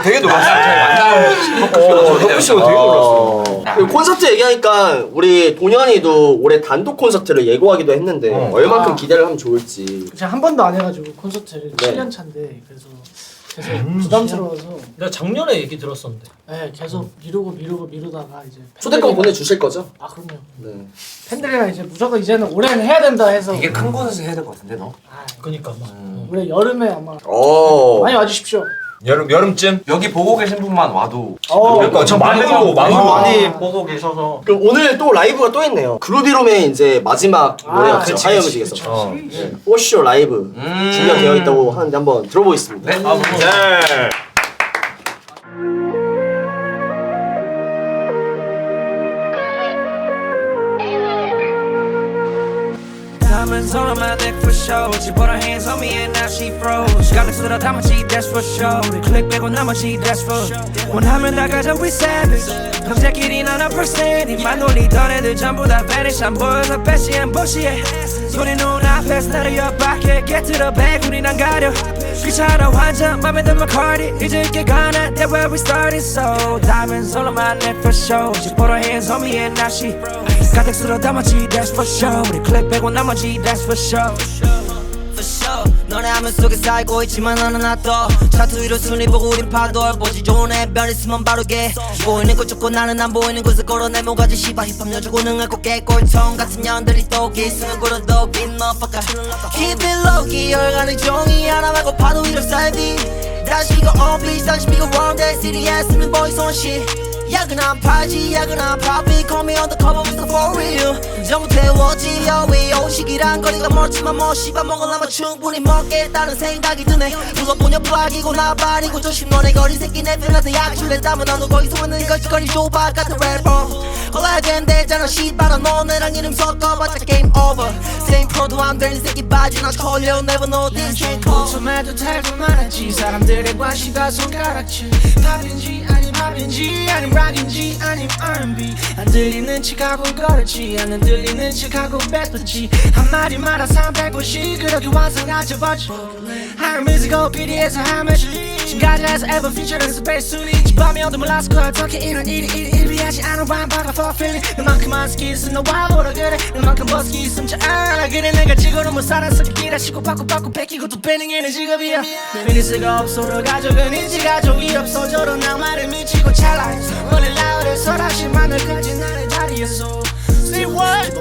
되게 놀랐어요. 덕후 씨가 되게 놀랐어요. 콘서트 얘기하니까 우리 동현이도 올해 단독 콘서트를 예고하기도 했는데 얼만큼 기대를 하면 좋을지. 제가 한 번도 안 해가지고 콘서트를 네. 7년 차인데 그래서 부담스러워서 내가 작년에 얘기 들었었는데. 네, 계속 미루다가 이제 초대권 보내주실 거죠? 아 그럼요. 네. 팬들이랑 이제 무조건 이제는 올해는 해야 된다 해서 되게 큰 곳에서 해야 될 것 같은데 너? 그니까 올해 여름에 아마 오. 많이 와주십시오. 여름쯤? 여기 보고 계신 분만 와도 그러니까 저 많이 보고 계셔서. 그럼 오늘 또 라이브가 또 있네요. 그루비룸의 이제 마지막 노래였죠. 하이어 뮤직에서. 포쇼 라이브 준비되어 있다고 하는데 한번 들어보겠습니다. 네. 네. Diamonds all on my neck for sure. She put her hands on me and now she froze. got to the 담았지, that's for sure. 클릭 빼고 나머지, that's for. 원하면 다 가져, we savage. 남자끼리 나나 percent. 이만 놀리던 애들 전부 다 vanish. 안 보여서 배시 and bullshit. 손이 눈앞에서 내려 밖에. Get to the bag, 우린 안 가려. 귀찮아 완전 맘에 든 McCarty. 이제 이렇게 가나, that's where we started. So diamonds all on my neck for sure. She put her hands on me and now she 가득 쓸어 담았지, that's for sure. 우리 클릭 빼고 나머지, that's for sure. For sure. 너네 하면 속에 살고 있지만 나는 놔둬. 차트 위로 순위 보고 우린 파도. 보지 좋은 애 변 있으면 바로게. 보이는 곳 쫓고 나는 안 보이는 곳을 걸어내 모가지 씹어. 힙합 여주 고능하고 깨꼴통 같은 년들이 또 기승을 걸어도 빈 motherfucker. Keep it low key 열가는 종이 하나 말고 파도 위로 살기. 다시 이거 on beat 다시 이거 wrong that CDS는 boys on shit. 야근한 파지 야근한 파비 Call me undercover with the for real 전부 태웠지 여위 오식이란 거리가 멀지만 뭐 씹어 먹으려면 충분히 먹겠다는 생각이 드네 누가 보냐 플락이고 나발이고 조심 너네 거리 새끼 내 편한테 약줄래 담은 너도 거기서 왔는 걸거리 좁아 같은 래퍼 콜라야 된대잖아 씨발아 너네랑 이름 섞어봤자 game over Same pro도 안 되는 새끼 바지 나 걸려 Never know this ain't cool 좀해도 탈도 많았지 사람들의 관심과 손가락질 팝인지 아님 팝인지 아님 락인지 아님 R&B 안 들리는 척하고 걸었지 안 들리는 척하고 뱉었지 한마디 말아 300번씩 그렇게 완성하져버지 하얀 뮤직을 비리에서 하면서 지금까지 해서 ever feature는 스페이스 순위 집밤이 어둠을 몰라서 걸 어떻게 이런 일이 비하지 않은 람바가 for feeling 너만큼만 스키 있음 너와 보라 그래 너만큼 버스기 있음 잘 알아 그래 내가 지금은 못 살아서 길하시고 받고 뺏기고 또 빼는 직업이야 피니스가 없어도 가족은 인지 가족이 없어져도 낭만을 미치고 찰나 원래 라울에서 다시 만날까지 나의 자리에서 Say what?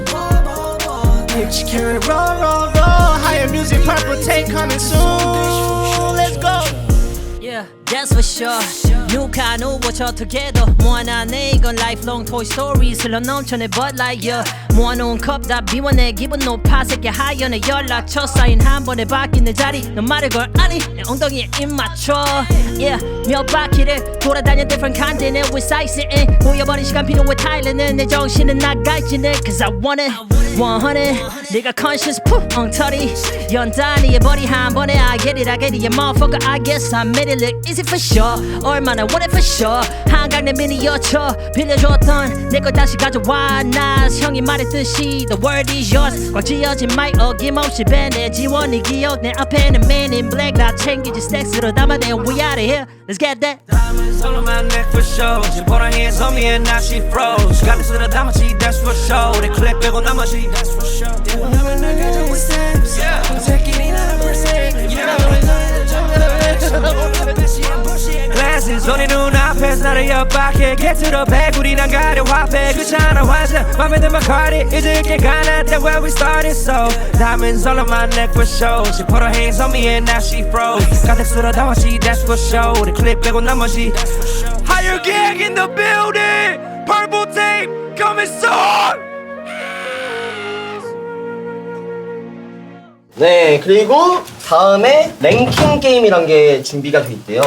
Bitch carry roll Higher music purple tape coming soon Let's go Yeah, that's for sure. 누가 누워져 together 모아놔내 이건 lifelong toy story 슬러 넘쳐내 Bud Light yeah. 모아놓은 컵 다 비워내 기분 높아 새끼 하연의 연락처 사인 한 번에 바뀐 내 자리 넌 말을 걸 아니 내 엉덩이에 입 맞춰 yeah. 몇 바퀴를 돌아다녀 different content with sightseeing 보여버린 시간 필요해 타일러는 내 정신은 나가있지는 Cause I want it 100 네가 conscious 푹 엉터리 연단이 해버리 한 번에 I get it yeah motherfucker I guess I made it look easy for sure 얼마나 want it for sure 한강 내 미니어처 빌려줬던 내 걸 다시 가져와 나 형이 말했듯이 the word is yours 꽉 쥐어진 마이크 어김없이 밴내 지원이 기억 내 앞에는 man in black 다 챙기지 스택스로 담아내 we out of here let's get that Diamonds all on my neck for sure. She put her hands on me and now she froze. got to the 담았지, that's for sure. 우리 클릭 빼고 나머지, that's for sure. 원하면 날 가져 with steps 새끼니 나는 percent Glasses 손이 눈앞에서 나를 옆밖에 Get to the bag 우린 안 가려 화폐 귀찮아 완전 맘에 든 McCarty 이제 이렇게 가나 That's where we started so Diamonds all on my neck for sure She put her hands on me and now she froze 가득 쓸어 담았지 that's for sure 우리 클립 빼고 나머지 Higher gang in the building Purple tape coming soon 네 그리고 다음에 랭킹 게임이란 게 준비가 돼 있대요.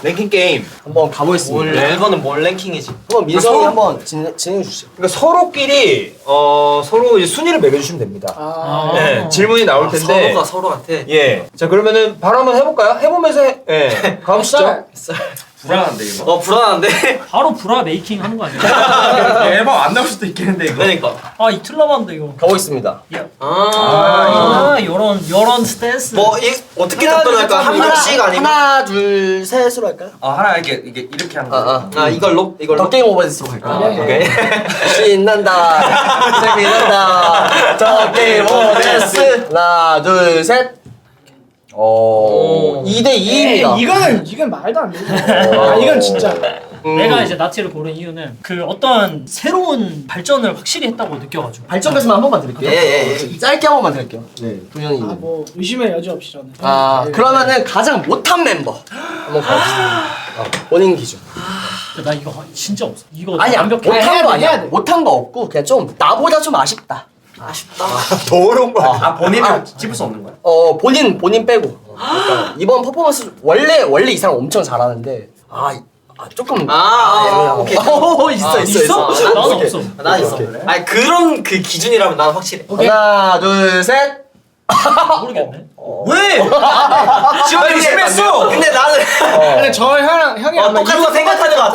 랭킹 게임. 한번 가보겠습니다. 이거는 뭘 랭킹이지? 한번 민성이 한번 진행해 주시죠. 그러니까 서로끼리 서로 이제 순위를 매겨주시면 됩니다. 네, 질문이 나올 텐데. 서로가 서로한테. 예. 자 그러면은 바로 한번 해볼까요? 해보면서 예. 가보시죠. 불안한데 이거? 불안한데? 바로 브라 메이킹 하는 거 아니야? 앨범 안 나올 수도 있겠는데 이거. 그러니까. 아 이틀 남았는데 이거. 가보겠습니다. 요런 스탠스. 뭐 어떻게 답변할까? 한 명씩 아니면? 하나 둘 셋으로 할까요? 하나 이렇게 하는 거. 이걸로? 더 게임 오버데스로 갈까요? 오케이. 신난다. 재미난다. 더 게임 오버데스. 하나 둘 셋. 2대 2입니다. 이건 말도 안 되죠. 이건 진짜. 내가 이제 나티를 고른 이유는 그 어떤 새로운 발전을 확실히 했다고 느껴가지고. 발전까지만 한 번만 드릴게요. 예. 짧게 한 번만 드릴게요. 네. 동현이. 뭐 의심의 여지 없이 저는. 그러면은 가장 못한 멤버 한번 가봅시다. 본인 기준. 나 이거 진짜 없어. 이거 아니야. 완벽해. 못한 거 아니야. 못한 거 없고 그냥 좀 나보다 좀 아쉽다. 더 어려운 거 아니야? 본인을 찝을 수 없는 거야? 본인 빼고. 그러니까 이번 퍼포먼스 원래 이상 엄청 잘하는데 조금 오케이. 있어. 나는 없어. 나 있어. 아니 그런 그 기준이라면 난 확실해. 하나 둘 셋. 모르겠네. 왜? 지원이 심했어. 근데 나는 근데 저 형이 아마 똑같은 거 생각하는 것 같아.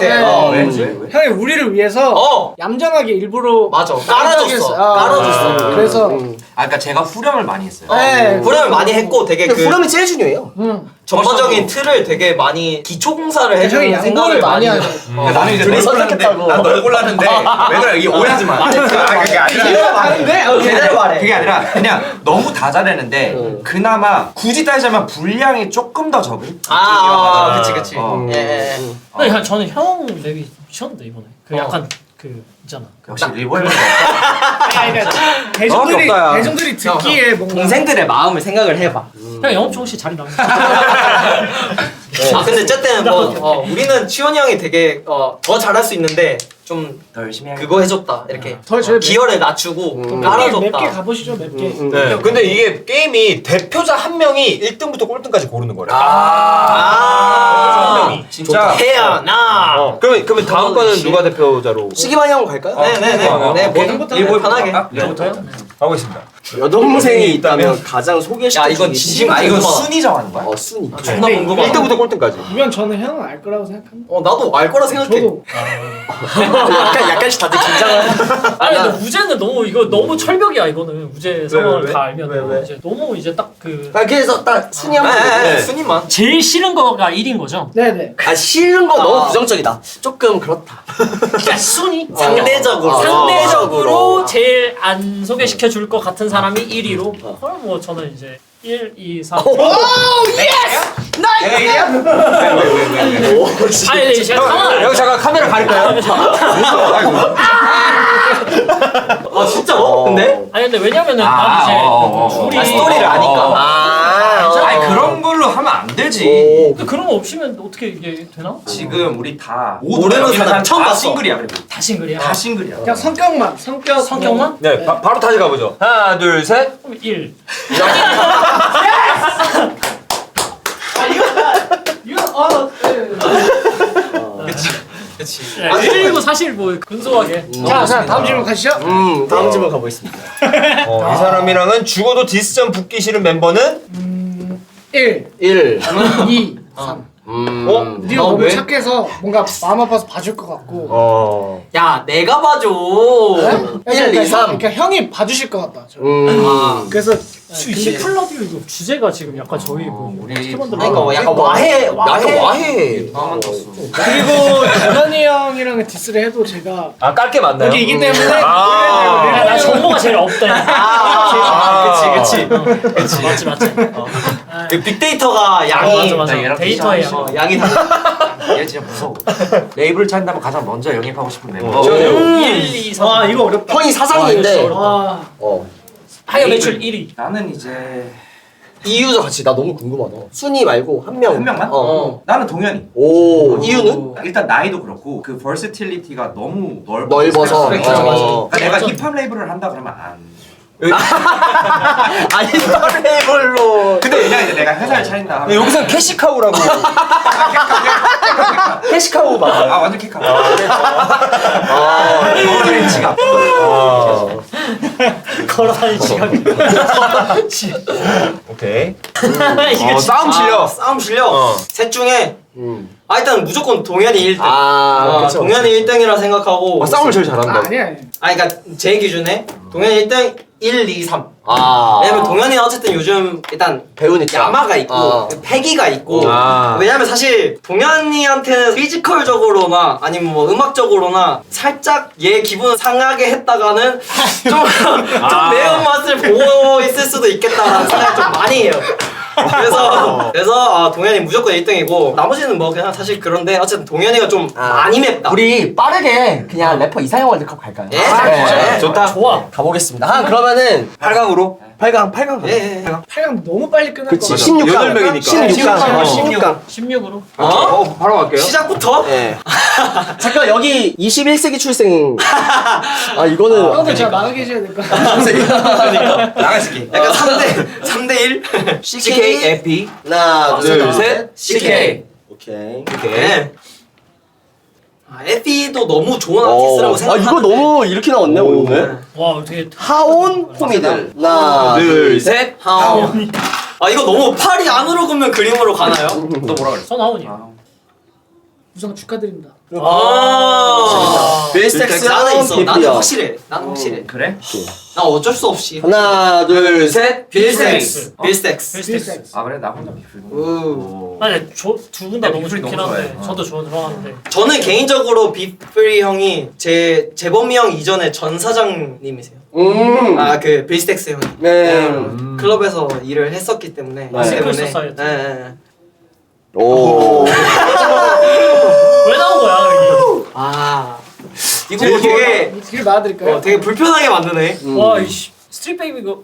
왜? 형이 우리를 위해서 얌전하게 일부러 맞아. 깔아줬어. 그래서 그러니까 제가 후렴을 많이 했어요. 후렴을 많이 했고 되게 그 후렴이 제일 중요해요. 전반적인 틀을 되게 많이 기초 공사를 형이 해주는 양보를 생각을 많이 많이 하죠. 나는 이제 널 골랐는데 난널 골랐는데 왜 그래? 이게 오해하지 마. 그게 아니라 다른데? 제대로 말해. 그게 아니라 그냥 너무 다 잘했는데 그나마 굳이 따지자면 분량이 조금 더 적은. 그치. 근데 저는 형 랩이 미쳤는데 이번에. 그 약간 그 있잖아. 역시 리볼버. 대중들이 듣기에 뭔가 동생들의 마음을 생각을 해봐. 형 영업총 씨 자리 나면. 근데 어쨌든 뭐 우리는 치원이 형이 되게 더 잘할 수 있는데 좀 더 열심히 해. 그거 해줬다 이렇게 저희 기여를 낮추고 몇 개 깔아줬다. 가보시죠 몇 개. 네. 근데 이게 게임이 대표자 한 명이 1등부터 꼴등까지 고르는 거래. 진짜 태어나. 그러면 다음 거는 누가 대표자로? 시기만 형 갈까요? 네네네. 뭐든부터 편하게. 이거부터요? 하고 있습니다. 여동생이 있다면 가장 소개시켜. 이건 진심 이거 순위 정하는 거야? 순위. 존나 궁금하다. 1등부터 꼴등까지. 이건 저는 형은 알 거라고 생각합니다. 나도 알 거라 생각해. 저도 약간씩 다들 긴장을. 아니 근데 우재는 너무 이거 너무 철벽이야 이거는 우재 상황을 왜? 다 알면 왜? 이제 너무 이제 딱 그 그래서 딱 순위 한번. 순위만. 제일 싫은 거가 1인 거죠. 네네. 싫은 거 너무 부정적이다. 조금 그렇다. 그러니까 순위 상대적으로. 상대적으로 제일 안 소개시켜 줄 것 같은 사람이 1위로. 그럼 뭐 저는 이제 1, 2, 3. 내가 이래야? 아니 제가 상황을 여기 잠깐 카메라 가릴까요? 진짜 근데? 아니 근데 왜냐면은 난 이제 둘이 스토리를 아니까. 아니 그런 걸로 하면 안 되지. 근데 그런 거 없이면 어떻게 이게 되나? 지금 우리 다 모르는 사람 처음 다 봤어. 싱글이야 그래도. 다 싱글이야. 다 싱글이야. 그냥 성격만. 네, 바로 다시 가보죠. 하나, 둘, 셋. 그럼 1. 그치. 1이고 사실 뭐 근소하게. 자 다음 질문 가시죠. 다음 질문 가보겠습니다. 이 사람이랑은 죽어도 디스전 붙기 싫은 멤버는? 1, 2, 3. 니가 너무 착해서 뭔가 마음 아파서 봐줄 것 같고. 야 내가 봐줘. 1, 2, 3. 그러니까 형이 봐주실 것 같다. 그래서 근데 클라디오 이거 주제가 지금 약간 저희 뭐 어떻게 만들어? 그러니까 약간 와해. 그리고 준현이 형이랑 디스를 해도 제가 깔게 맞나요? 여기 이기 때문에 나 정보가 제일 없대. 그치. 맞지. 그 빅데이터가 양이 맞아. 데이터에 양이 얘 진짜 무서워. 레이블을 찾는다면 가장 먼저 영입하고 싶은 멤버. 1, 2, 3. 이거 어렵다. 형이 사상인데. 하여 매출 1위. 나는 이제 이유도 같이 나 너무 궁금하다. 순위 말고 한 명. 한 명만? 나는 동현이. 이유는? 일단 나이도 그렇고 그 버스틸리티가 너무 넓어서. 그러니까 내가 힙합 레이블을 한다 그러면 안. 아니 서레이블로. 근데 왜냐 이제 내가 회사를 차린다 하면 여기서 캐시카우라고. 캐시카우 맞아. 아 완전 캐카. 걸어다니는 지갑. 걸어다니는 지갑. 오케이. 이게 싸움 실력. 싸움 실력. 셋 중에 일단 무조건 동현이 1등. 그쵸, 동현이 1등이라 생각하고. 싸움을 제일 잘한다. 아니야. 그러니까 제 기준에 동현이 1등 1, 2, 3. 왜냐면 동현이는 어쨌든 요즘 일단 배우니까. 야마가 있고 패기가 있고 왜냐면 사실 동현이한테는 피지컬적으로나 아니면 뭐 음악적으로나 살짝 얘 기분 상하게 했다가는 좀 매운맛을 보고 있을 수도 있겠다라는 생각을 좀 많이 해요. 그래서 동현이 무조건 1등이고 나머지는 뭐 그냥 사실 그런데 어쨌든 동현이가 좀 많이 맵다. 우리 빠르게 그냥 래퍼 이상형 월드컵 갈까요? 예, 네. 좋다. 좋아. 가보겠습니다. 그러면은 8강으로. 8강 가자. 예. 8강 너무 빨리 끝날 것 그치, 같아. 16강. 16강. 16강. 16으로. 바로 갈게요. 시작부터? 네. 잠깐 여기 21세기 출생. 이거는 형들 잘 나가 계셔야 될 것 같아. 나가 있을게. 약간 3대 1. CK 에피 하나, 둘, 셋. CK. 오케이. 네. 에피도 너무 좋은 아티스트라고 생각하는데 이거 너무 이렇게 나왔네 오늘. 와 되게 하온 호미들. 하나, 둘, 셋. 하온. 이거 너무 팔이 안으로 굽는 그림으로 가나요? 너 뭐라 그랬어? 선하온이야. 우선 축하드립니다. 빌스텍스 나는 있어. 나는 비피야. 확실해. 나는 확실해. 그래? 나 어쩔 수 없이. 하나, 둘, 셋. 빌스텍스. 빌스텍스. 아 그래? 나 혼자 비플. 아니 두 분 다 야, 너무 비플이 좋긴 너무 한데 좋아해. 저도 좋아하는데 저는 개인적으로 비프리 형이 재범이 형 이전에 전 사장님이세요. 그 빌스텍스 형이. 네. 클럽에서 일을 했었기 때문에. 네. 시크릿 소사이어티. 네. 오. 왜 나온 거야 여기? 이거 되게 길 나와드릴까요? 되게 불편하게 만드네. 와 이씨 스트릿 베이비 이거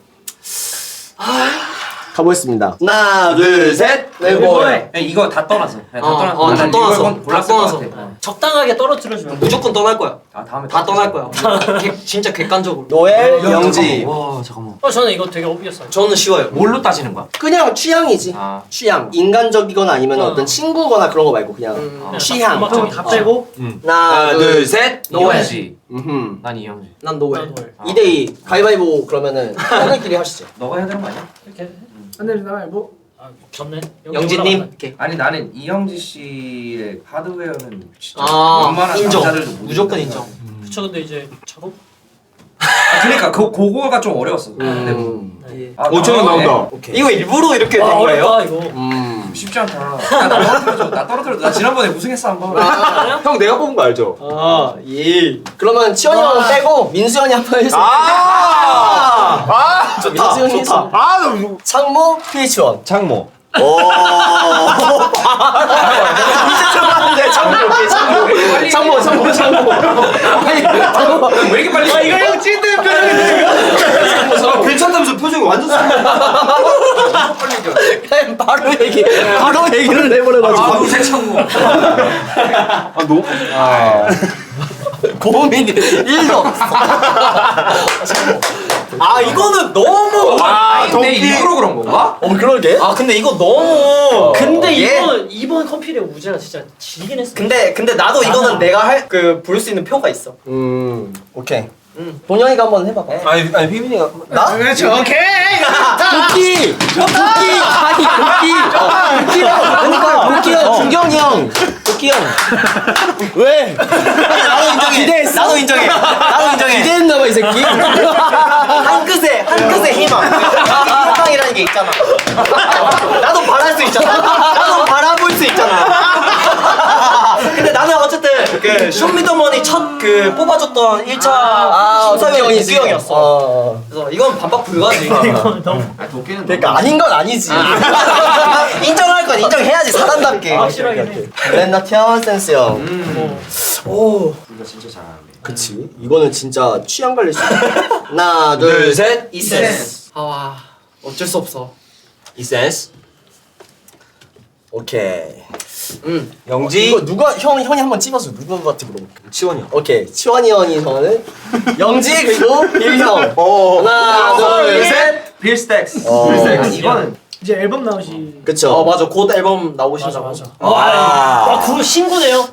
가보겠습니다. 하나, 둘, 셋. 네, 뭐해? 이거 다 떠나서. 다 떠나서. 다 떠나서. 골랐을 것 같아. 적당하게 떨어뜨려주면 무조건 떠날 거야. 다음에 다 떠날 거야. 진짜 객관적으로. 노엘, 영지. 와 잠깐만. 저는 이거 되게 오비였어요. 저는 쉬워요. 뭘로 따지는 거야? 그냥 취향이지. 취향. 인간적이거나 아니면 어떤 친구거나 그런 거 말고 그냥 취향. 음악적인 다 빼고 하나, 둘, 셋. 이영지. 음흠. 난 이영지. 난 노엘. 2대2 가위바위보 그러면은 하늘끼리 하시죠. 너가 해야 되는 거 아니야? 이렇게 안 되나 뭐 졌네. 영진님. 이렇게. 아니 나는 이영지 씨의 하드웨어는 진짜 아, 웬만한 인정. 남자들도 못 무조건 읽는다. 인정. 그쵸 근데 이제 작업 그러니까 그거가 좀 어려웠어. 근데 네. 5,000원 나온다. 이거 일부러 이렇게 된 거예요? 어렵다 이거. 쉽지 않다. 나 떨어뜨려줘. 나 떨어뜨려줘. 나 지난번에 우승했어 한 번. 형 내가 뽑은 거 알죠? 예. 그러면 치원이 형은 빼고 민수 형이 한번 해주세요. 좋다. 민수 형이 좋다. 했어. 창모, PH1. 창모. 오. 이제 들어봤는데 창모. 왜 이렇게 빨리? 이거 형 찐득 표정이 괜찮다면서 표정이 완전 그냥 바로 얘기를 해버려가지고. 우승 창모. 고민이 1도 없어. 이거는 너무. 근데 일부러 그런 건가? 그러게. 근데 이거 너무. 근데 예. 이번 컴필의 우재가 진짜 지긴 했어. 근데 나도 이거는 내가 부를 수 있는 표가 있어. 오케이. 동영이가 한번 해봐봐. 아니 휘민이가 나? 그렇죠. 오케이. 도끼! 그러니까 도끼 형, 준경이 형. 도끼 형. 왜? 나도 인정해. 기대했어? 나도 인정해. 기대했나봐 이 새끼. 한 끝에 희망. 희망이라는 게 있잖아. 나도 바랄 수 있잖아. 나도 바라볼 수 있잖아. 근데 나는 어쨌든 그 쇼미더머니 첫 뽑아줬던 1차 심사위원이 도끼 형이었어. 그래서 이건 반박 불가지. 도끼는 그러니까 아닌 건 아니지. 인정할 건 인정해야지 사람답게. 확실하게 해. 렌나티아 센스 형. 오. 우리가 진짜 잘하는데. 그치. 이거는 진짜 취향 갈릴 수 있어. 하나, 둘, 셋. 이센스. 어쩔 수 없어. 이센스. 오케이. 영지. 이거 누가 형이 한번 찝어서 누구 같이 물어볼게. 치원이 형. 오케이. 치원이 형이 저는 영지 그리고 빌 형. 하나, 둘, 셋. 빌 스택스. 이거는 이제 앨범 나오시. 그쵸. 맞아. 곧 앨범 나오신다고. 맞아. 와, 그거 신구네요.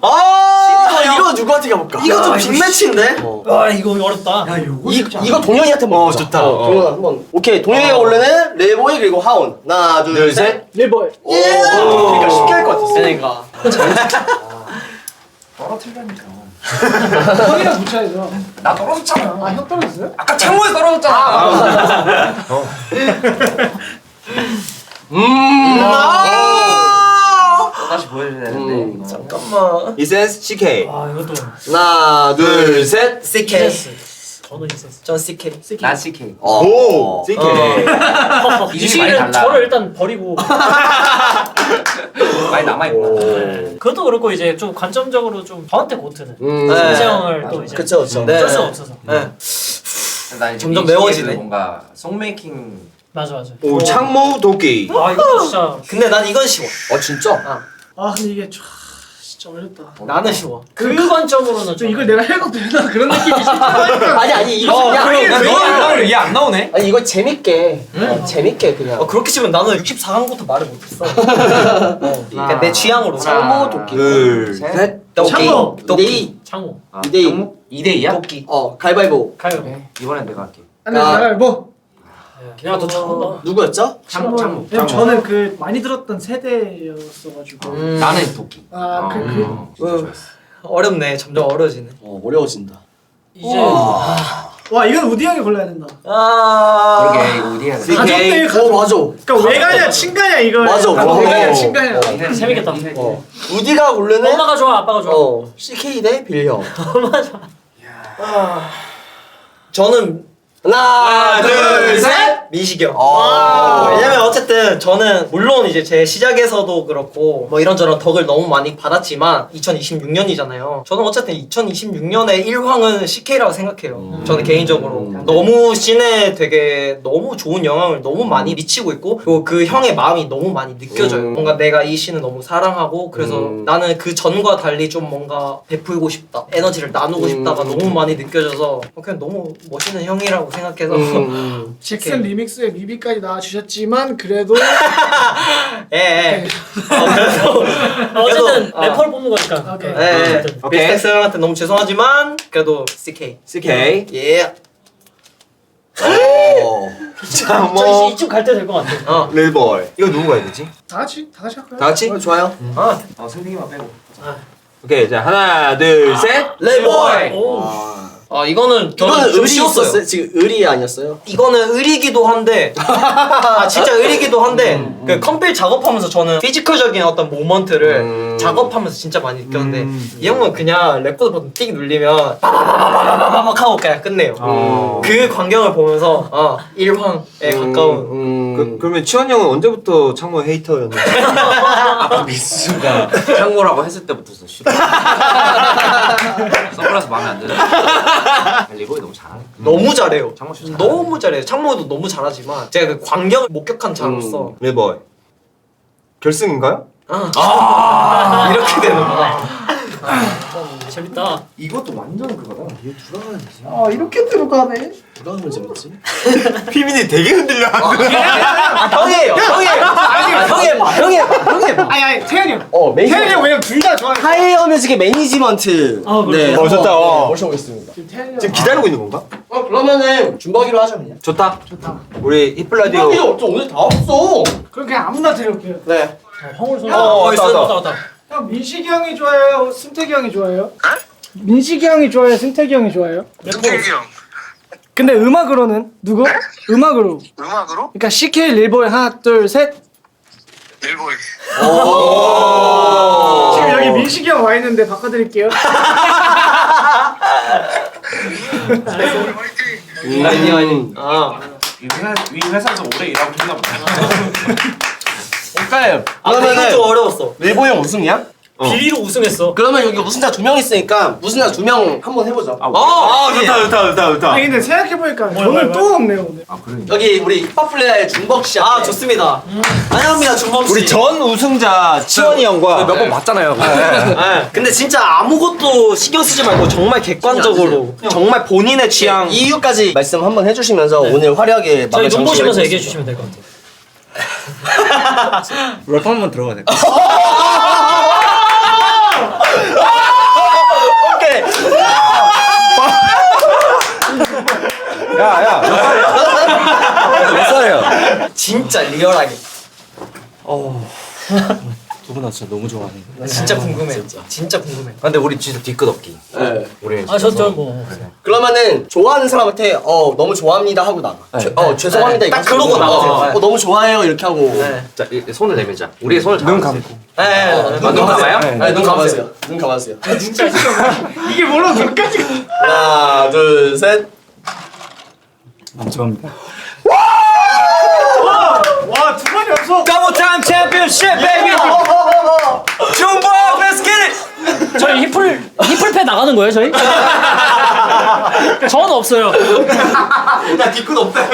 이거 누구한테 가볼까? 이거 좀 빅매치인데? 와, 이거 어렵다. 이거 동현이한테 먹자. 좋다. 동현 한번. 오케이. 동현이가 원래는 레보이 그리고 하온. 하나, 둘, 셋. 레버에. 그러니까 쉽게 할 것 같았어. 그러니까. 떨어뜨리라니까. 형이랑 붙여야죠. 나 떨어졌잖아. 아, 형 떨어졌어요? 아까 창고에 떨어졌잖아. 다시 보여줘야 되는데. 잠깐만. 이센스 CK. 아, 이것도. 하나, 둘, 셋. CK. 저는 이세스. 전 CK. 난 CK. 오, CK. 이름이 많이 이시는 달라. 저를 일단 버리고. 많이 남아있구나. 그것도 그렇고 이제 좀 관점적으로 좀 저한테 고트는 네. 이재형을 또 이제 그쵸, 그쵸. 어쩔 네. 수가 없어서. 네. 난 이제 점점 이 매워지네. 시계를 뭔가 송메이킹. 맞아. 오, 창모 도끼. 아, 이거 진짜. 근데 난 이건 쉬워. 진짜? 아, 근데 이게 진짜 어렵다. 나는 쉬워. 그 관점으로는 저 이걸 내가 해도 되나 그런 느낌이지. 아니 이거 그냥 얘 안 나오네. 아니 이거 재밌게 재밌게 그냥 그렇게 치면 나는 64강부터 말을 못했어. 그러니까 내 취향으로. 창모 도끼 둘, 셋 창모. 도끼 창호. 2대2 2대2야? 도끼. 가위바위보 가요. 이번엔 내가 할게. 아니, 내가 뭐 그냥 더 잘한다. 누구였죠? 창모. 왜냐면 저는 그 많이 들었던 세대였어가지고. 나는 도끼. 아, 어렵네. 점점 어려워지네. 어려워진다. 이제 와, 이건 우디 형이 골라야 된다. 그러게 이거 어디 해야 돼? 가족들 맞아. 그러니까 왜 가냐 친가냐 이거. 맞아. 왜 가냐 친가냐. 재밌겠다. 우디가 고르는 엄마가 좋아, 아빠가 좋아. CK 대 빌형. 맞아. 저는 하나, 둘, 셋. 민식이 형. 왜냐면 어쨌든 저는 물론 이제 제 시작에서도 그렇고 뭐 이런저런 덕을 너무 많이 받았지만 2026년이잖아요. 저는 어쨌든 2026년의 1황은 CK라고 생각해요. 저는 개인적으로 너무 씬에 되게 너무 좋은 영향을 너무 많이 미치고 있고 그리고 그 형의 마음이 너무 많이 느껴져요. 뭔가 내가 이 씬을 너무 사랑하고 그래서 나는 그 전과 달리 좀 뭔가 베풀고 싶다. 에너지를 나누고 싶다가 너무 많이 느껴져서 그냥 너무 멋있는 형이라고 생각해서 잭슨 리믹스의 뮤비까지 나와주셨지만 그래도 예. 그래도 어쨌든 래퍼를 뽑는 거니까. 오케이. 예. 오케이. 빅스텍스 형한테 너무 죄송하지만 그래도 CK. CK. 예. 저 이쯤 갈 때 될 것 같아. 레보이. 이거 누구 가야 되지? 다 같이 할까요? 다 같이? 좋아요. 승빈이만 빼고. 오케이, 자 하나, 둘, 셋. 레보이. 이거는 저는 이거는 좀 의리 쉬웠어요. 있었어요? 지금 의리 아니었어요? 이거는 의리기도 한데 진짜 의리기도 한데 그 컴필 작업하면서 저는 피지컬적인 어떤 모먼트를 작업하면서 진짜 많이 느꼈는데 이 형은 그냥 레코드 버튼 띡 눌리면 빠바바바바바박 하고 그냥 끝내요. 그 광경을 보면서 1황에 가까운 그러면 치원 형은 언제부터 창모 헤이터였는지? 아까 미스가 창고라고 했을 때부터 싫어. 선글라스 마음에 안 드네. 리보이 너무 잘하네. 너무 잘해요. 창모 씨 너무 잘해요. 창모도 너무 잘하지만 제가 그 광경을 목격한 자로서 레보이. 결승인가요? 이렇게 되는구나. 재밌다. 이것도 완전 그거다. 이렇게 들어가네. 누가 하면 재밌지? 피민이 되게 흔들려. 형이에요. 형이 해봐. 아니 태현이 형. 메인. 태현이 형 왜냐면 둘 다 좋아해. 하이어 뮤직의 매니지먼트. 네. 좋다. 모셔보겠습니다. 지금 기다리고 있는 건가? 그러면은 준박이로 하자 그냥. 좋다. 우리 히플라디오. 준박이도 오늘 다 없어. 그럼 그냥 아무나 데려올게요. 네. 형을 손. 왔다. 형 민식이 형이 좋아해요? 승택이 형이 좋아해요? 민식이 형이 좋아해요? 승택이 형이 좋아해요? 승택이 형. 근데 음악으로는 누구? 음악으로. 음악으로? 그러니까 CK 릴보이 하나 둘 셋. 릴보이. 지금 여기 민식이 형 와 있는데 바꿔드릴게요. 아니. 이 회사에서 오래 일하고 있나 보다. 이거 좀 어려웠어. 릴보이 형 우승이야? 비리로 우승했어. 그러면 여기 우승자 2명 있으니까 우승자 2명 한번 해보자. 좋다. 아니 근데 생각해보니까 저는 또 없네요 오늘. 여기 우리 힙합플레이어의 준벅 씨. 아 좋습니다. 안녕합니다 준범 씨. 우리 전 우승자 치원이 형과 몇 번 봤잖아요. 네. 근데 진짜 아무것도 신경 쓰지 말고 정말 객관적으로 정말 본인의 취향 이유까지 말씀 한번 해주시면서 오늘 화려하게 저희 막을 눈 보시면서 장식을 얘기해 주시면 될 것 같아요. 랩 한번 들어가야 돼. 오케이. 몇 살이야? 진짜 리얼하게. 두 분 다 진짜 너무 좋아하네. 나 진짜 궁금해. 진짜 궁금해. 근데 우리 진짜 뒤끝 없기. 네. 우리 저 뭐. 그러면은 좋아하는 사람한테 너무 좋아합니다 하고 나가. 죄송합니다. 딱 이거 그러고 나가세요. 너무 좋아해요 이렇게 하고. 자, 손을 내밀자. 우리의 손을 눈 잡으세요. 감고. 눈 감아요? 네, 눈 감아주세요. 눈 감아주세요. 진짜 이게 뭘로 눈까지? 하나, 둘, 셋. 죄송합니다. 와, 두 번 연속. Double time championship, baby. 준범, let's get it. 저희 히플패 나가는 거예요 저희? 저는 없어요. 나 뒤끝 없다.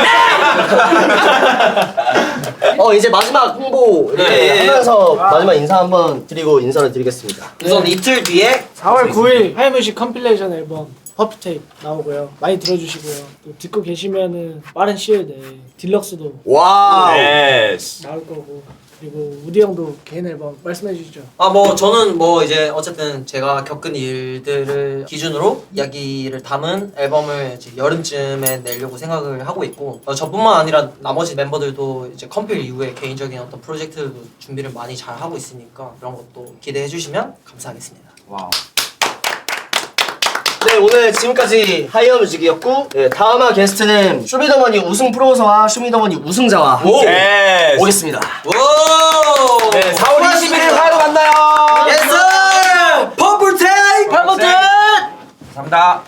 이제 마지막 홍보 이렇게 하면서 마지막 인사 한번 드리고 인사를 드리겠습니다. 우선 이틀 뒤에 4월 9일 하이뮤직 컴필레이션 앨범 퍼프테이프 나오고요. 많이 들어주시고요. 또 듣고 계시면은 빠른 시일 내에 딜럭스도 와우. 예스. 나올 거고, 그리고 우디 형도 개인 앨범 말씀해 주시죠. 뭐 저는 뭐 이제 어쨌든 제가 겪은 일들을 기준으로 이야기를 담은 앨범을 이제 여름쯤에 내려고 생각을 하고 있고 저뿐만 아니라 나머지 멤버들도 이제 컴필 이후에 개인적인 어떤 프로젝트도 준비를 많이 잘 하고 있으니까 그런 것도 기대해 주시면 감사하겠습니다. 와우. 네, 오늘 지금까지 하이어뮤직이었고 다음화 게스트는 쇼미더머니 우승 프로듀서와 쇼미더머니 우승자와 함께 오겠습니다. 오! 네, 4월 21일 화요일 만나요. 예스! 퍼플테이프! 감사합니다.